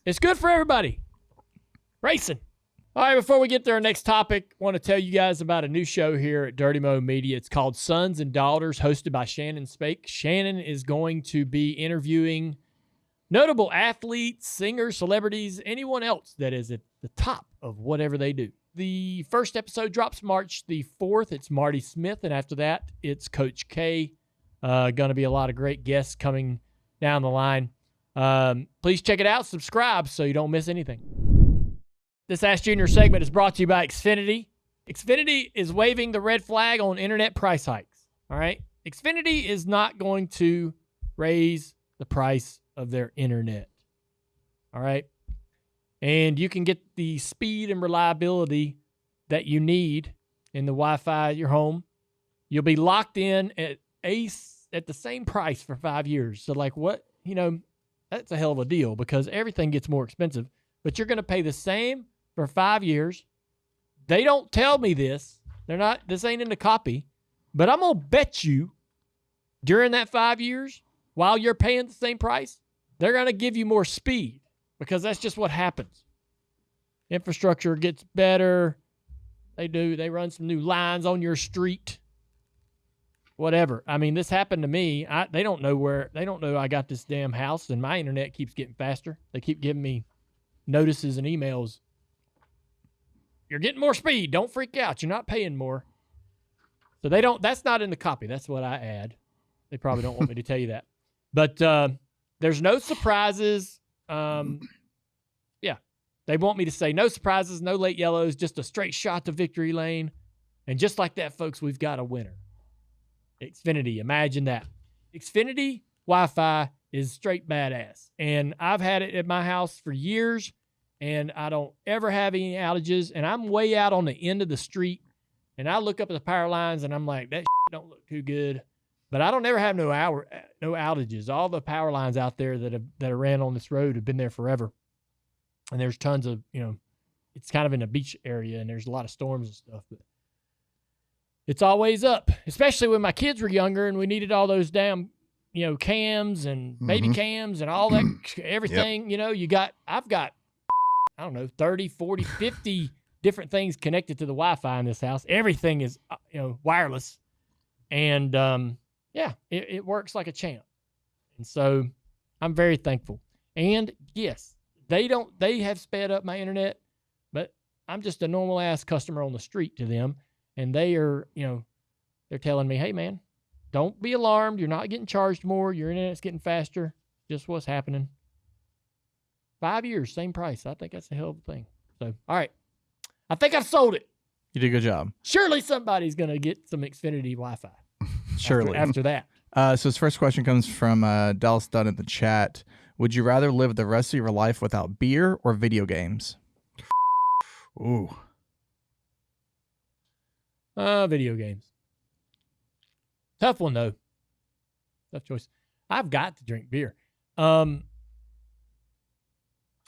It's good for everybody. Racing. All right, before we get to our next topic, I want to tell you guys about a new show here at Dirty Mo Media. It's called Sons and Daughters, hosted by Shannon Spake. Shannon is going to be interviewing notable athletes, singers, celebrities, anyone else that is at the top of whatever they do. The first episode drops March the 4th. It's Marty Smith, and after that, it's Coach K. Going to be a lot of great guests coming down the line. Please check it out. Subscribe so you don't miss anything. This Ask Junior segment is brought to you by Xfinity. Xfinity is waving the red flag on internet price hikes. All right? Xfinity is not going to raise the price of their internet. All right? And you can get the speed and reliability that you need in the Wi-Fi at your home. You'll be locked in at the same price for 5 years. So that's a hell of a deal, because everything gets more expensive, but you're going to pay the same for 5 years. They don't tell me this. This ain't in the copy, but I'm going to bet you during that 5 years, while you're paying the same price, they're going to give you more speed, because that's just what happens. Infrastructure gets better. They run some new lines on your street. whatever. I mean, this happened to me. They don't know I got this damn house, and my internet keeps getting faster. They keep giving me notices and emails. You're getting more speed. Don't freak out. You're not paying more. So that's not in the copy. That's what I add. They probably don't want me to tell you that. But there's no surprises. Yeah. They want me to say no surprises, no late yellows, just a straight shot to victory lane. And just like that, folks, we've got a winner. Xfinity, imagine that. Xfinity Wi-Fi is straight badass. And I've had it at my house for years, and I don't ever have any outages. And I'm way out on the end of the street, and I look up at the power lines, and I'm like, that don't look too good. But I don't ever have no outages. All the power lines out there that have ran on this road have been there forever. And there's tons of, it's kind of in a beach area, and there's a lot of storms and stuff. But it's always up, especially when my kids were younger and we needed all those damn, cams and baby cams and all that, everything. Yep. I've got, I don't know, 30, 40, 50 different things connected to the Wi-Fi in this house. Everything is, wireless. And, it works like a champ. And so I'm very thankful. And yes, they have sped up my internet, but I'm just a normal ass customer on the street to them. And they are, they're telling me, hey man, don't be alarmed. You're not getting charged more. Your internet's getting faster. Just what's happening. 5 years, same price. I think that's a hell of a thing. So, all right. I think I've sold it. You did a good job. Surely somebody's going to get some Xfinity Wi-Fi. Surely. After that. So his first question comes from Dallas Dunn in the chat. Would you rather live the rest of your life without beer or video games? Ooh. Video games. Tough one, though. Tough choice. I've got to drink beer.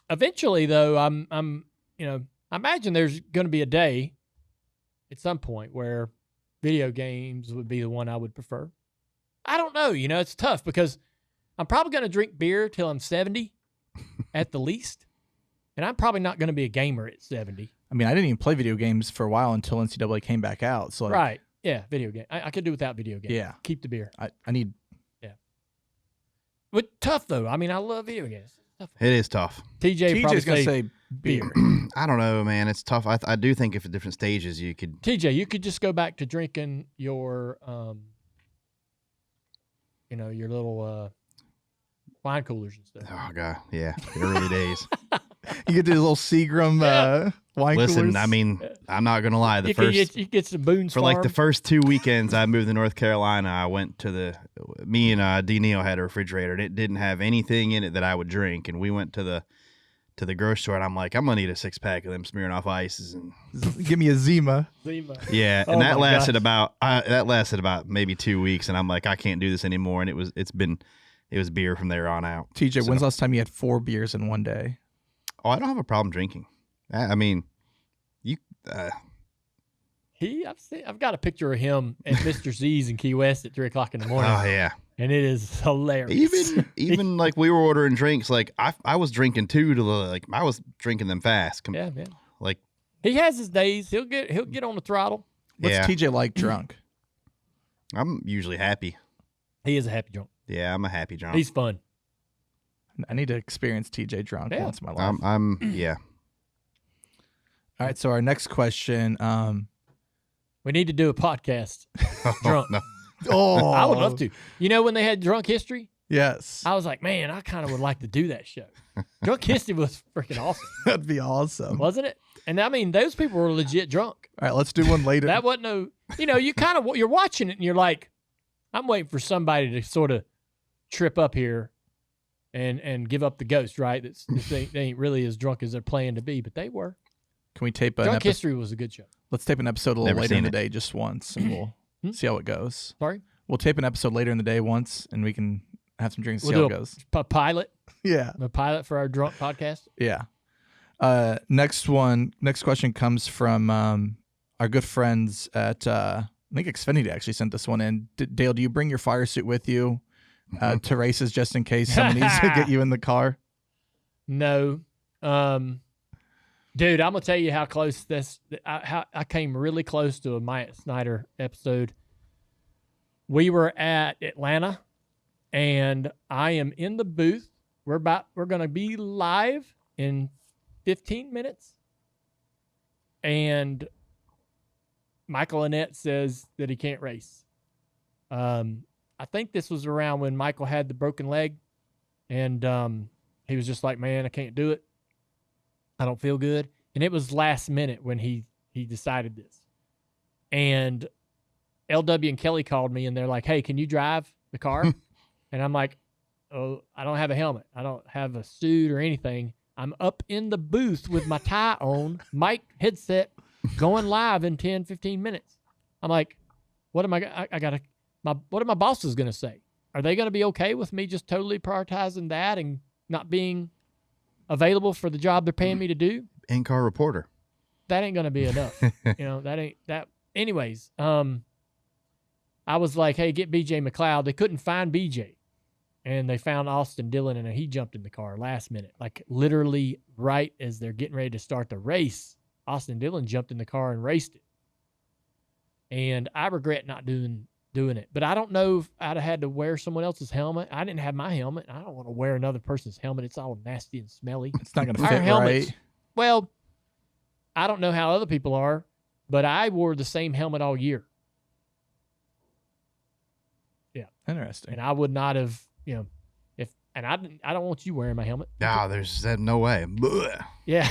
Eventually, though, I imagine there's going to be a day at some point where video games would be the one I would prefer. I don't know. It's tough because I'm probably going to drink beer till I'm 70 at the least. And I'm probably not going to be a gamer at 70. I mean, I didn't even play video games for a while until NCAA came back out. So right. Yeah, video game. I could do without video games. Yeah. Keep the beer. I need. Yeah. But tough, though. I mean, I love video games. It is tough. TJ's going to say beer. I don't know, man. It's tough. I do think if at different stages you could. TJ, you could just go back to drinking your, your little wine coolers and stuff. Oh, God. Yeah. The early days. You get these little Seagram wine coolers. Listen, I mean, I'm not going to lie. You get some Boone's For Farm. like the first 2 weekends I moved to North Carolina, I went to me and D. Neal had a refrigerator, and it didn't have anything in it that I would drink. And we went to the grocery store, and I'm like, I'm going to need a 6-pack of them Smirnoff Ices. And give me a Zima. Yeah, and that lasted about maybe 2 weeks, and I'm like, I can't do this anymore. And it was beer from there on out. TJ, when's the last time you had 4 beers in one day? Oh, I don't have a problem drinking. I mean, you. I've got a picture of him at Mr. Z's in Key West at 3:00 in the morning. Oh yeah, and it is hilarious. Even like we were ordering drinks, like I was drinking too I was drinking them fast. Yeah, man. Like he has his days. He'll get on the throttle. What's TJ like drunk? I'm usually happy. He is a happy drunk. Yeah, I'm a happy drunk. He's fun. I need to experience TJ drunk once in my life. Yeah. All right, so our next question. We need to do a podcast drunk. No. Oh, I would love to. When they had Drunk History? Yes. I was like, man, I kind of would like to do that show. Drunk History was freaking awesome. That'd be awesome. Wasn't it? And I mean, those people were legit drunk. All right, let's do one later. That wasn't you're watching it and you're like, I'm waiting for somebody to sort of trip up here and give up the ghost, right? They ain't really as drunk as they're playing to be, but they were. Can we tape Drunk History was a good show. Let's tape an episode a little later in the day just once, and we'll see how it goes. Sorry? We'll tape an episode later in the day once, and we can have some drinks and see how it goes. A pilot? Yeah. A pilot for our drunk podcast? Yeah. Next question comes from our good friends at, I think Xfinity actually sent this one in. Dale, do you bring your fire suit with you to races just in case someone needs to get you in the car? No. Dude, I'm going to tell you how close I came really close to a Myatt Snyder episode. we were at Atlanta, and I am in the booth. We're going to be live in 15 minutes. And Michael Annett says that he can't race. I think this was around when Michael had the broken leg, and he was just like, man, I can't do it. I don't feel good. And it was last minute when he decided this. And LW and Kelly called me, and they're like, hey, can you drive the car? And I'm like, oh, I don't have a helmet. I don't have a suit or anything. I'm up in the booth with my tie on, mic headset, going live in 10, 15 minutes. I'm like, what am what are my bosses going to say? Are they going to be okay with me just totally prioritizing that and not being available for the job they're paying me to do? In-car reporter. That ain't going to be enough. That ain't that. Anyways, I was like, hey, get BJ McLeod. They couldn't find BJ. And they found Austin Dillon, and he jumped in the car last minute. Like literally right as they're getting ready to start the race, Austin Dillon jumped in the car and raced it. And I regret not doing it. But I don't know if I'd have had to wear someone else's helmet. I didn't have my helmet. I don't want to wear another person's helmet. It's all nasty and smelly. It's not going to fit right. Well, I don't know how other people are, but I wore the same helmet all year. Yeah. Interesting. And I would not have, I don't want you wearing my helmet. No, there's no way. Yeah.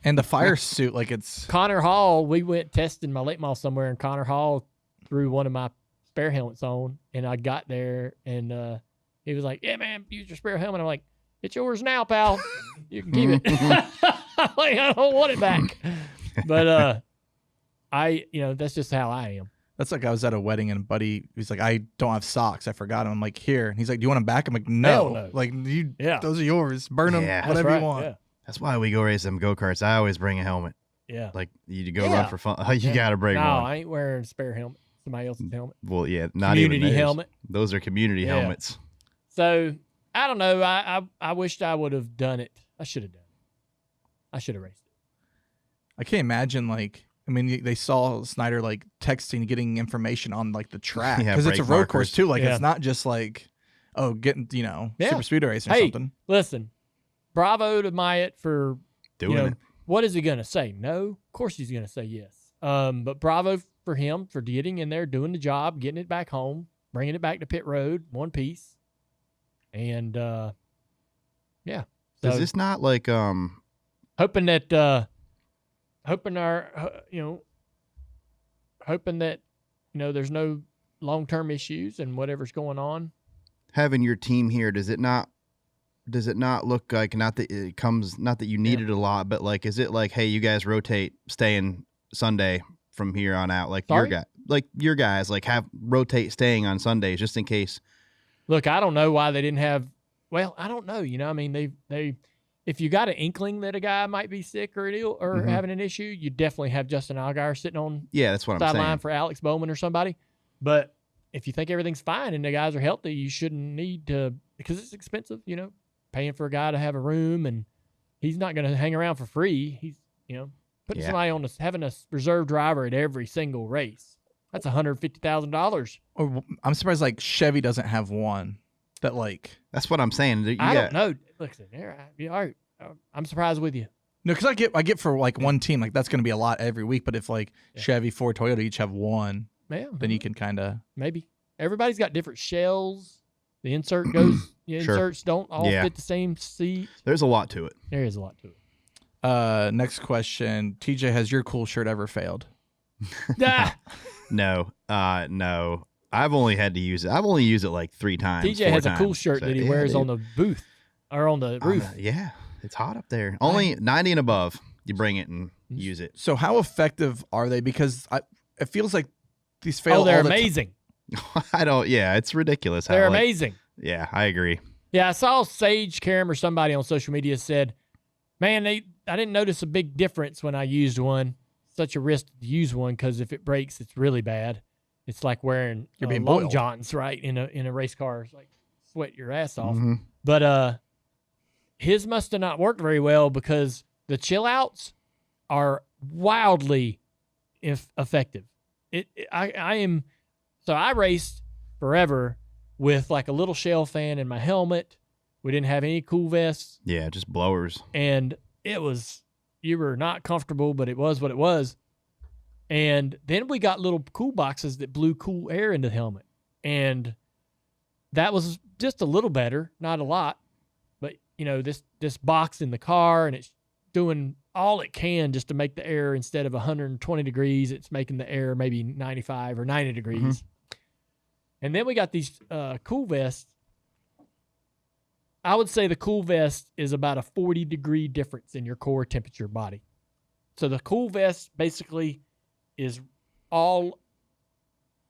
And the fire suit, like it's Connor Hall. We went testing my late model somewhere, and Connor Hall threw one of my spare helmets on, and I got there, and he was like, "Yeah, man, use your spare helmet." I'm like, "It's yours now, pal. You can keep it." I'm like, I don't want it back. But that's just how I am. That's like I was at a wedding and buddy, he's like, I don't have socks. I forgot them. I'm like, here. And he's like, do you want them back? I'm like, no. Like, those are yours. Burn them, whatever you want. Yeah. That's why we go race them go-karts. I always bring a helmet. Yeah. Like, you go run for fun. You got to bring one. No, I ain't wearing a spare helmet. Somebody else's helmet. Well, yeah, not community even theirs. helmet. Those are community helmets. So, I don't know. I wished I would have done it. I should have done it. I should have raced it. I can't imagine, they saw Snyder, texting, getting information on, the track. Because it's a road course, too. It's not just, getting, super speed race or something. Listen, bravo to Myatt for doing it. What is he going to say? No? Of course he's going to say yes. But bravo for him for getting in there, doing the job, getting it back home, bringing it back to pit road, one piece. And, yeah. So, is this not hoping that... hoping that, there's no long-term issues and whatever's going on. Having your team here, does it not look like, not that you need it a lot, but is it hey, you guys rotate staying Sunday from here on out? Your guys have rotate staying on Sundays just in case. Look, I don't know why they didn't have, I don't know. They if you got an inkling that a guy might be sick or ill or having an issue, you definitely have Justin Allgaier sitting on that's what I'm saying. Sideline for Alex Bowman or somebody. But if you think everything's fine and the guys are healthy, you shouldn't need to, because it's expensive, paying for a guy to have a room, and he's not going to hang around for free. He's, putting somebody on having a reserve driver at every single race. That's $150,000. Oh, I'm surprised Chevy doesn't have one. That that's what I'm saying. I don't know. Listen, all right. I'm surprised with you. No, because I get for one team, that's going to be a lot every week. But if Chevy, Ford, Toyota each have one, then you can kind of maybe. Everybody's got different shells. The insert goes. Inserts don't all fit the same seat. There's a lot to it. There is a lot to it. Next question, TJ, has your cool shirt ever failed? No. I've only had to use it. I've only used it 3 times. TJ has a cool shirt that he wears on the booth or on the roof. It's hot up there. Only 90 and above. You bring it and use it. So how effective are they? Because it feels like these fail. Oh, they're amazing. It's ridiculous. They're amazing. Yeah, I agree. Yeah, I saw Sage Karam or somebody on social media said, man, I didn't notice a big difference when I used one. Such a risk to use one because if it breaks, it's really bad. It's like wearing long johns, right, in a race car. It's sweat your ass off. Mm-hmm. But his must have not worked very well because the chill outs are wildly effective. I am So I raced forever with like a little shell fan in my helmet. We didn't have any cool vests. Yeah, just blowers. And you were not comfortable, but it was what it was. And then we got little cool boxes that blew cool air into the helmet. And that was just a little better, not a lot. But, this box in the car, and it's doing all it can just to make the air, instead of 120 degrees, it's making the air maybe 95 or 90 degrees. Mm-hmm. And then we got these cool vests. I would say the cool vest is about a 40-degree difference in your core temperature body. So the cool vest basically is all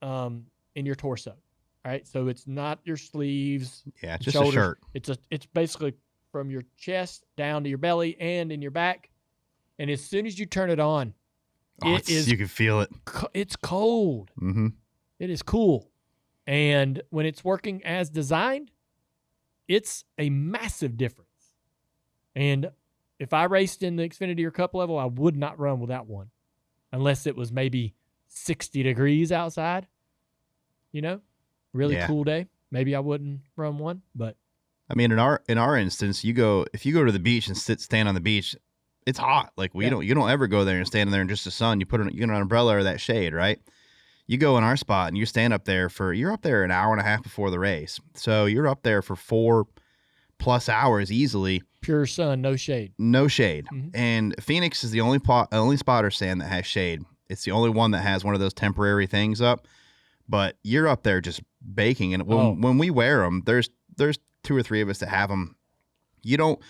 in your torso, right? So it's not your sleeves. Yeah, it's just shoulders. A shirt. It's basically from your chest down to your belly and in your back. And as soon as you turn it on, you can feel it. It's cold. Mm-hmm. It is cool. And when it's working as designed, it's a massive difference. And if I raced in the Xfinity or Cup level, I would not run without one, unless it was maybe 60 degrees outside. Really cool day. Maybe I wouldn't run one, but I mean, in our instance, if you go to the beach and stand on the beach, it's hot. Like you don't ever go there and stand there in just the sun. You get an umbrella or that shade, right? You go in our spot and you stand up there you're up there an hour and a half before the race. So you're up there for 4+ hours easily. Pure sun, no shade. No shade. Mm-hmm. And Phoenix is the only spotter stand that has shade. It's the only one that has one of those temporary things up. But you're up there just baking. And when we wear them, there's 2 or 3 of us that have them. You don't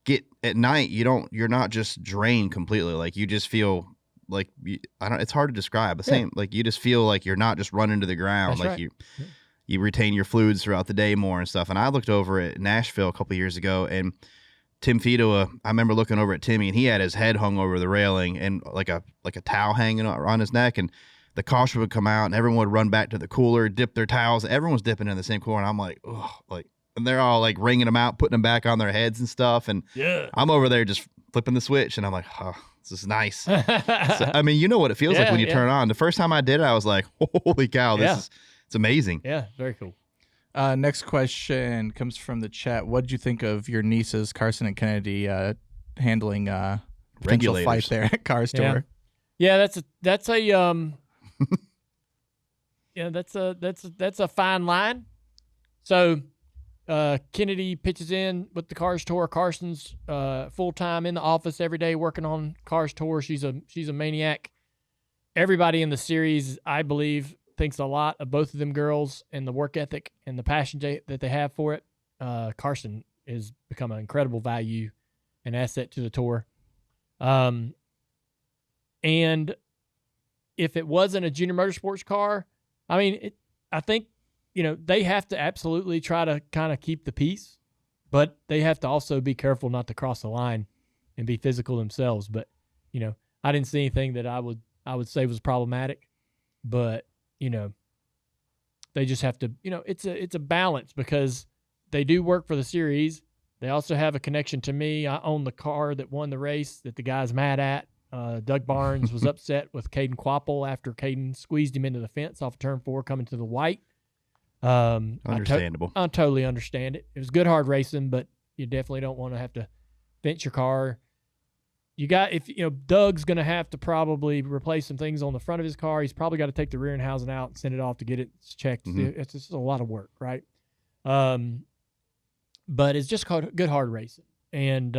get at night. You're not just drained completely. Like you just feel like it's hard to describe. The same, like you just feel like you're not just running to the ground. That's like right. you retain your fluids throughout the day more and stuff. And I looked over at Nashville a couple of years ago, and Tim Fido, I remember looking over at Timmy, and he had his head hung over the railing and like a towel hanging on his neck, and the caution would come out, and everyone would run back to the cooler, dip their towels. Everyone was dipping in the same cooler, and I'm like, and they're all like wringing them out, putting them back on their heads and stuff. And I'm over there just flipping the switch, and I'm like, this is nice. So, I mean, you know what it feels like when you turn it on. The first time I did it, I was like, holy cow, it's amazing. Yeah, very cool. Next question comes from the chat. What did you think of your nieces, Carson and Kennedy, handling potential fight there at Cars Tour? Yeah, that's a fine line. So Kennedy pitches in with the Cars Tour. Carson's full-time in the office every day working on Cars Tour. She's a maniac. Everybody in the series, I believe, thinks a lot of both of them girls and the work ethic and the passion that they have for it. Carson has become an incredible value and asset to the tour. And if it wasn't a junior motorsports car, I mean, I think, they have to absolutely try to kind of keep the peace, but they have to also be careful not to cross the line and be physical themselves. But, I didn't see anything that I would say was problematic, but, they just have to, it's a balance, because they do work for the series. They also have a connection to me. I own the car that won the race that the guy's mad at. Doug Barnes was upset with Caden Quapple after Caden squeezed him into the fence off turn 4 coming to the white. Understandable. I totally understand it. It was good hard racing, but you definitely don't want to have to fence your car. Doug's going to have to probably replace some things on the front of his car. He's probably got to take the rear end housing out and send it off to get it checked. Mm-hmm. It's just a lot of work, right? But it's just called good hard racing. And,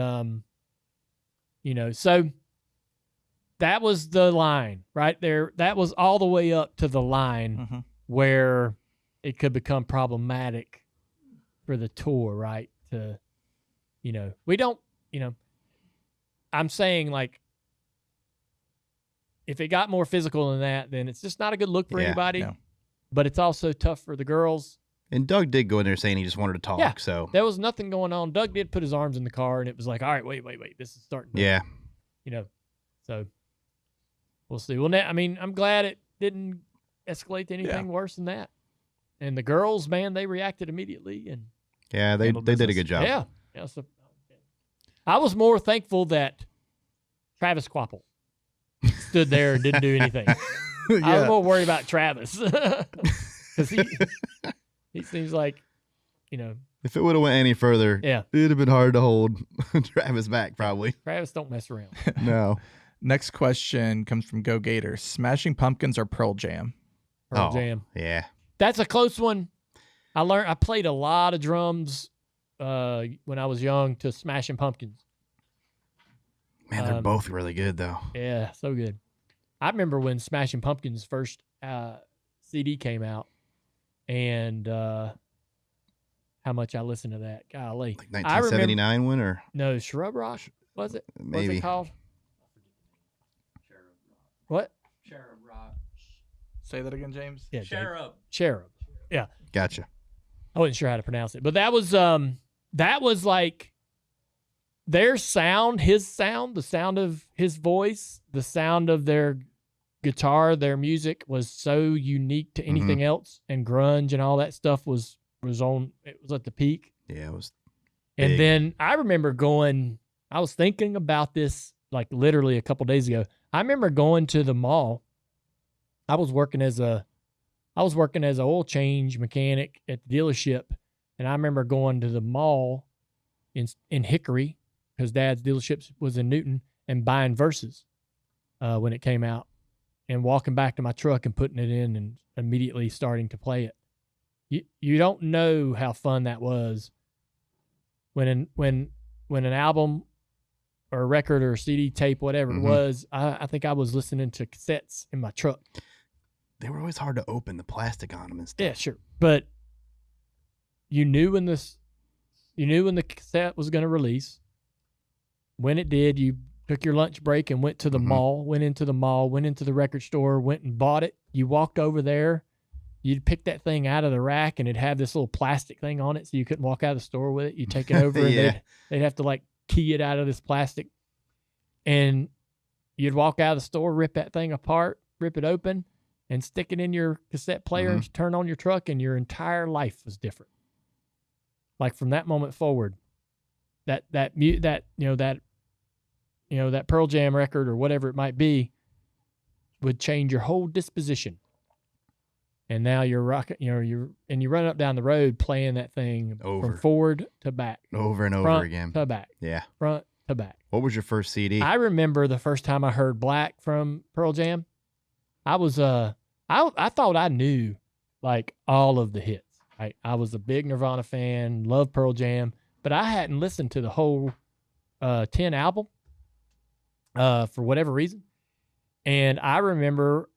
so that was the line right there. That was all the way up to the line where it could become problematic for the tour, right? We don't, I'm saying, like, if it got more physical than that, then it's just not a good look for anybody. No. But it's also tough for the girls. And Doug did go in there saying he just wanted to talk. Yeah, so there was nothing going on. Doug did put his arms in the car, and it was like, all right, wait, this is starting. So we'll see. Well, I'm glad it didn't escalate to anything worse than that. And the girls, man, they reacted immediately, and they did a good job. Yeah. So I was more thankful that Travis Quapple stood there and didn't do anything. I was more worried about Travis. because he seems like, if it would have went any further, it'd have been hard to hold Travis back probably. Travis don't mess around. No. Next question comes from Go Gators. Smashing Pumpkins or Pearl Jam? Pearl Jam. Yeah. That's a close one. I played a lot of drums when I was young to Smashing Pumpkins. Man, they're both really good though. Yeah, so good. I remember when Smashing Pumpkins' first CD came out, and how much I listened to that. Golly. Like 1979 one or? No, Shrub Rock, was it? Maybe. What's it called? What? Cherub Rock. Say that again, James. Yeah, Cherub. Cherub. Yeah. Gotcha. I wasn't sure how to pronounce it, but that was like their sound, his sound, the sound of his voice, the sound of their guitar, their music was so unique to anything else, and grunge and all that stuff was at the peak. Yeah, it was big. And then I remember I was thinking about this like literally a couple days ago. I remember going to the mall. I was working as an oil change mechanic at the dealership, and I remember going to the mall in Hickory, because Dad's dealership was in Newton, and buying Versus when it came out, and walking back to my truck and putting it in and immediately starting to play it. You don't know how fun that was when an album or a record or a CD tape, whatever it was, I think I was listening to cassettes in my truck. They were always hard to open, the plastic on them and stuff. Yeah, sure. But you knew when the cassette was going to release. When it did, you took your lunch break and went to the mall, went into the record store, went and bought it. You walked over there. You'd pick that thing out of the rack, and it'd have this little plastic thing on it, so you couldn't walk out of the store with it. You take it over, and they'd have to like key it out of this plastic. And you'd walk out of the store, rip that thing apart, rip it open, and stick it in your cassette player and turn on your truck, and your entire life was different. Like from that moment forward, that Pearl Jam record or whatever it might be would change your whole disposition. And now you're rocking, you run up down the road playing that thing from forward to back, over and over front again, to back, front to back. What was your first CD? I remember the first time I heard Black from Pearl Jam. I was I thought I knew like all of the hits. Right? I was a big Nirvana fan, loved Pearl Jam, but I hadn't listened to the whole 10 album for whatever reason. And I remember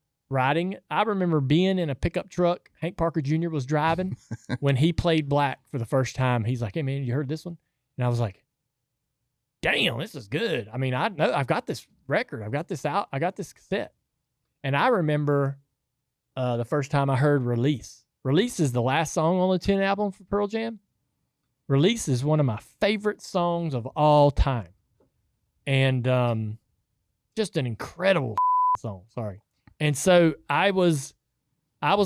being in a pickup truck. Hank Parker Jr. was driving when he played Black for the first time. He's like, "Hey man, you heard this one?" And I was like, "Damn, this is good." I mean, I know I've got this record. I got this cassette. And I remember the first time I heard Release. Release is the last song on the 10 album for Pearl Jam. Release is one of my favorite songs of all time. And just an incredible song. Sorry. And so I was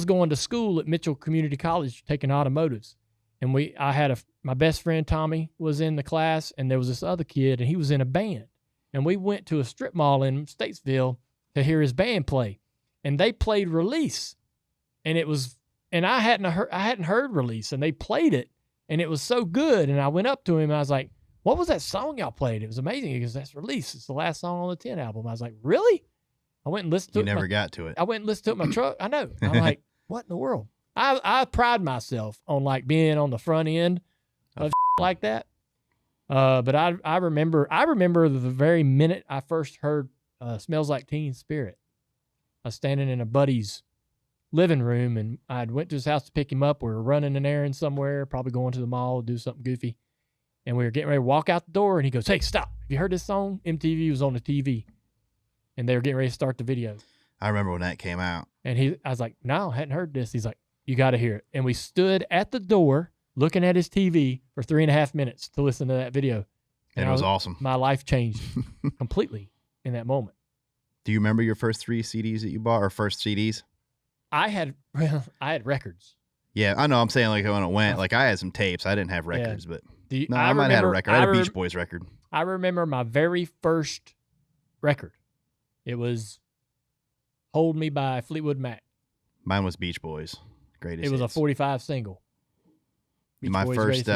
going to school at Mitchell Community College taking automotives, and my best friend Tommy was in the class, and there was this other kid, and he was in a band, and we went to a strip mall in Statesville to hear his band play, and they played Release, and I hadn't heard Release, and they played it, and it was so good, and I went up to him, and I was like, "What was that song y'all played? It was amazing." He goes, "That's Release. It's the last song on the 10 album." I was like, "Really?" I went and listened to it. You never got to it. I went and listened to it in my truck. I know. I'm like, what in the world? I pride myself on like being on the front end of like that. But I remember the very minute I first heard Smells Like Teen Spirit. I was standing in a buddy's living room, and I went to his house to pick him up. We were running an errand somewhere, probably going to the mall, do something goofy. And we were getting ready to walk out the door, and he goes, "Hey, stop. Have you heard this song?" MTV was on the TV. And they were getting ready to start the video. I remember when that came out. And I was like, "No, I hadn't heard this." He's like, "You got to hear it." And we stood at the door looking at his TV for 3.5 minutes to listen to that video. And it was awesome. My life changed completely in that moment. Do you remember your first 3 CDs that you bought, or first CDs? I had records. Yeah, I know. I'm saying like when it went, like I had some tapes. I didn't have records, but I might have had a record. I had a Beach Boys record. I remember my very first record. It was Hold Me by Fleetwood Mac. Mine was Beach Boys, Greatest It was hits. a 45 single. My first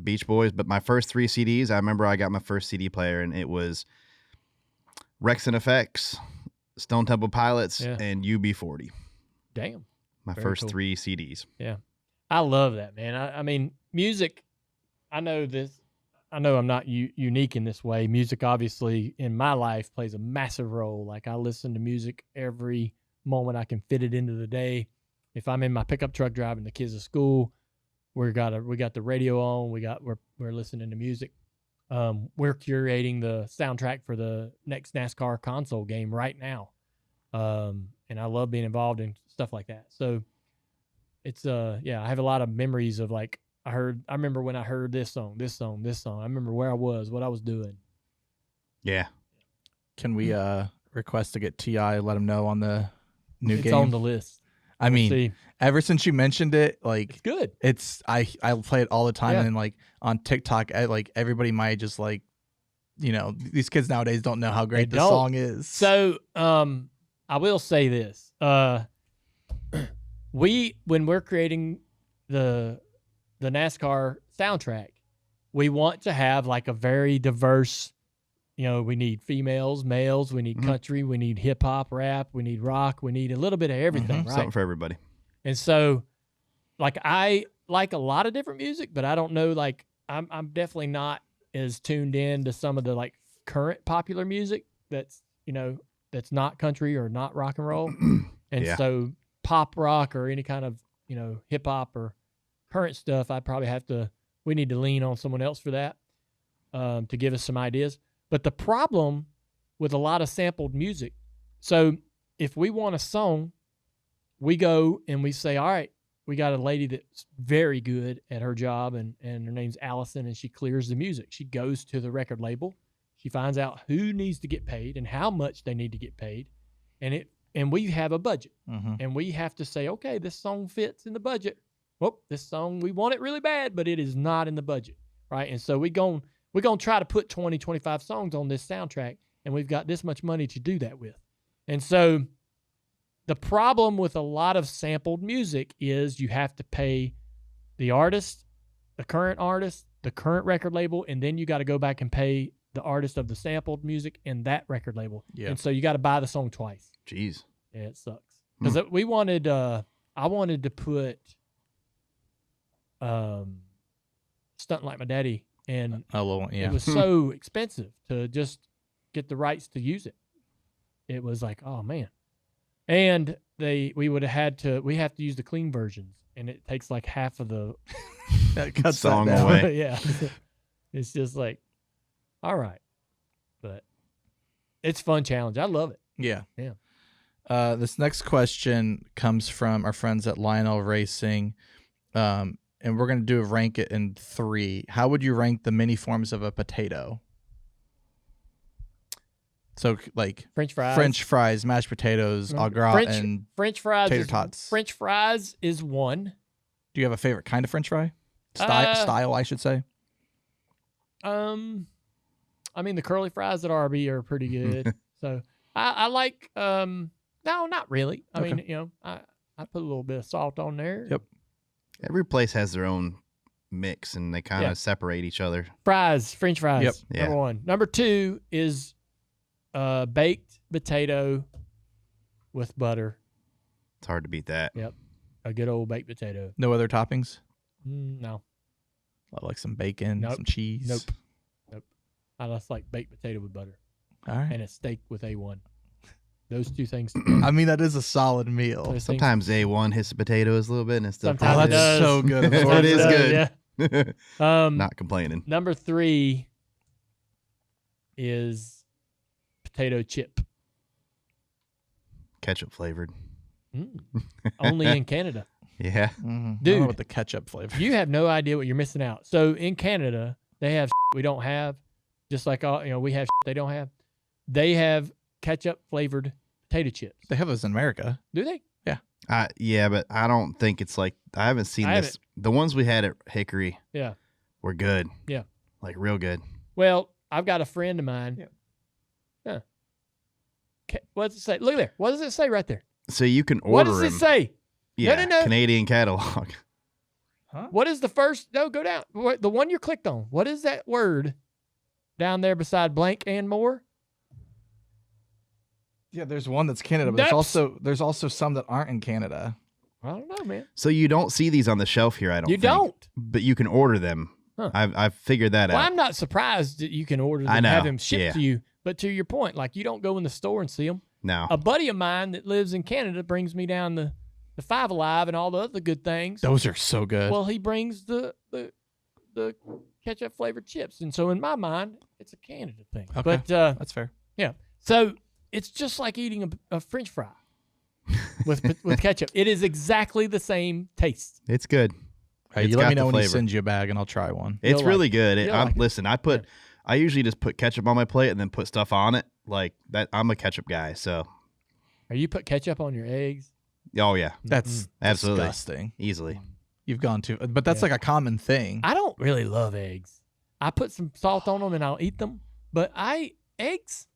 Beach Boys, but my first 3 CDs, I remember I got my first CD player, and it was Rex and Effects, Stone Temple Pilots, and UB40. Damn. My first 3 CDs. Yeah. I love that, man. I mean, music, I know I'm not unique in this way. Music, obviously, in my life plays a massive role. Like, I listen to music every moment I can fit it into the day. If I'm in my pickup truck driving the kids to school, we got the radio on. We're listening to music. We're curating the soundtrack for the next NASCAR console game right now, and I love being involved in stuff like that. So it's I have a lot of memories of, like, I remember when I heard this song. I remember where I was, what I was doing. Yeah. Can we request to get T.I., let him know on the new game? It's on the list. I mean, ever since you mentioned it, like, it's good. I play it all the time, and like on TikTok, like everybody might just, like, these kids nowadays don't know how great this song is. So, I will say this: when we're creating the NASCAR soundtrack, we want to have, like, a very diverse. We need females, males, we need country, we need hip hop, rap, we need rock, we need a little bit of everything, right? Something for everybody. And so, like, I like a lot of different music, but I don't know, like, I'm definitely not as tuned in to some of the, like, current popular music that's not country or not rock and roll. And so pop rock or any kind of, hip hop or current stuff, we need to lean on someone else for that, to give us some ideas. But the problem with a lot of sampled music, so if we want a song, we go and we say, all right, we got a lady that's very good at her job, and her name's Allison, and she clears the music. She goes to the record label. She finds out who needs to get paid and how much they need to get paid. And we have a budget. And we have to say, okay, this song fits in the budget. Well, this song, we want it really bad, but it is not in the budget, right? And so we're going to try to put 20, 25 songs on this soundtrack, and we've got this much money to do that with. And so the problem with a lot of sampled music is you have to pay the artist, the current record label, and then you got to go back and pay the artist of the sampled music and that record label. Yeah. And so you got to buy the song twice. Jeez. Yeah, it sucks. Because I wanted to put Stunt Like My Daddy, and it was so expensive to just get the rights to use it. It was like, oh man. And we have to use the clean versions, and it takes like half of the song away. Yeah. It's just like, all right. But it's a fun challenge. I love it. Yeah. Yeah. This next question comes from our friends at Lionel Racing. And we're going to rank it in 3. How would you rank the many forms of a potato? So, like, French fries, mashed potatoes, au gratin, and French fries, tater tots. French fries is 1. Do you have a favorite kind of French fry? Style, I should say. I mean, the curly fries at Arby are pretty good. So I like. No, not really. I mean, I put a little bit of salt on there. Yep. Every place has their own mix, and they kind of separate each other. French fries. Yep. Number 1. Number 2 is baked potato with butter. It's hard to beat that. Yep. A good old baked potato. No other toppings? No. I like some bacon, some cheese. Nope. I just like baked potato with butter. All right. And a steak with A1. Those 2 things. I mean, that is a solid meal. Sometimes A1 hits the potatoes a little bit, and it's still that's so good. It is good. Yeah. Not complaining. Number 3 is potato chip. Ketchup flavored. Only in Canada. Yeah. Mm-hmm. Dude, I don't know what the ketchup flavor. You have no idea what you're missing out. So in Canada, they have we don't have, just like we have they don't have. They have ketchup flavored potato chips. They have those in America. Do they? Yeah. Yeah, but I don't think it's like, I haven't seen this. The ones we had at Hickory were good. Yeah. Like real good. Well, I've got a friend of mine. Yeah. What does it say? Look there. What does it say right there? So you can order What does it them. say? Yeah, no. Canadian catalog. Huh? What is the first? No, go down. The one you clicked on. What is that word down there beside blank and more? Yeah, there's one that's Canada, but there's also some that aren't in Canada. I don't know, man. So you don't see these on the shelf here, I don't think. You don't. But you can order them. Huh. I've figured that out. Well, I'm not surprised that you can order them and have them shipped to you. But to your point, like you don't go in the store and see them. No. A buddy of mine that lives in Canada brings me down the Five Alive and all the other good things. Those are so good. Well, he brings the ketchup flavored chips, and so in my mind, it's a Canada thing. Okay, but that's fair. Yeah. So it's just like eating a French fry with ketchup. It is exactly the same taste. It's good. Hey, you let me know when he sends you a bag, and I'll try one. It's really good. Listen, I usually just put ketchup on my plate and then put stuff on it like that. I'm a ketchup guy, so. Are you put ketchup on your eggs? Oh yeah, that's absolutely disgusting. Easily, you've gone to, but that's like a common thing. I don't really love eggs. I put some salt on them and I'll eat them. But eggs,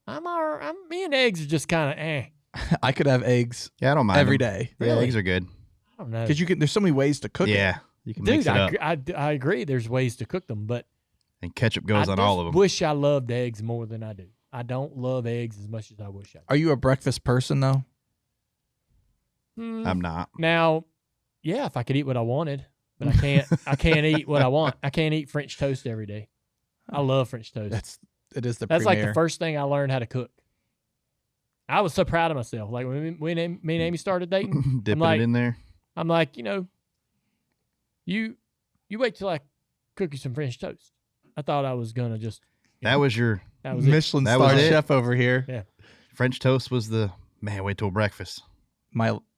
me and eggs are just kind of I could have eggs. Yeah, I don't mind every them. day. Yeah, really? Eggs are good. I don't know because there's so many ways to cook it. Yeah, you can mix it up. I agree. There's ways to cook them, but and ketchup goes on all of them. I wish I loved eggs more than I do. I don't love eggs as much as I wish I did. Are you a breakfast person though? I'm not. Now, yeah, if I could eat what I wanted, but I can't. I can't eat what I want. I can't eat French toast every day. I love French toast. That's premier. Like the first thing I learned how to cook. I was so proud of myself. Like when me and Amy started dating, dipping it in there. I'm like, you wait till I cook you some French toast. I thought I was gonna just. That was Michelin star chef over here. Yeah, French toast was the man. Wait till breakfast.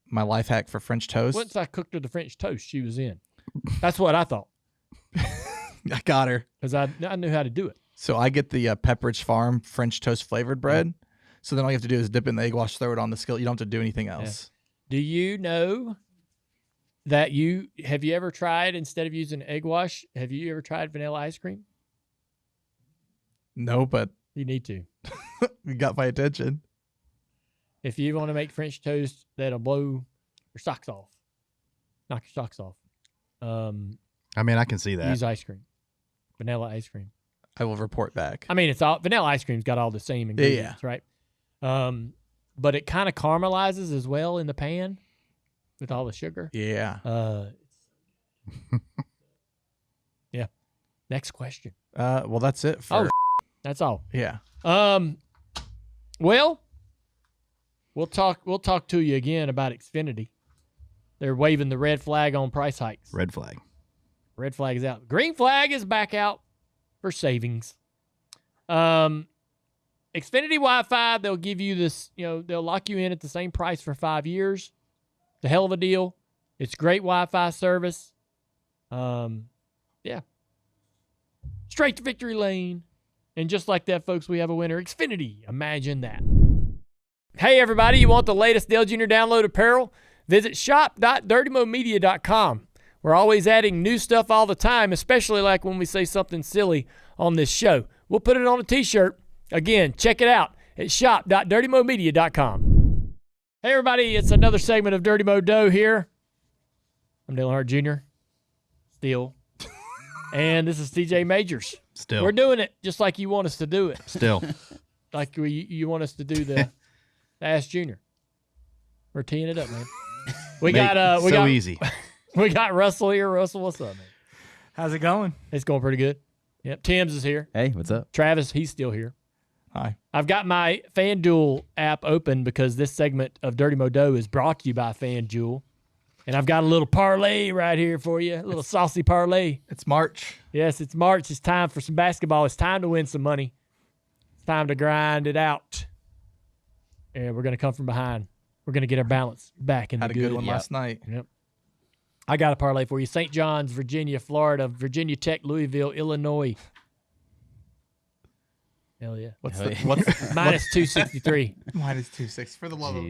My life hack for French toast. Once I cooked her the French toast, she was in. That's what I thought. I got her because I knew how to do it. So I get the Pepperidge Farm French toast flavored bread. So then all you have to do is dip in the egg wash, throw it on the skillet. You don't have to do anything else. Yeah. Do you know that have you ever tried, instead of using egg wash, have you ever tried vanilla ice cream? No, but you need to. You got my attention. If you want to make French toast that'll blow your socks off, knock your socks off. I mean, I can see that. Use ice cream, vanilla ice cream. I will report back. I mean, vanilla ice cream's got all the same ingredients, right? But it kind of caramelizes as well in the pan with all the sugar. Yeah. Yeah. Next question. Well, that's it. That's all. Yeah. Well, we'll talk to you again about Xfinity. They're waving the red flag on price hikes. Red flag. Red flag is out. Green flag is back out for savings. Xfinity Wi-Fi, they'll give you this, they'll lock you in at the same price for 5 years. It's a hell of a deal. It's great Wi-Fi service. Yeah. Straight to victory lane. And just like that, folks, we have a winner. Xfinity. Imagine that. Hey, everybody, you want the latest Dale Jr. download apparel? Visit shop.dirtymomedia.com. We're always adding new stuff all the time, especially like when we say something silly on this show. We'll put it on a t-shirt. Again, check it out at shop.dirtymomedia.com. Hey, everybody, it's another segment of Dirty Mo Doe here. I'm Dale Hart Jr. Still. And this is TJ Majors. Still. We're doing it just like you want us to do it. Still. Like you want us to do the Ask Junior. We're teeing it up, man. Easy. We got Russell here. Russell, what's up, man? How's it going? It's going pretty good. Yep. Tim's is here. Hey, what's up? Travis, he's still here. Hi. I've got my FanDuel app open because this segment of Dirty Mo Doe is brought to you by FanDuel. And I've got a little parlay right here for you, a little saucy parlay. It's March. Yes, it's March. It's time for some basketball. It's time to win some money. It's time to grind it out. And we're going to come from behind. We're going to get our balance back in the good. Had a good one last night. Yep. I got a parlay for you. St. John's, Virginia, Florida, Virginia Tech, Louisville, Illinois. Hell yeah. What's minus 263. Minus 260 for the love of.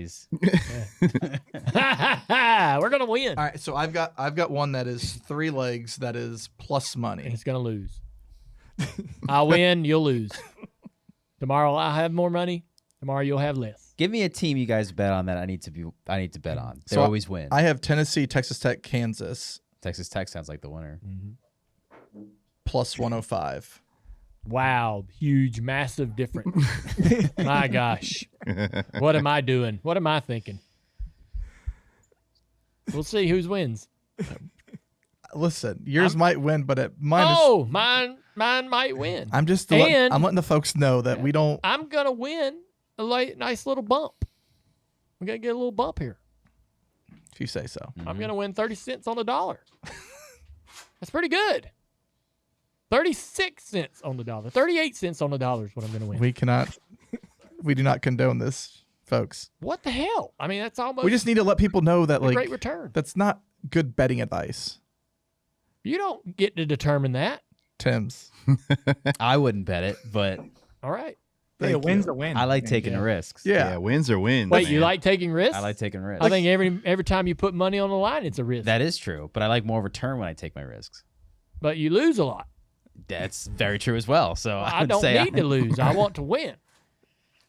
We're gonna win. All right, so I've got one that is 3 legs that is plus money. And it's gonna lose. I'll win, you'll lose. Tomorrow I'll have more money. Tomorrow you'll have less. Give me a team you guys bet on that I need to bet on. They always win. I have Tennessee, Texas Tech, Kansas. Texas Tech sounds like the winner. Plus 105. Wow, huge, massive difference. My gosh. What am I doing? What am I thinking? We'll see who wins. Listen, yours might win, but mine might win. I'm just I'm letting the folks know that we don't. I'm gonna win a nice little bump. We're gonna get a little bump here. If you say so. I'm gonna win 30 cents on the dollar. That's pretty good. 36 cents on the dollar. 38 cents on the dollar is what I'm gonna win. We do not condone this, folks. What the hell? I mean, that's almost. We just need to let people know that great return. That's not good betting advice. You don't get to determine that. Tim's. I wouldn't bet it, but all right. Hey, a win's a win. I like taking risks. Yeah, wins are wins. Wait, man. you like taking risks? I like taking risks. I think every time you put money on the line, it's a risk. That is true, but I like more return when I take my risks. But you lose a lot. That's very true as well. So I don't need to lose. I want to win.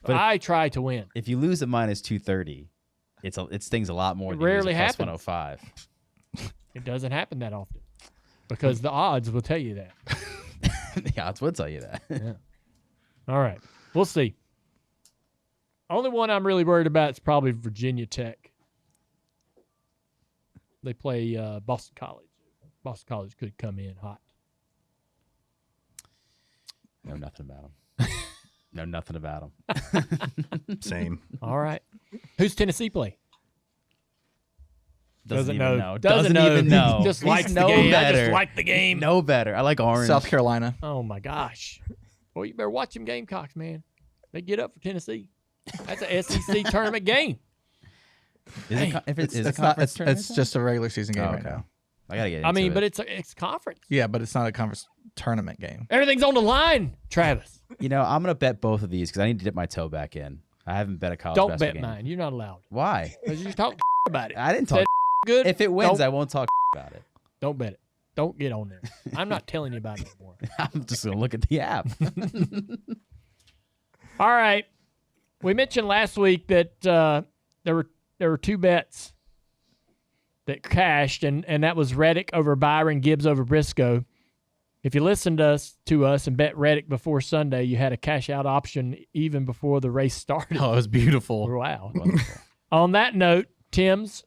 But I try to win. If you lose at minus 230, it stings a lot more than rarely you lose at plus happens. 105. It doesn't happen that often because the odds will tell you that. The odds would tell you that. Yeah. All right. We'll see. Only one I'm really worried about is probably Virginia Tech. They play Boston College. Boston College could come in hot. Know nothing about them. Know nothing about them. Same. All right. Who's Tennessee play? Doesn't even know. Doesn't even know. Just He's likes the no game. better. I just like the game. No better. I like orange. South Carolina. Oh, my gosh. Well, you better watch them Gamecocks, man. They get up for Tennessee. That's an SEC tournament game. Is it, if it's, It's a not. conference tournament? It's just a regular season game right okay. now. I gotta get into I mean, it. but it's conference. Yeah, but it's not a conference tournament game. Everything's on the line, Travis. You know, I'm gonna bet both of these because I need to dip my toe back in. I haven't bet a college Don't basketball bet game. mine. You're not allowed. Why? Because you talk about it. I didn't talk. Said good. If it wins, don't, I won't talk about it. don't bet it. Don't get on there. I'm not telling you about it anymore. I'm just gonna look at the app. All right. We mentioned last week that there were two bets that cashed, and that was Reddick over Byron, Gibbs over Briscoe. If you listened to us and bet Reddick before Sunday, you had a cash out option even before the race started. Oh, it was beautiful. Wow. On that note, Tim's,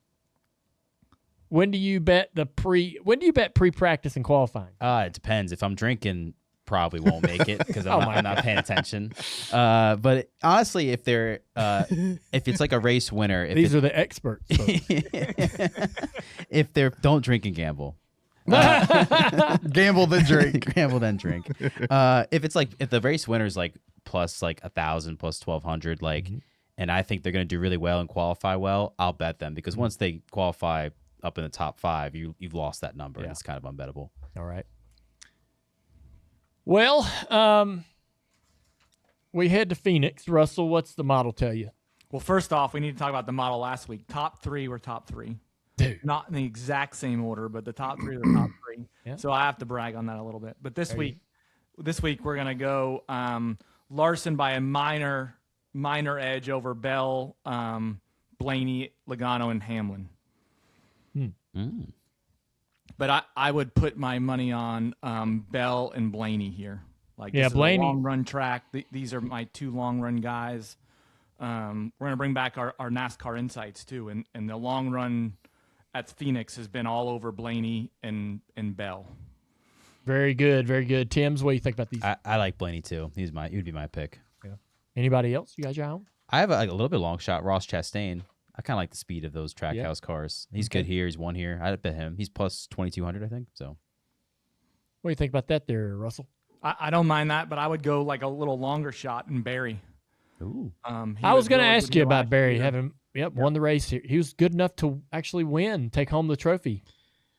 when do you bet pre-practice and qualifying? It depends. If I'm drinking, probably won't make it because I'm not paying attention. But honestly, if it's like a race winner, These are the experts. If they're don't drink and gamble. Gamble then drink. Gamble then drink. If the race winner is like plus like 1,000 plus 1,200, like, and I think they're going to do really well and qualify well, I'll bet them because once they qualify up in the top 5, you've lost that number. And it's kind of unbettable. All right. Well, we head to Phoenix. Russell, what's the model tell you? Well, first off, we need to talk about the model last week. Top 3 were top 3. Dude. Not in the exact same order, but the top 3 are the top 3. Yeah. So I have to brag on that a little bit. But this week we're going to go Larson by a minor edge over Bell, Blaney, Logano, and Hamlin. But I would put my money on Bell and Blaney here. Like, this is Blaney. a long run track. These are my 2 long run guys. We're going to bring back our NASCAR insights too, and the long run at Phoenix has been all over Blaney and Bell. Very good, very good. Tim's, what do you think about these? I like Blaney too. He would be my pick. Yeah. Anybody else? You got your own? I have a little bit long shot. Ross Chastain. I kind of like the speed of those Trackhouse cars. He's good here. He's won here. I'd bet him. He's plus 2,200, I think. So, what do you think about that there, Russell? I don't mind that, but I would go like a little longer shot in Barry. ooh. I was going to ask you about Barry having won the race here. He was good enough to actually win, take home the trophy.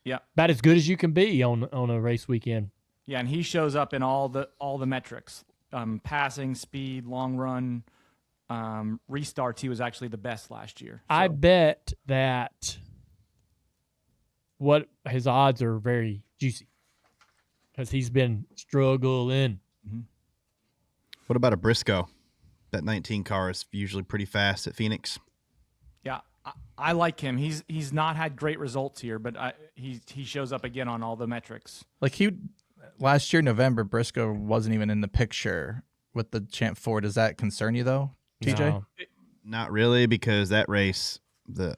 Yeah, about as good as you can be on a race weekend. Yeah, and he shows up in all the metrics: passing, speed, long run, restarts. He was actually the best last year. So. I bet that his odds are very juicy because he's been struggling. What about a Briscoe? That 19 car is usually pretty fast at Phoenix. Yeah, I like him. He's not had great results here, but he shows up again on all the metrics. Like last year, November, Briscoe wasn't even in the picture with the Champ 4. Does that concern you though, TJ? No. Not really, because that race, the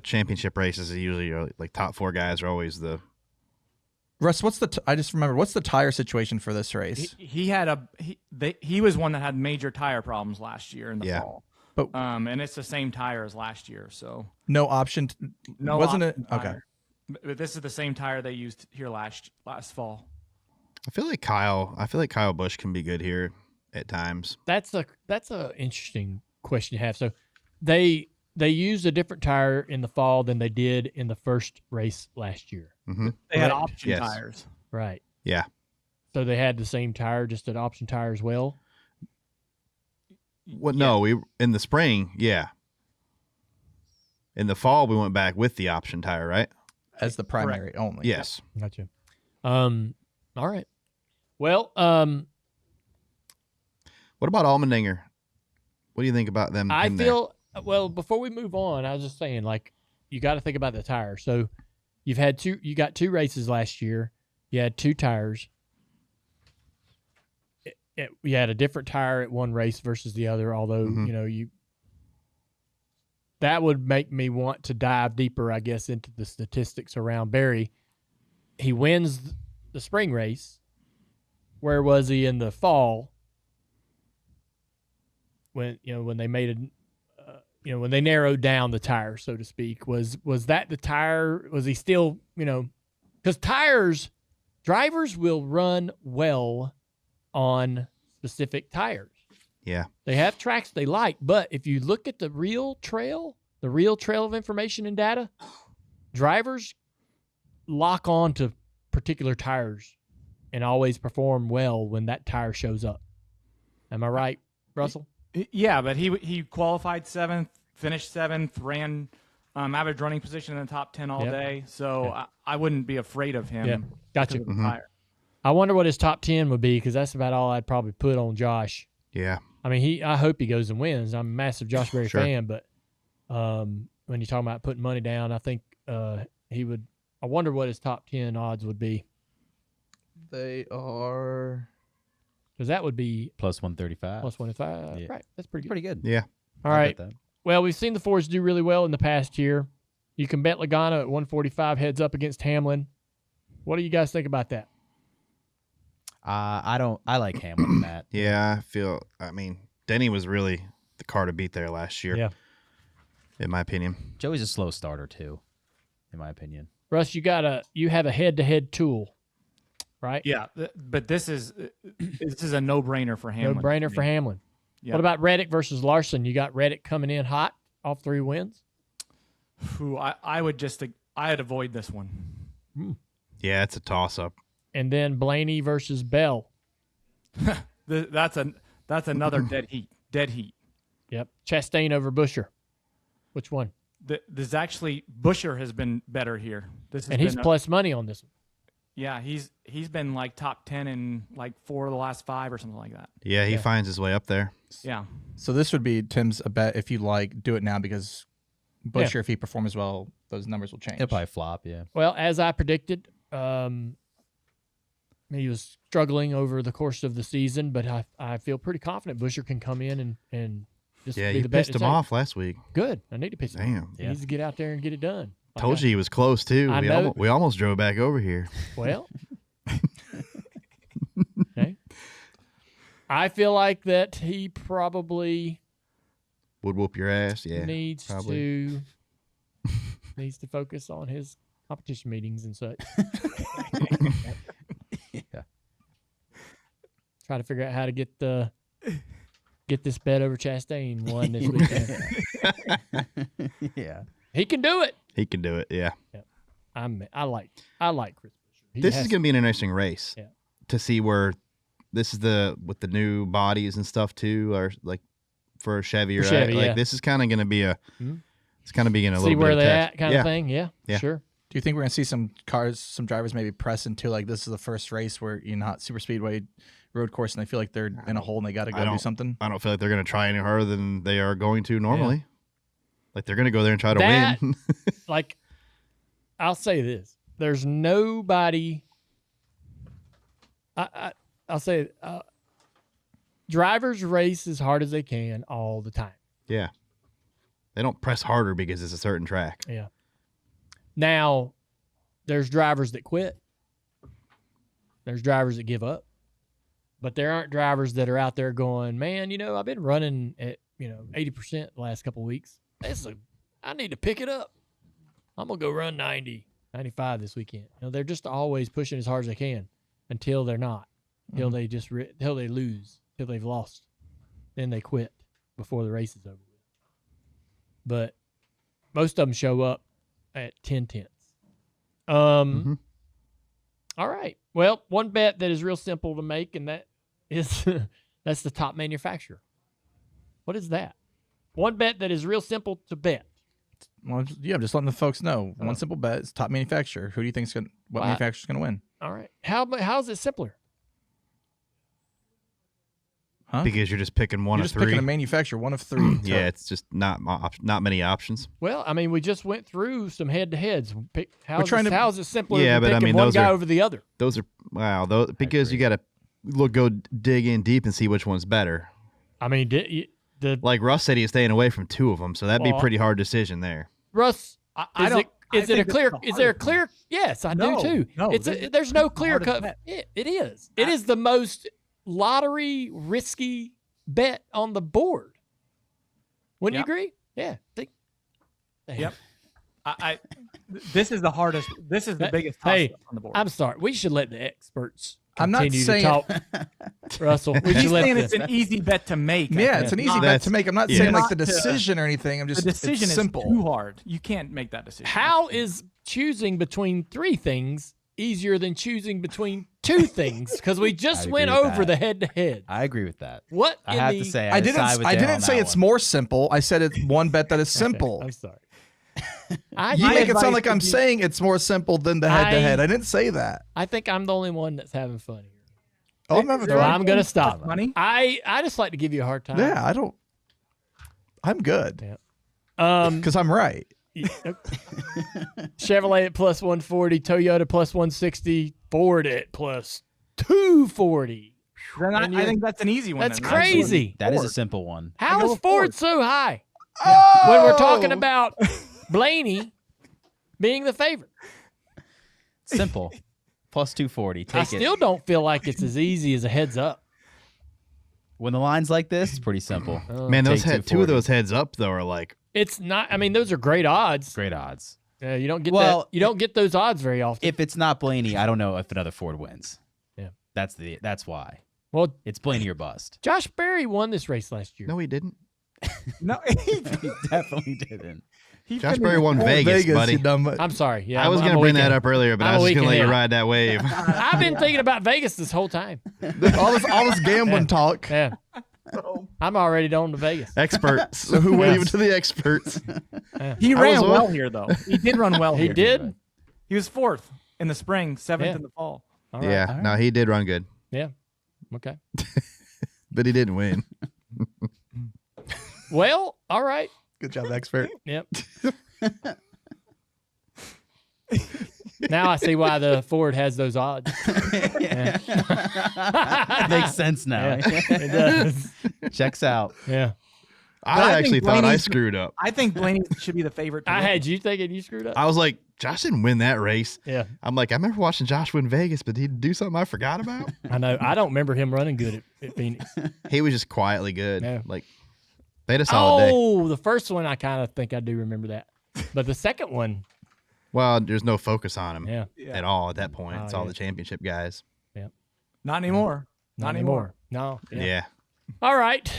championship races are usually like top 4 guys are always the. Russ, I just remember, what's the tire situation for this race? He was one that had major tire problems last year in the fall. But and it's the same tire as last year, so no option. No, wasn't option it? tire. Okay. But this is the same tire they used here last fall. I feel like Kyle Busch can be good here at times. That's a interesting question to have. So they used a different tire in the fall than they did in the first race last year. Mm-hmm. They had option tires. Right. Yeah. So they had the same tire, just an option tire as well? Well, no, we in the spring, yeah. In the fall, we went back with the option tire, right? As the primary only. Yes. Gotcha. All right. Well, what about Allmendinger? What do you think about them? Well, before we move on, I was just saying, like, you got to think about the tire. So you got 2 races last year. You had 2 tires. You had a different tire at one race versus the other, although, that would make me want to dive deeper, I guess, into the statistics around Barry. He wins the spring race. Where was he in the fall? When they made when they narrowed down the tire, so to speak, was that the tire? Was he still, because drivers will run well on specific tires. Yeah. They have tracks they like, but if you look at the real trail of information and data, drivers lock on to particular tires and always perform well when that tire shows up. Am I right, Russell? Yeah, but he qualified 7th, finished 7th, ran average running position in the top 10 all day. So I wouldn't be afraid of him. Yeah, gotcha. Tire. I wonder what his top 10 would be, because that's about all I'd probably put on Josh. Yeah. I mean, I hope he goes and wins. I'm a massive Josh Berry fan, but when you're talking about putting money down, I think he would. I wonder what his top 10 odds would be. They are, because that would be plus 135. Plus 105. Yeah. Right. That's pretty good. Yeah. All right. Well, we've seen the Fords do really well in the past year. You can bet Logano at 145 heads up against Hamlin. What do you guys think about that? I like Hamlin in that. Yeah, Denny was really the car to beat there last year. Yeah. In my opinion. Joey's a slow starter too, in my opinion. Russ, you have a head-to-head tool, right? Yeah, but this is a no-brainer for Hamlin. No-brainer for Hamlin. Yeah. What about Reddick versus Larson? You got Reddick coming in hot off 3 wins? I'd avoid this one. Yeah, it's a toss-up. And then Blaney versus Bell. That's another dead heat. Dead heat. Yep. Chastain over Buescher. Which one? There's actually Buescher has been better here. He's plus money on this one. Yeah, he's been like top 10 in like 4 of the last 5 or something like that. Yeah, he finds his way up there. Yeah. So this would be Tim's a bet if you do it now, because Buescher, if he performs well, those numbers will change. He'll probably flop, yeah. Well, as I predicted, he was struggling over the course of the season, but I feel pretty confident Buescher can come in and just be the best. You pissed him off last week. Good. I need to piss him off. Damn. He needs to get out there and get it done. Told you he was close, too. We almost drove back over here. Well, okay. I feel like that he probably would whoop your ass. Yeah, needs to focus on his competition meetings and such. Yeah. Try to figure out how to get this bet over Chastain one this weekend. Yeah. He can do it. He can do it. Yeah. I like Chris Buescher. This is going to be an interesting race. Yeah. To see where this is with the new bodies and stuff too, or like for Chevy, right? Chevy, like this is kind of going to be it's kind of being a see little where bit of they're test. at kind of thing. Yeah. Sure. Do you think we're going to see some drivers maybe press into, like, this is the first race where you're not super speedway road course and they feel like they're in a hole and they got to go do something. I don't feel like they're going to try any harder than they are going to normally. Yeah. Like they're going to go there and try to win. Like, I'll say this: there's nobody. I'll say, drivers race as hard as they can all the time. Yeah, they don't press harder because it's a certain track. Yeah. Now, there's drivers that quit. There's drivers that give up. But there aren't drivers that are out there going, man, I've been running at, 80% the last couple of weeks. I need to pick it up. I'm going to go run 90, 95 this weekend. They're just always pushing as hard as they can until they're not, until they until they lose, until they've lost. Then they quit before the race is over with. But most of them show up at 10/10. All right. Well, one bet that is real simple to make, and that is that's the top manufacturer. What is that? One bet that is real simple to bet. Well, yeah, I'm just letting the folks know. One simple bet is top manufacturer. Who do you think's going? What manufacturer's going to win? All right. How is it simpler? Huh? Because you're just picking one of three. You're just picking a manufacturer, one of three. Yeah, it's just not many options. Well, I mean, we just went through some head-to-heads. How is it simpler than picking one guy over the other? Those are because you got to go dig in deep and see which one's better. I mean, like Russ said, he's staying away from two of them, so that'd be a pretty hard decision there. Russ, is there a clear? Yes, I do too. No, there's no clear cut. It is. It is the most lottery risky bet on the board. Wouldn't you agree? Yeah. Yep. This is the hardest. This is the biggest toss on the board. I'm sorry. We should let the experts I'm not saying to talk. Russell, he's saying it's an easy bet to make. Yeah, it's an easy bet to make. I'm not saying like the decision or anything. I'm just the decision is simple. Too hard. You can't make that decision. How is choosing between three things easier than choosing between two things? Because we just went over the head-to-head. I agree with that. What I have to say, I didn't say it's more simple. I said it's one bet that is simple. Okay, I'm sorry. You make it sound like I'm saying it's more simple than the head-to-head. I didn't say that. I think I'm the only one that's having fun here. Oh, I'm having fun. I'm going to stop. Money? I just like to give you a hard time. Yeah, I'm good. Yeah. Because I'm right. Chevrolet at plus 140, Toyota plus 160, Ford at plus 240. I think that's an easy one. That's crazy. That is a simple one. How is Ford so high? Oh! When we're talking about Blaney being the favorite. Simple. Plus 240. Take I still don't feel like it's as easy as a heads up. When the line's like this, it's pretty simple. Man, two of those heads up though are like. It's not. I mean, those are great odds. Great odds. You don't get that. You don't get those odds very often. If it's not Blaney, I don't know if another Ford wins. Yeah, that's why. Well, it's Blaney or bust. Josh Berry won this race last year. No, he didn't. No, he definitely didn't. Josh Berry won Vegas, buddy. I'm sorry. Yeah, I was going to bring that up earlier, but I was just going to let you ride that wave. I've been thinking about Vegas this whole time. all this gambling talk. Yeah. I'm already on to Vegas. Experts. So who went even to the experts? He ran well here, though. He did run well here. He did? He was 4th in the spring, 7th in the fall. All right. Yeah. No, he did run good. Yeah. Okay. But he didn't win. Well, all right. Good job, expert. Yep. Now I see why the Ford has those odds. Makes sense now. Yeah, it does. Checks out. Yeah. I actually thought I screwed up. I think Blaney should be the favorite. I had you thinking you screwed up. I was like, Josh didn't win that race. Yeah. I'm like, I remember watching Josh win Vegas, but he'd do something I forgot about. I know. I don't remember him running good at Phoenix. He was just quietly good. Yeah. Like, they had a solid day. Oh, the first one, I kind of think I do remember that. But the second one. Well, there's no focus on him at all at that point. It's all the championship guys. Yeah. Not anymore. Not anymore. No. Yeah. All right.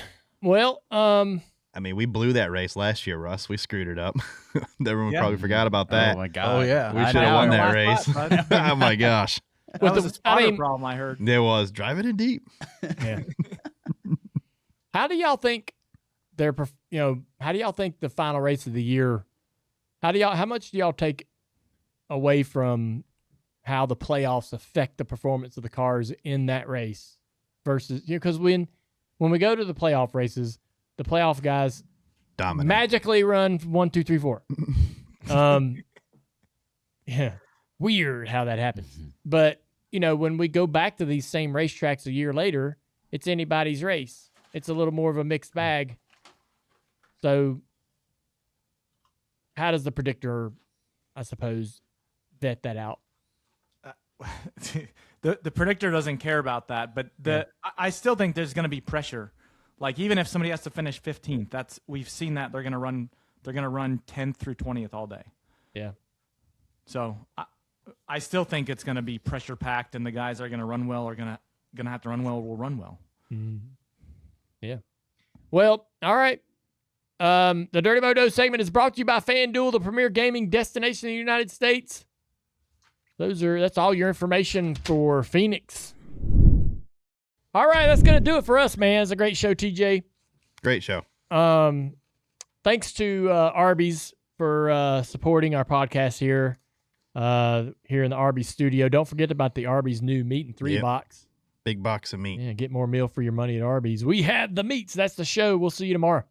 Well, I mean, we blew that race last year, Russ. We screwed it up. Everyone probably forgot about that. Oh, my God. Oh, yeah. We should have won that race. Oh, my gosh. That was a spotter problem, I heard. There was. Driving it deep. Yeah. How do y'all think how do y'all think the final race of the year, how much do y'all take away from how the playoffs affect the performance of the cars in that race versus because when we go to the playoff races, the playoff guys dominate, magically run 1, 2, 3, 4. Yeah, weird how that happens. But when we go back to these same racetracks a year later, it's anybody's race. It's a little more of a mixed bag. So, how does the predictor, I suppose, vet that out? The predictor doesn't care about that, but I still think there's going to be pressure. Like even if somebody has to finish 15th, we've seen that they're going to run 10th through 20th all day. Yeah. So I still think it's going to be pressure packed, and the guys that are going to run well are going to have to run well. Will run well. Mm-hmm. Yeah. Well, all right. The Dirty Moto segment is brought to you by FanDuel, the premier gaming destination in the United States. That's all your information for Phoenix. All right, that's going to do it for us, man. It's a great show, TJ. Great show. Thanks to Arby's for supporting our podcast here in the Arby's studio. Don't forget about the Arby's new meat and 3 box. Big box of meat. Yeah, get more meal for your money at Arby's. We have the meats. That's the show. We'll see you tomorrow.